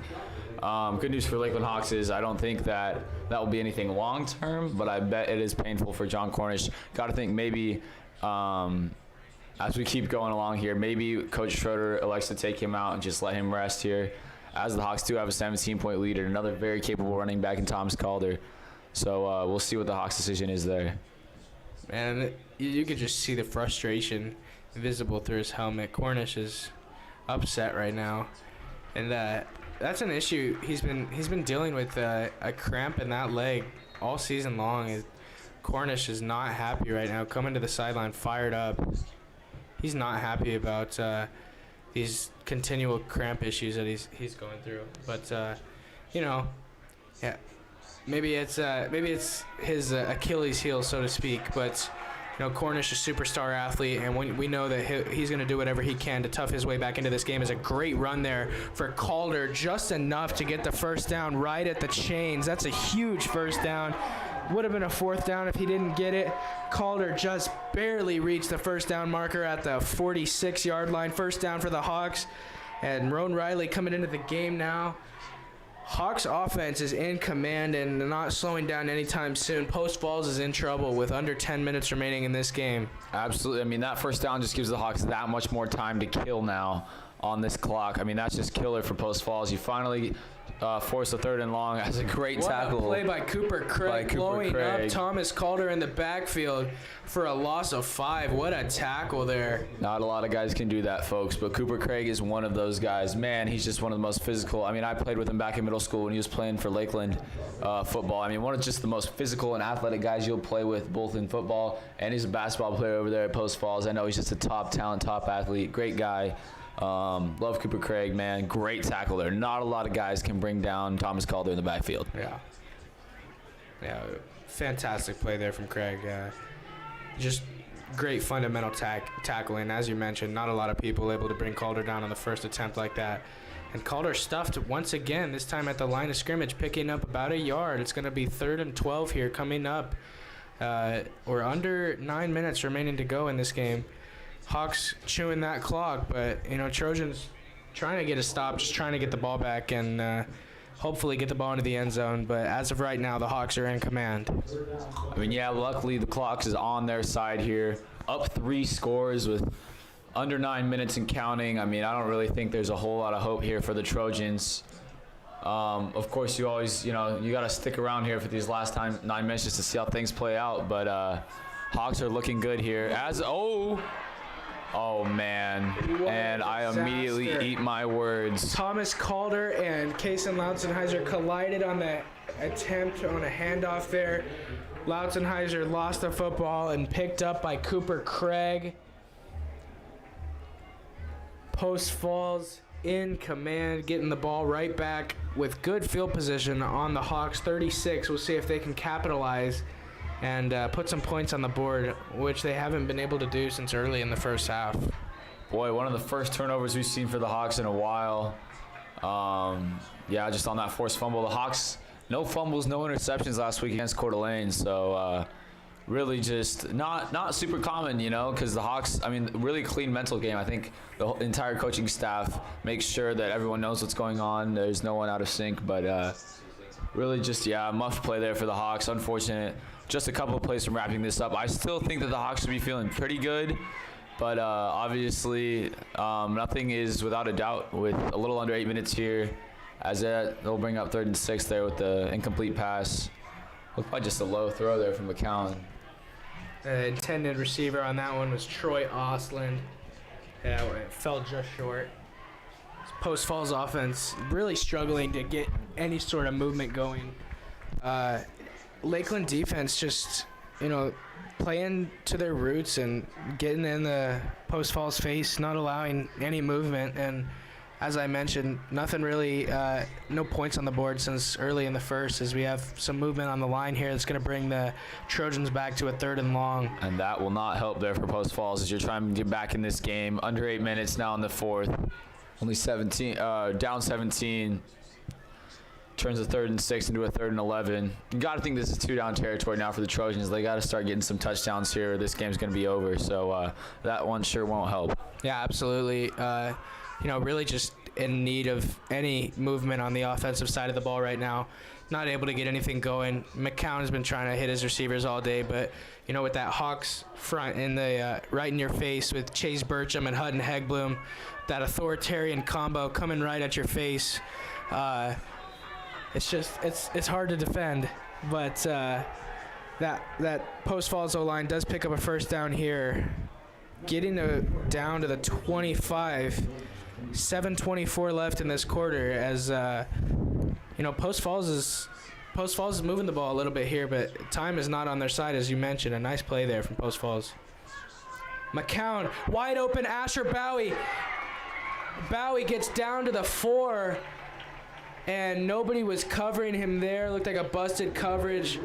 [SPEAKER 1] Good news for Lakeland Hawks is I don't think that will be anything long term, but I bet it is painful for John Cornish. Got to think maybe as we keep going along here, maybe Coach Schroeder elects to take him out and just let him rest here, as the Hawks do have a 17-point lead and another very capable running back in Thomas Calder. So we'll see what the Hawks' decision is there.
[SPEAKER 2] Man, you could just see the frustration visible through his helmet. Cornish is upset right now, and that's an issue he's been dealing with, a cramp in that leg all season long. Cornish is not happy right now, coming to the sideline fired up. He's not happy about these continual cramp issues that he's going through. But yeah. Maybe it's his Achilles heel, so to speak. But Cornish is a superstar athlete, and we know that he's going to do whatever he can to tough his way back into this game. It's a great run there for Calder, just enough to get the first down right at the chains. That's a huge first down. Would have been a 4th down if he didn't get it. Calder just barely reached the first down marker at the 46-yard line. First down for the Hawks, and Roan Riley coming into the game now. Hawks offense is in command and not slowing down anytime soon. Post Falls is in trouble with under 10 minutes remaining in this game.
[SPEAKER 1] Absolutely. I mean, that first down just gives the Hawks that much more time to kill now on this clock. I mean, that's just killer for Post Falls. You finally force a 3rd and long. That's a great tackle.
[SPEAKER 2] What a play by Cooper Craig, blowing up Thomas Calder in the backfield for a loss of 5. What a tackle there.
[SPEAKER 1] Not a lot of guys can do that, folks, but Cooper Craig is one of those guys. Man, he's just one of the most physical. I mean, I played with him back in middle school when he was playing for Lakeland football. I mean, one of just the most physical and athletic guys you'll play with, both in football, and he's a basketball player over there at Post Falls. I know he's just a top talent, top athlete, great guy. Love Cooper Craig, man. Great tackle there. Not a lot of guys can bring down Thomas Calder in the backfield.
[SPEAKER 2] Yeah, fantastic play there from Craig. Just great fundamental tackling. As you mentioned, not a lot of people able to bring Calder down on the first attempt like that. And Calder stuffed once again, this time at the line of scrimmage, picking up about a yard. It's going to be 3rd and 12 here coming up. We're under 9 minutes remaining to go in this game. Hawks chewing that clock, but Trojans trying to get a stop, just trying to get the ball back and hopefully get the ball into the end zone. But as of right now, the Hawks are in command.
[SPEAKER 1] I mean, yeah, luckily the clock is on their side here. Up 3 scores with under 9 minutes and counting. I mean, I don't really think there's a whole lot of hope here for the Trojans. Of course, you always, you got to stick around here for these last 9 minutes just to see how things play out. But Hawks are looking good here. Oh, man, and I immediately eat my words.
[SPEAKER 2] Thomas Calder and Kason Lautzenheiser collided on the attempt on a handoff there. Lautzenheiser lost the football and picked up by Cooper Craig. Post Falls in command, getting the ball right back with good field position on the Hawks 36. We'll see if they can capitalize and put some points on the board, which they haven't been able to do since early in the first half.
[SPEAKER 1] Boy, one of the first turnovers we've seen for the Hawks in a while. Just on that forced fumble. The Hawks, no fumbles, no interceptions last week against Coeur d'Alene, so really just not super common, because the Hawks, really clean mental game. I think the entire coaching staff makes sure that everyone knows what's going on. There's no one out of sync, but really just, a muff play there for the Hawks. Unfortunate. Just a couple of plays from wrapping this up. I still think that the Hawks should be feeling pretty good. But obviously, nothing is without a doubt with a little under 8 minutes here. As they'll bring up 3rd and 6 there with the incomplete pass. Looked like just a low throw there from McCown.
[SPEAKER 2] Intended receiver on that one was Troy Osland. Yeah, it fell just short. Post Falls offense really struggling to get any sort of movement going. Lakeland defense just, playing to their roots and getting in the Post Falls face, not allowing any movement. And as I mentioned, nothing really, no points on the board since early in the first, as we have some movement on the line here that's going to bring the Trojans back to a 3rd and long.
[SPEAKER 1] And that will not help there for Post Falls as you're trying to get back in this game. Under 8 minutes now in the 4th. Only 17, down 17. Turns a 3rd and 6 into a 3rd and 11. You got to think this is 2-down territory now for the Trojans. They got to start getting some touchdowns here or this game's going to be over. So that one sure won't help.
[SPEAKER 2] Yeah, absolutely. Really just in need of any movement on the offensive side of the ball right now. Not able to get anything going. McCown has been trying to hit his receivers all day, but, with that Hawks front in the right in your face with Chase Burcham and Hutton Hegbloom, that authoritarian combo coming right at your face. It's hard to defend, but that Post Falls O-line does pick up a first down here, getting down to the 25. 7:24 left in this quarter. As Post Falls is moving the ball a little bit here, but time is not on their side, as you mentioned. A nice play there from Post Falls. McCown, wide open. Asher Bowie. Bowie gets down to the 4. And nobody was covering him there. Looked like a busted coverage.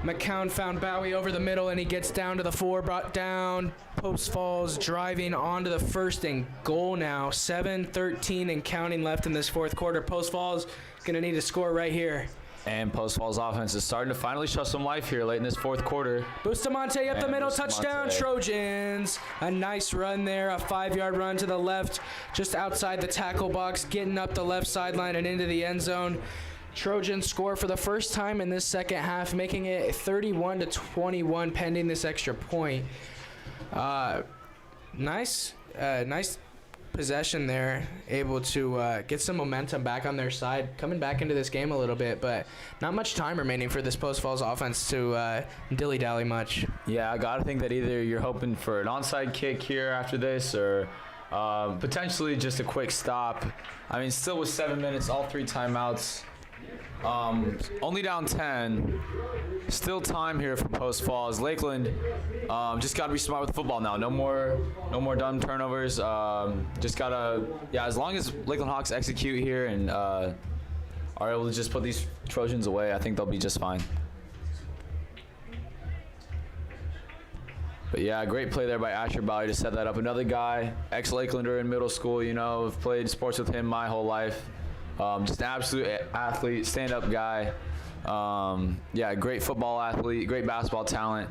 [SPEAKER 2] McCown found Bowie over the middle, and he gets down to the 4, brought down. Post Falls driving onto the 1st and goal now. 7:13 and counting left in this 4th quarter. Post Falls going to need to score right here.
[SPEAKER 1] And Post Falls offense is starting to finally show some life here late in this 4th quarter.
[SPEAKER 2] Bustamante up the middle, touchdown Trojans. A nice run there, a 5-yard run to the left, just outside the tackle box, getting up the left sideline and into the end zone. Trojans score for the first time in this second half, making it 31-21 pending this extra point. Nice possession there, able to get some momentum back on their side, coming back into this game a little bit, but not much time remaining for this Post Falls offense to dilly-dally much.
[SPEAKER 1] Yeah, I got to think that either you're hoping for an onside kick here after this or potentially just a quick stop. I mean, still with 7 minutes, all 3 timeouts. Only down 10. Still time here for Post Falls. Lakeland just got to be smart with the football now. No more dumb turnovers. Just got to, as long as Lakeland Hawks execute here and are able to just put these Trojans away, I think they'll be just fine. But yeah, great play there by Asher Bowie to set that up. Another guy, ex-Lakelander in middle school, I've played sports with him my whole life. Just an absolute athlete, stand-up guy. Great football athlete, great basketball talent.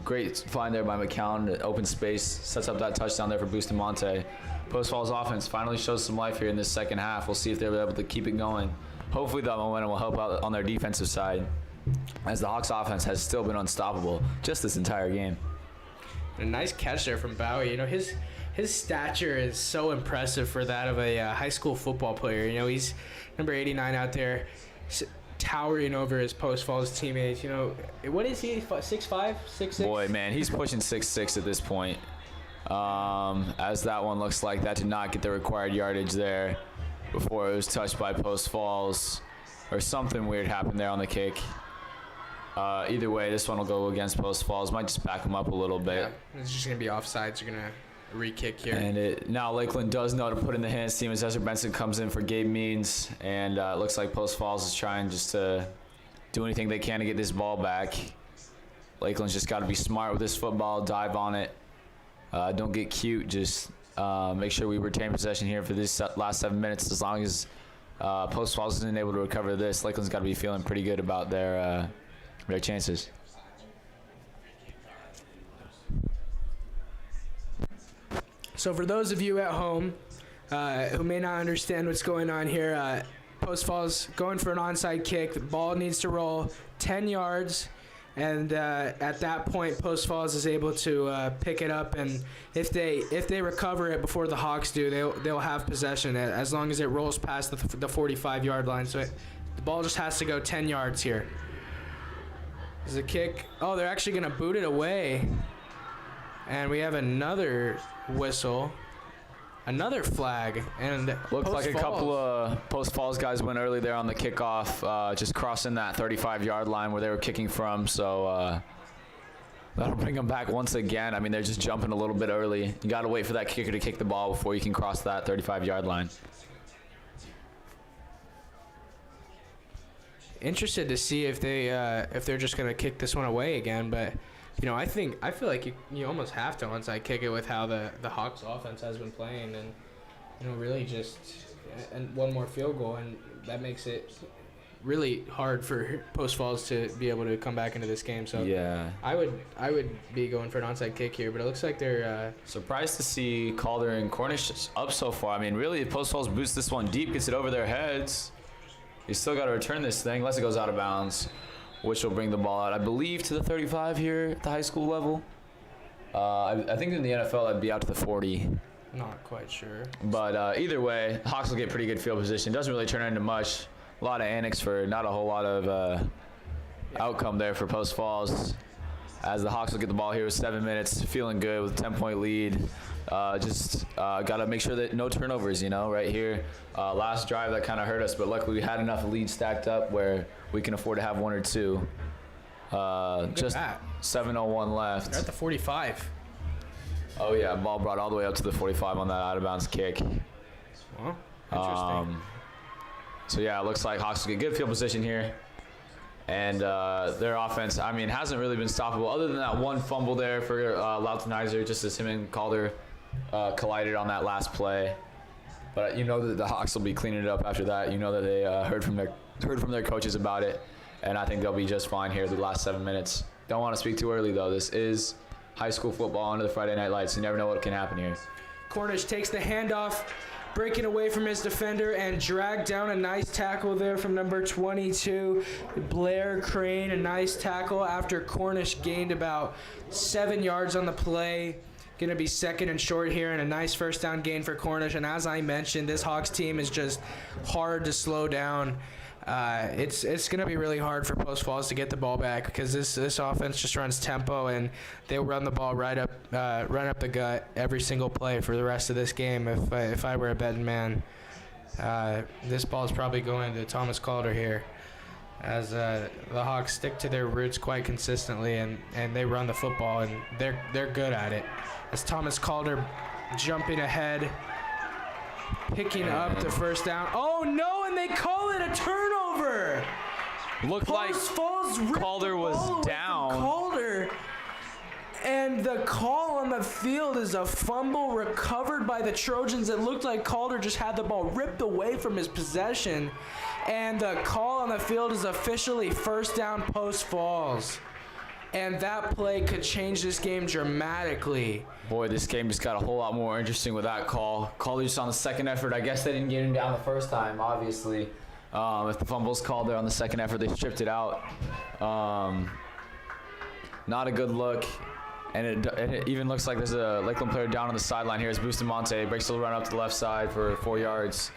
[SPEAKER 1] Great find there by McCown, open space, sets up that touchdown there for Bustamante. Post Falls offense finally shows some life here in this second half. We'll see if they're able to keep it going. Hopefully that momentum will help out on their defensive side, as the Hawks offense has still been unstoppable just this entire game.
[SPEAKER 2] A nice catch there from Bowie. His stature is so impressive for that of a high school football player. He's number 89 out there, towering over his Post Falls teammates. What is he, 6'5", 6'6"?
[SPEAKER 1] Boy, man, he's pushing 6'6" at this point. As that one looks like that did not get the required yardage there before it was touched by Post Falls, or something weird happened there on the kick. Either way, this one will go against Post Falls. Might just back them up a little bit.
[SPEAKER 2] Yeah, it's just going to be offsides. You're going to re-kick here.
[SPEAKER 1] And now Lakeland does know to put in the hands team as Ezra Benson comes in for Gabe Means. And it looks like Post Falls is trying just to do anything they can to get this ball back. Lakeland's just got to be smart with this football, dive on it. Don't get cute. Just make sure we retain possession here for this last 7 minutes. As long as Post Falls isn't able to recover this, Lakeland's got to be feeling pretty good about their chances.
[SPEAKER 2] So for those of you at home who may not understand what's going on here, Post Falls going for an onside kick. The ball needs to roll 10 yards. And at that point, Post Falls is able to pick it up, and if they recover it before the Hawks do, they'll have possession as long as it rolls past the 45-yard line. So the ball just has to go 10 yards here. There's a kick. Oh, they're actually going to boot it away, and we have another whistle. Another flag, and
[SPEAKER 1] looks like a couple of Post Falls guys went early there on the kickoff, just crossing that 35-yard line where they were kicking from. So that'll bring them back once again. I mean, they're just jumping a little bit early. You got to wait for that kicker to kick the ball before you can cross that 35-yard line.
[SPEAKER 2] Interested to see if they're just gonna kick this one away again, but. I feel like you almost have to onside kick it with how the Hawks offense has been playing, and really just and one more field goal, and that makes it really hard for Post Falls to be able to come back into this game. So
[SPEAKER 1] yeah,
[SPEAKER 2] I would be going for an onside kick here, but it looks like they're
[SPEAKER 1] surprised to see Calder and Cornish up so far. I mean, really, if Post Falls boosts this one deep, gets it over their heads, you still got to return this thing unless it goes out of bounds, which will bring the ball out, I believe, to the 35 here at the high school level. I think in the NFL, that'd be out to the 40.
[SPEAKER 2] Not quite sure.
[SPEAKER 1] But either way, Hawks will get pretty good field position. Doesn't really turn into much. A lot of annex for not a whole lot of outcome there for Post Falls. As the Hawks will get the ball here with 7 minutes, feeling good with a 10-point lead. Just got to make sure that no turnovers, right here. Last drive, that kind of hurt us, but luckily we had enough leads stacked up where we can afford to have one or two. Just 7:01 left.
[SPEAKER 2] They're at the 45.
[SPEAKER 1] Oh, yeah, ball brought all the way up to the 45 on that out-of-bounds kick.
[SPEAKER 2] Well, interesting.
[SPEAKER 1] So, yeah, it looks like Hawks will get good field position here. And their offense, I mean, hasn't really been stoppable other than that one fumble there for Lautenizer, just as him and Calder collided on that last play. But you know that the Hawks will be cleaning it up after that. You know that they heard from their coaches about it, and I think they'll be just fine here the last 7 minutes. Don't want to speak too early, though. This is high school football under the Friday Night Lights. You never know what can happen here.
[SPEAKER 2] Cornish takes the handoff, breaking away from his defender, and dragged down a nice tackle there from number 22, Blair Crane. A nice tackle after Cornish gained about 7 yards on the play. Going to be second and short here, and a nice first down gain for Cornish. And as I mentioned, this Hawks team is just hard to slow down. It's going to be really hard for Post Falls to get the ball back because this offense just runs tempo, and they'll run the ball right up the gut every single play for the rest of this game. If I were a betting man, this ball is probably going to Thomas Calder here, as the Hawks stick to their roots quite consistently, and they run the football, and they're good at it. As Thomas Calder jumping ahead, picking up the first down. Oh no, and they call it a turnover.
[SPEAKER 1] Looked like Calder was down.
[SPEAKER 2] Calder. And the call on the field is a fumble recovered by the Trojans. It looked like Calder just had the ball ripped away from his possession. And the call on the field is officially first down Post Falls. And that play could change this game dramatically.
[SPEAKER 1] Boy, this game just got a whole lot more interesting with that call. Calder just on the second effort. I guess they didn't get him down the first time, obviously. If the fumble's called there on the second effort, they stripped it out. Not a good look. And it even looks like there's a Lakeland player down on the sideline here. It's Bustamante. Breaks the run up to the left side for 4 yards.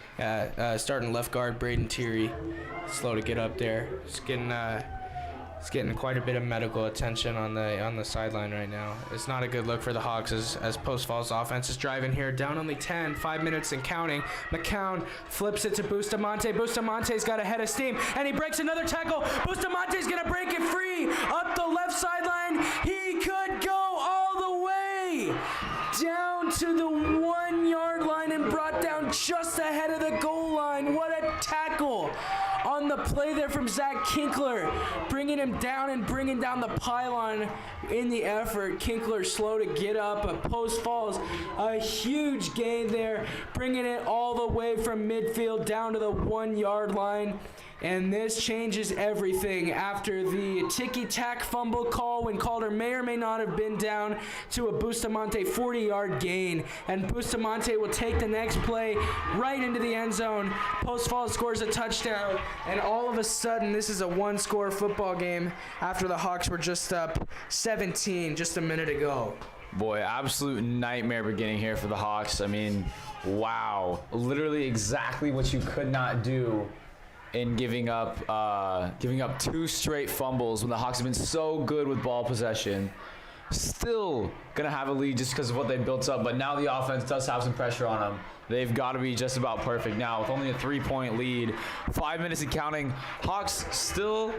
[SPEAKER 2] Starting left guard, Braden Teary. Slow to get up there. It's getting quite a bit of medical attention on the sideline right now. It's not a good look for the Hawks as Post Falls offense is driving here. Down only 10, 5 minutes and counting. McCown flips it to Bustamante. Bustamante's got a head of steam, and he breaks another tackle. Bustamante's going to break it free up the left sideline. He could go all the way down to the 1 yard line and brought down just ahead of the goal line. What a tackle on the play there from Zach Kinkler, bringing him down and bringing down the pylon in the effort. Kinkler slow to get up, but Post Falls, a huge gain there, bringing it all the way from midfield down to the 1 yard line. And this changes everything after the ticky-tack fumble call when Calder may or may not have been down to a Bustamante 40-yard gain. And Bustamante will take the next play right into the end zone. Post Falls scores a touchdown. And all of a sudden, this is a one-score football game after the Hawks were just up 17 just a minute ago.
[SPEAKER 1] Boy, absolute nightmare beginning here for the Hawks. I mean, wow. Literally exactly what you could not do in giving up 2 straight fumbles when the Hawks have been so good with ball possession. Still gonna have a lead just because of what they built up, but now the offense does have some pressure on them. They've got to be just about perfect now with only a 3-point lead. 5 minutes and counting. Hawks still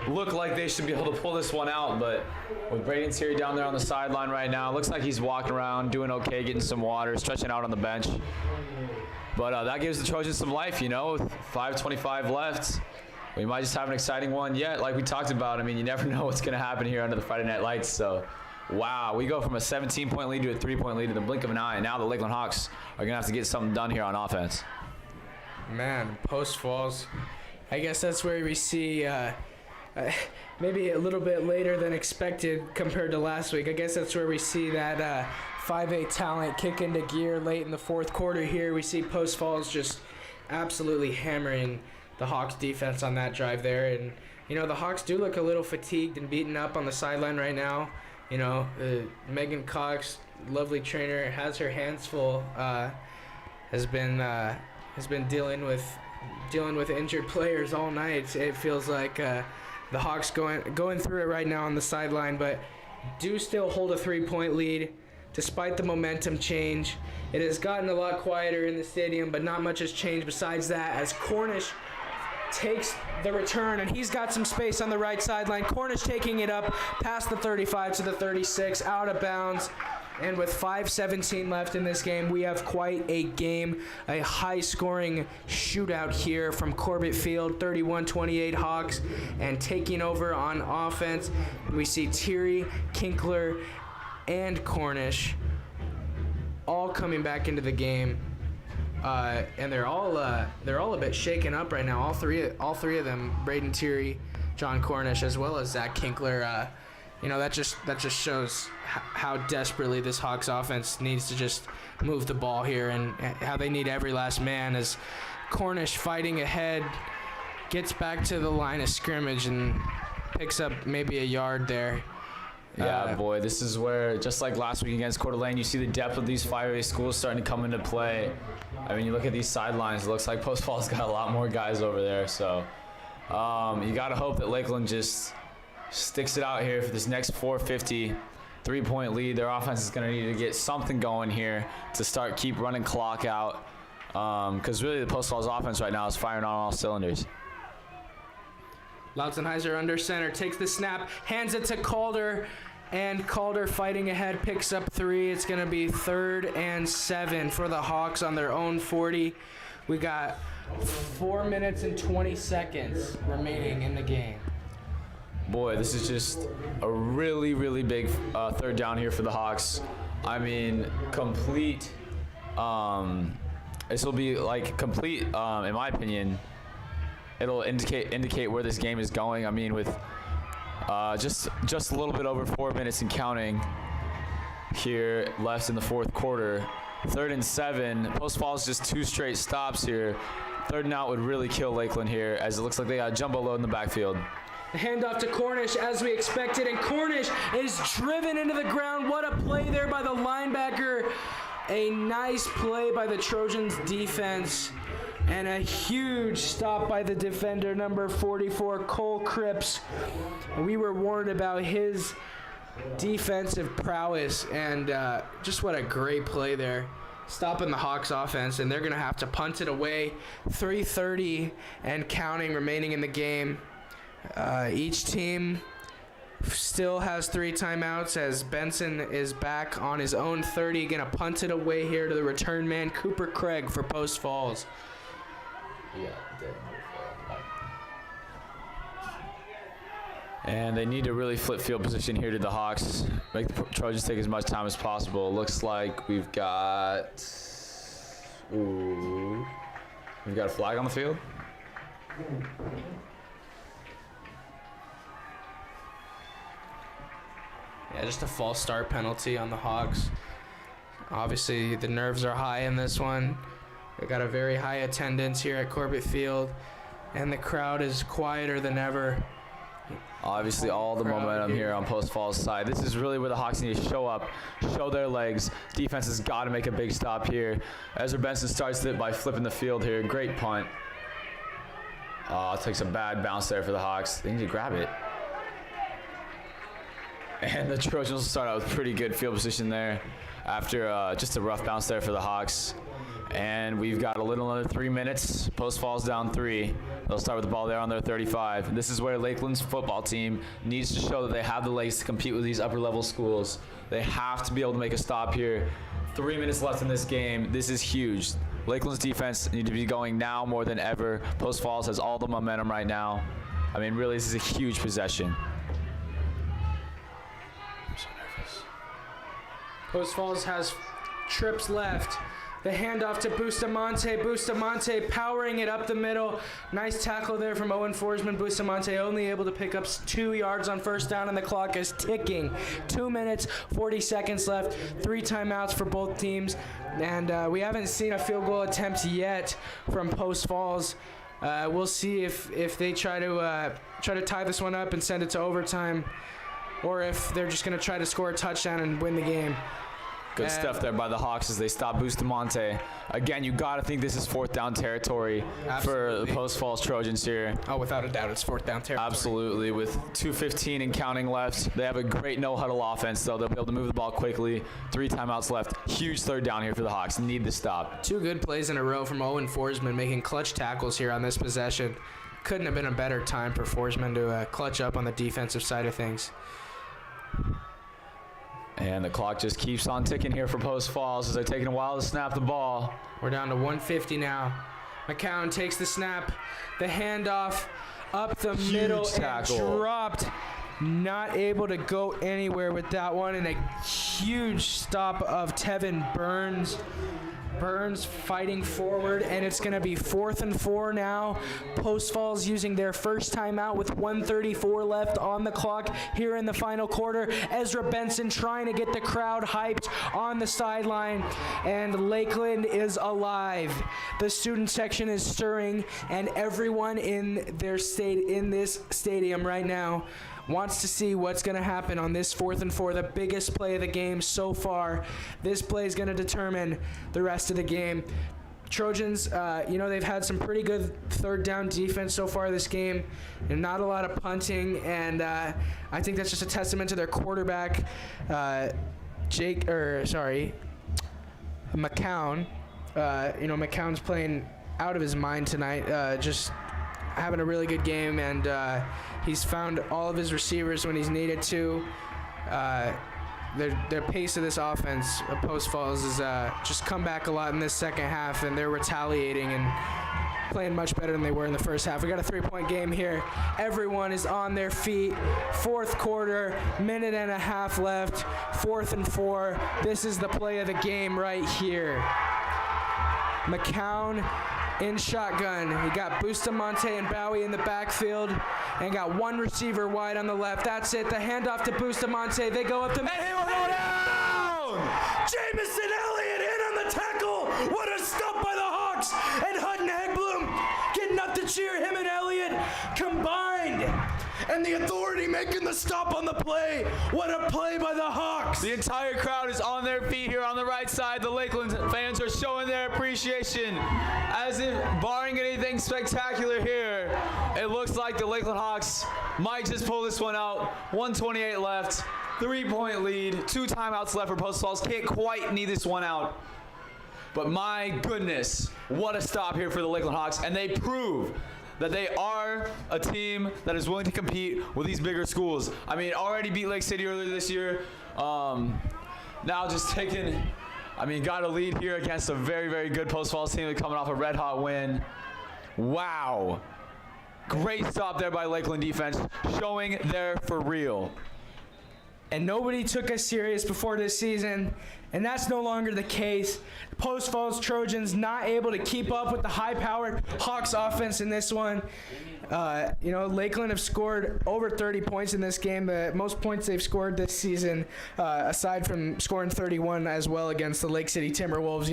[SPEAKER 1] look like they should be able to pull this one out, but with Braden Terry down there on the sideline right now, looks like he's walking around, doing okay, getting some water, stretching out on the bench. But that gives the Trojans some life, you know, with 5:25 left. We might just have an exciting one yet, like we talked about. I mean, you never know what's going to happen here under the Friday Night Lights. So, wow, we go from a 17-point lead to a 3-point lead in the blink of an eye. And now the Lakeland Hawks are going to have to get something done here on offense.
[SPEAKER 2] Man, Post Falls, I guess that's where we see maybe a little bit later than expected compared to last week. I guess that's where we see that 5'8" talent kick into gear late in the fourth quarter here. We see Post Falls just absolutely hammering the Hawks defense on that drive there. And, you know, the Hawks do look a little fatigued and beaten up on the sideline right now. You know, Megan Cox, lovely trainer, has her hands full, has been dealing with injured players all night. It feels like the Hawks going through it right now on the sideline, but do still hold a 3-point lead despite the momentum change. It has gotten a lot quieter in the stadium, but not much has changed besides that as Cornish takes the return, and he's got some space on the right sideline. Cornish taking it up past the 35 to the 36, out of bounds. And with 5:17 left in this game, we have quite a game, a high-scoring shootout here from Corbett Field, 31-28 Hawks. And taking over on offense, we see Thierry, Kinkler, and Cornish all coming back into the game. And they're all a bit shaken up right now. All three of them, Braden Thierry, John Cornish, as well as Zach Kinkler. You know, that just shows how desperately this Hawks offense needs to just move the ball here, and how they need every last man. As Cornish, fighting ahead, gets back to the line of scrimmage and picks up maybe a yard there.
[SPEAKER 1] Yeah, boy, this is where, just like last week against Coeur d'Alene, you see the depth of these 5A schools starting to come into play. I mean, you look at these sidelines, it looks like Post Falls got a lot more guys over there. So you got to hope that Lakeland just sticks it out here for this next 4:50 3-point lead. Their offense is going to need to get something going here to keep running clock out, because really the Post Falls offense right now is firing on all cylinders.
[SPEAKER 2] Lautzenheiser under center, takes the snap, hands it to Calder, and Calder fighting ahead, picks up 3. It's going to be 3rd and 7 for the Hawks on their own 40. We got 4 minutes and 20 seconds remaining in the game.
[SPEAKER 1] Boy, this is just a really, really big 3rd down here for the Hawks. I mean, complete. This will be like complete, in my opinion. It'll indicate where this game is going. I mean, with just a little bit over 4 minutes and counting here left in the fourth quarter. 3rd and 7. Post Falls just 2 straight stops here. 3rd and out would really kill Lakeland here, as it looks like they got a jumbo load in the backfield.
[SPEAKER 2] The handoff to Cornish as we expected, and Cornish is driven into the ground. What a play there by the linebacker. A nice play by the Trojans defense, and a huge stop by the defender, number 44, Cole Cripps. We were warned about his defensive prowess, and just what a great play there. Stopping the Hawks offense, and they're going to have to punt it away. 3:30 and counting remaining in the game. Each team still has 3 timeouts, as Benson is back on his own 30, going to punt it away here to the return man, Cooper Craig, for Post Falls.
[SPEAKER 1] And they need to really flip field position here to the Hawks, make the Trojans take as much time as possible. It looks like we've got a flag on the field.
[SPEAKER 2] Yeah, just a false start penalty on the Hawks. Obviously, the nerves are high in this one. They got a very high attendance here at Corbett Field, and the crowd is quieter than ever.
[SPEAKER 1] Obviously, all the momentum here on Post Falls side. This is really where the Hawks need to show up, show their legs. Defense has got to make a big stop here. Ezra Benson starts it by flipping the field here. Great punt. Takes a bad bounce there for the Hawks. They need to grab it. And the Trojans will start out with pretty good field position there after just a rough bounce there for the Hawks. And we've got a little under 3 minutes. Post Falls down 3. They'll start with the ball there on their 35. This is where Lakeland's football team needs to show that they have the legs to compete with these upper-level schools. They have to be able to make a stop here. 3 minutes left in this game. This is huge. Lakeland's defense need to be going now more than ever. Post Falls has all the momentum right now. I mean, really, this is a huge possession. I'm so nervous.
[SPEAKER 2] Post Falls has trips left. The handoff to Bustamante. Bustamante powering it up the middle. Nice tackle there from Owen Forsman. Bustamante only able to pick up 2 yards on first down, and the clock is ticking. 2 minutes, 40 seconds left. 3 timeouts for both teams. And we haven't seen a field goal attempt yet from Post Falls. We'll see if they try to tie this one up and send it to overtime, or if they're just going to try to score a touchdown and win the game.
[SPEAKER 1] Good stuff there by the Hawks as they stop Bustamante. Again, you got to think this is 4th down territory for the Post Falls Trojans here.
[SPEAKER 2] Oh, without a doubt, it's 4th down territory.
[SPEAKER 1] Absolutely. With 2:15 and counting left, they have a great no-huddle offense, though. They'll be able to move the ball quickly. 3 timeouts left. Huge 3rd down here for the Hawks. Need the stop.
[SPEAKER 2] 2 good plays in a row from Owen Forsman, making clutch tackles here on this possession. Couldn't have been a better time for Forsman to clutch up on the defensive side of things.
[SPEAKER 1] And the clock just keeps on ticking here for Post Falls as they're taking a while to snap the ball.
[SPEAKER 2] We're down to 1:50 now. McCown takes the snap. The handoff up the middle
[SPEAKER 1] tackle.
[SPEAKER 2] And dropped. Not able to go anywhere with that one. And a huge stop of Tevin Burns. Burns fighting forward, and it's going to be 4th and 4 now. Post Falls using their first timeout with 1:34 left on the clock here in the final quarter. Ezra Benson trying to get the crowd hyped on the sideline, and Lakeland is alive. The student section is stirring, and everyone in this stadium right now wants to see what's going to happen on this 4th and 4, the biggest play of the game so far. This play is going to determine the rest of the game. Trojans, they've had some pretty good 3rd down defense so far this game, and not a lot of punting, and I think that's just a testament to their quarterback, McCown. McCown's playing out of his mind tonight, just having a really good game, and he's found all of his receivers when he's needed to. Their pace of this offense, Post Falls, is just come back a lot in this second half, and they're retaliating and playing much better than they were in the first half. We got a 3-point game here. Everyone is on their feet. 4th quarter, minute and a half left. 4th and 4. This is the play of the game right here. McCown in shotgun. He got Bustamante and Bowie in the backfield, and got 1 receiver wide on the left. That's it. The handoff to Bustamante. They go up the middle.
[SPEAKER 1] And he will go down!
[SPEAKER 2] Jamison Elliott in on the tackle. What a stop by the Hawks. And Hutton Hegblum getting up to cheer. Him and Elliott combined. And the authority making the stop on the play. What a play by the Hawks.
[SPEAKER 1] The entire crowd is on their feet here on the right side. The Lakeland fans are showing their appreciation. As if, barring anything spectacular here, it looks like the Lakeland Hawks might just pull this one out. 1:28 left, 3-point lead, 2 timeouts left for Post Falls. Can't quite knee this one out. But my goodness, what a stop here for the Lakeland Hawks. And they prove that they are a team that is willing to compete with these bigger schools. I mean, already beat Lake City earlier this year. Now just got a lead here against a very, very good Post Falls team coming off a red-hot win. Wow. Great stop there by Lakeland defense, showing they're for real.
[SPEAKER 2] and nobody took us serious before this season, and that's no longer the case. Post Falls Trojans not able to keep up with the high-powered Hawks offense in this one. Lakeland have scored over 30 points in this game, the most points they've scored this season, aside from scoring 31 as well against the Lake City Timberwolves.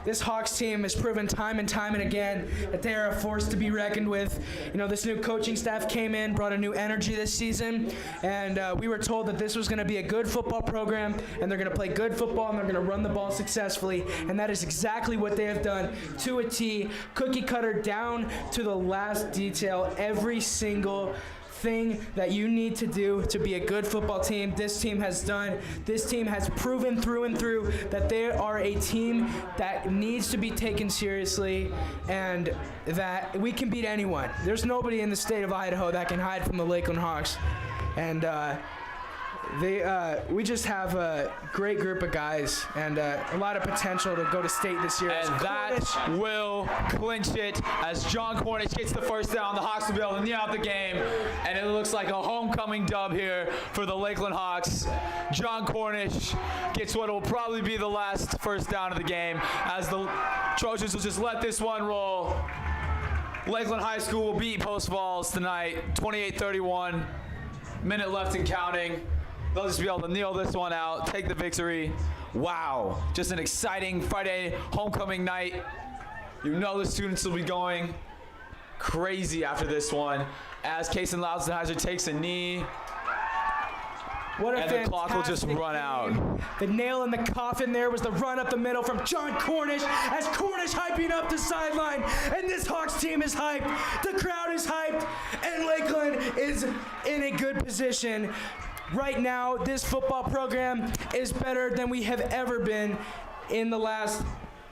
[SPEAKER 2] This Hawks team has proven time and time and again that they are a force to be reckoned with. This new coaching staff came in, brought a new energy this season, and we were told that this was going to be a good football program, and they're going to play good football, and they're going to run the ball successfully, and that is exactly what they have done to a T, cookie cutter down to the last detail. Every single thing that you need to do to be a good football team, this team has done. This team has proven through and through that they are a team that needs to be taken seriously and that we can beat anyone. There's nobody in the state of Idaho that can hide from the Lakeland Hawks. And we just have a great group of guys and a lot of potential to go to state this year.
[SPEAKER 1] And that will clinch it as John Cornish gets the first down. The Hawks will be able to knee out the game, and it looks like a homecoming dub here for the Lakeland Hawks. John Cornish gets what will probably be the last first down of the game as the Trojans will just let this one roll. Lakeland High School will beat Post Falls tonight, 28-31. Minute left and counting. They'll just be able to kneel this one out, take the victory. Wow, just an exciting Friday homecoming night. The students will be going crazy after this one as Kason Lousenheiser takes a knee. And the clock will just run out.
[SPEAKER 2] The nail in the coffin there was the run up the middle from John Cornish as Cornish hyping up the sideline. And this Hawks team is hyped. The crowd is hyped. And Lakeland is in a good position. Right now, this football program is better than we have ever been in the last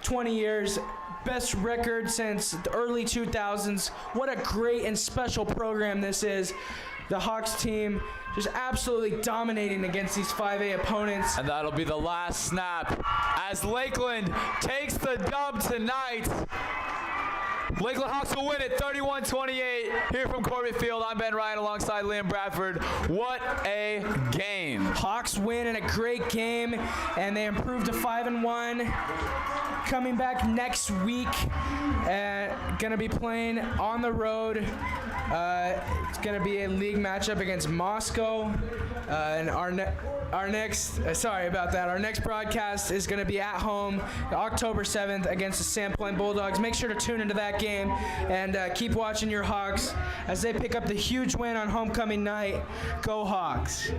[SPEAKER 2] 20 years. Best record since the early 2000s. What a great and special program this is. The Hawks team just absolutely dominating against these 5A opponents.
[SPEAKER 1] And that'll be the last snap as Lakeland takes the dub tonight. Lakeland Hawks will win it 31-28 here from Corbett Field. I'm Ben Ryan alongside Liam Bradford. What a game.
[SPEAKER 2] Hawks win in a great game, and they improved to 5-1. Coming back next week, gonna be playing on the road. It's gonna be a league matchup against Moscow, and our next broadcast is gonna be at home October 7th against the Sandpoint Bulldogs. Make sure to tune into that game and keep watching your Hawks as they pick up the huge win on homecoming night. Go Hawks.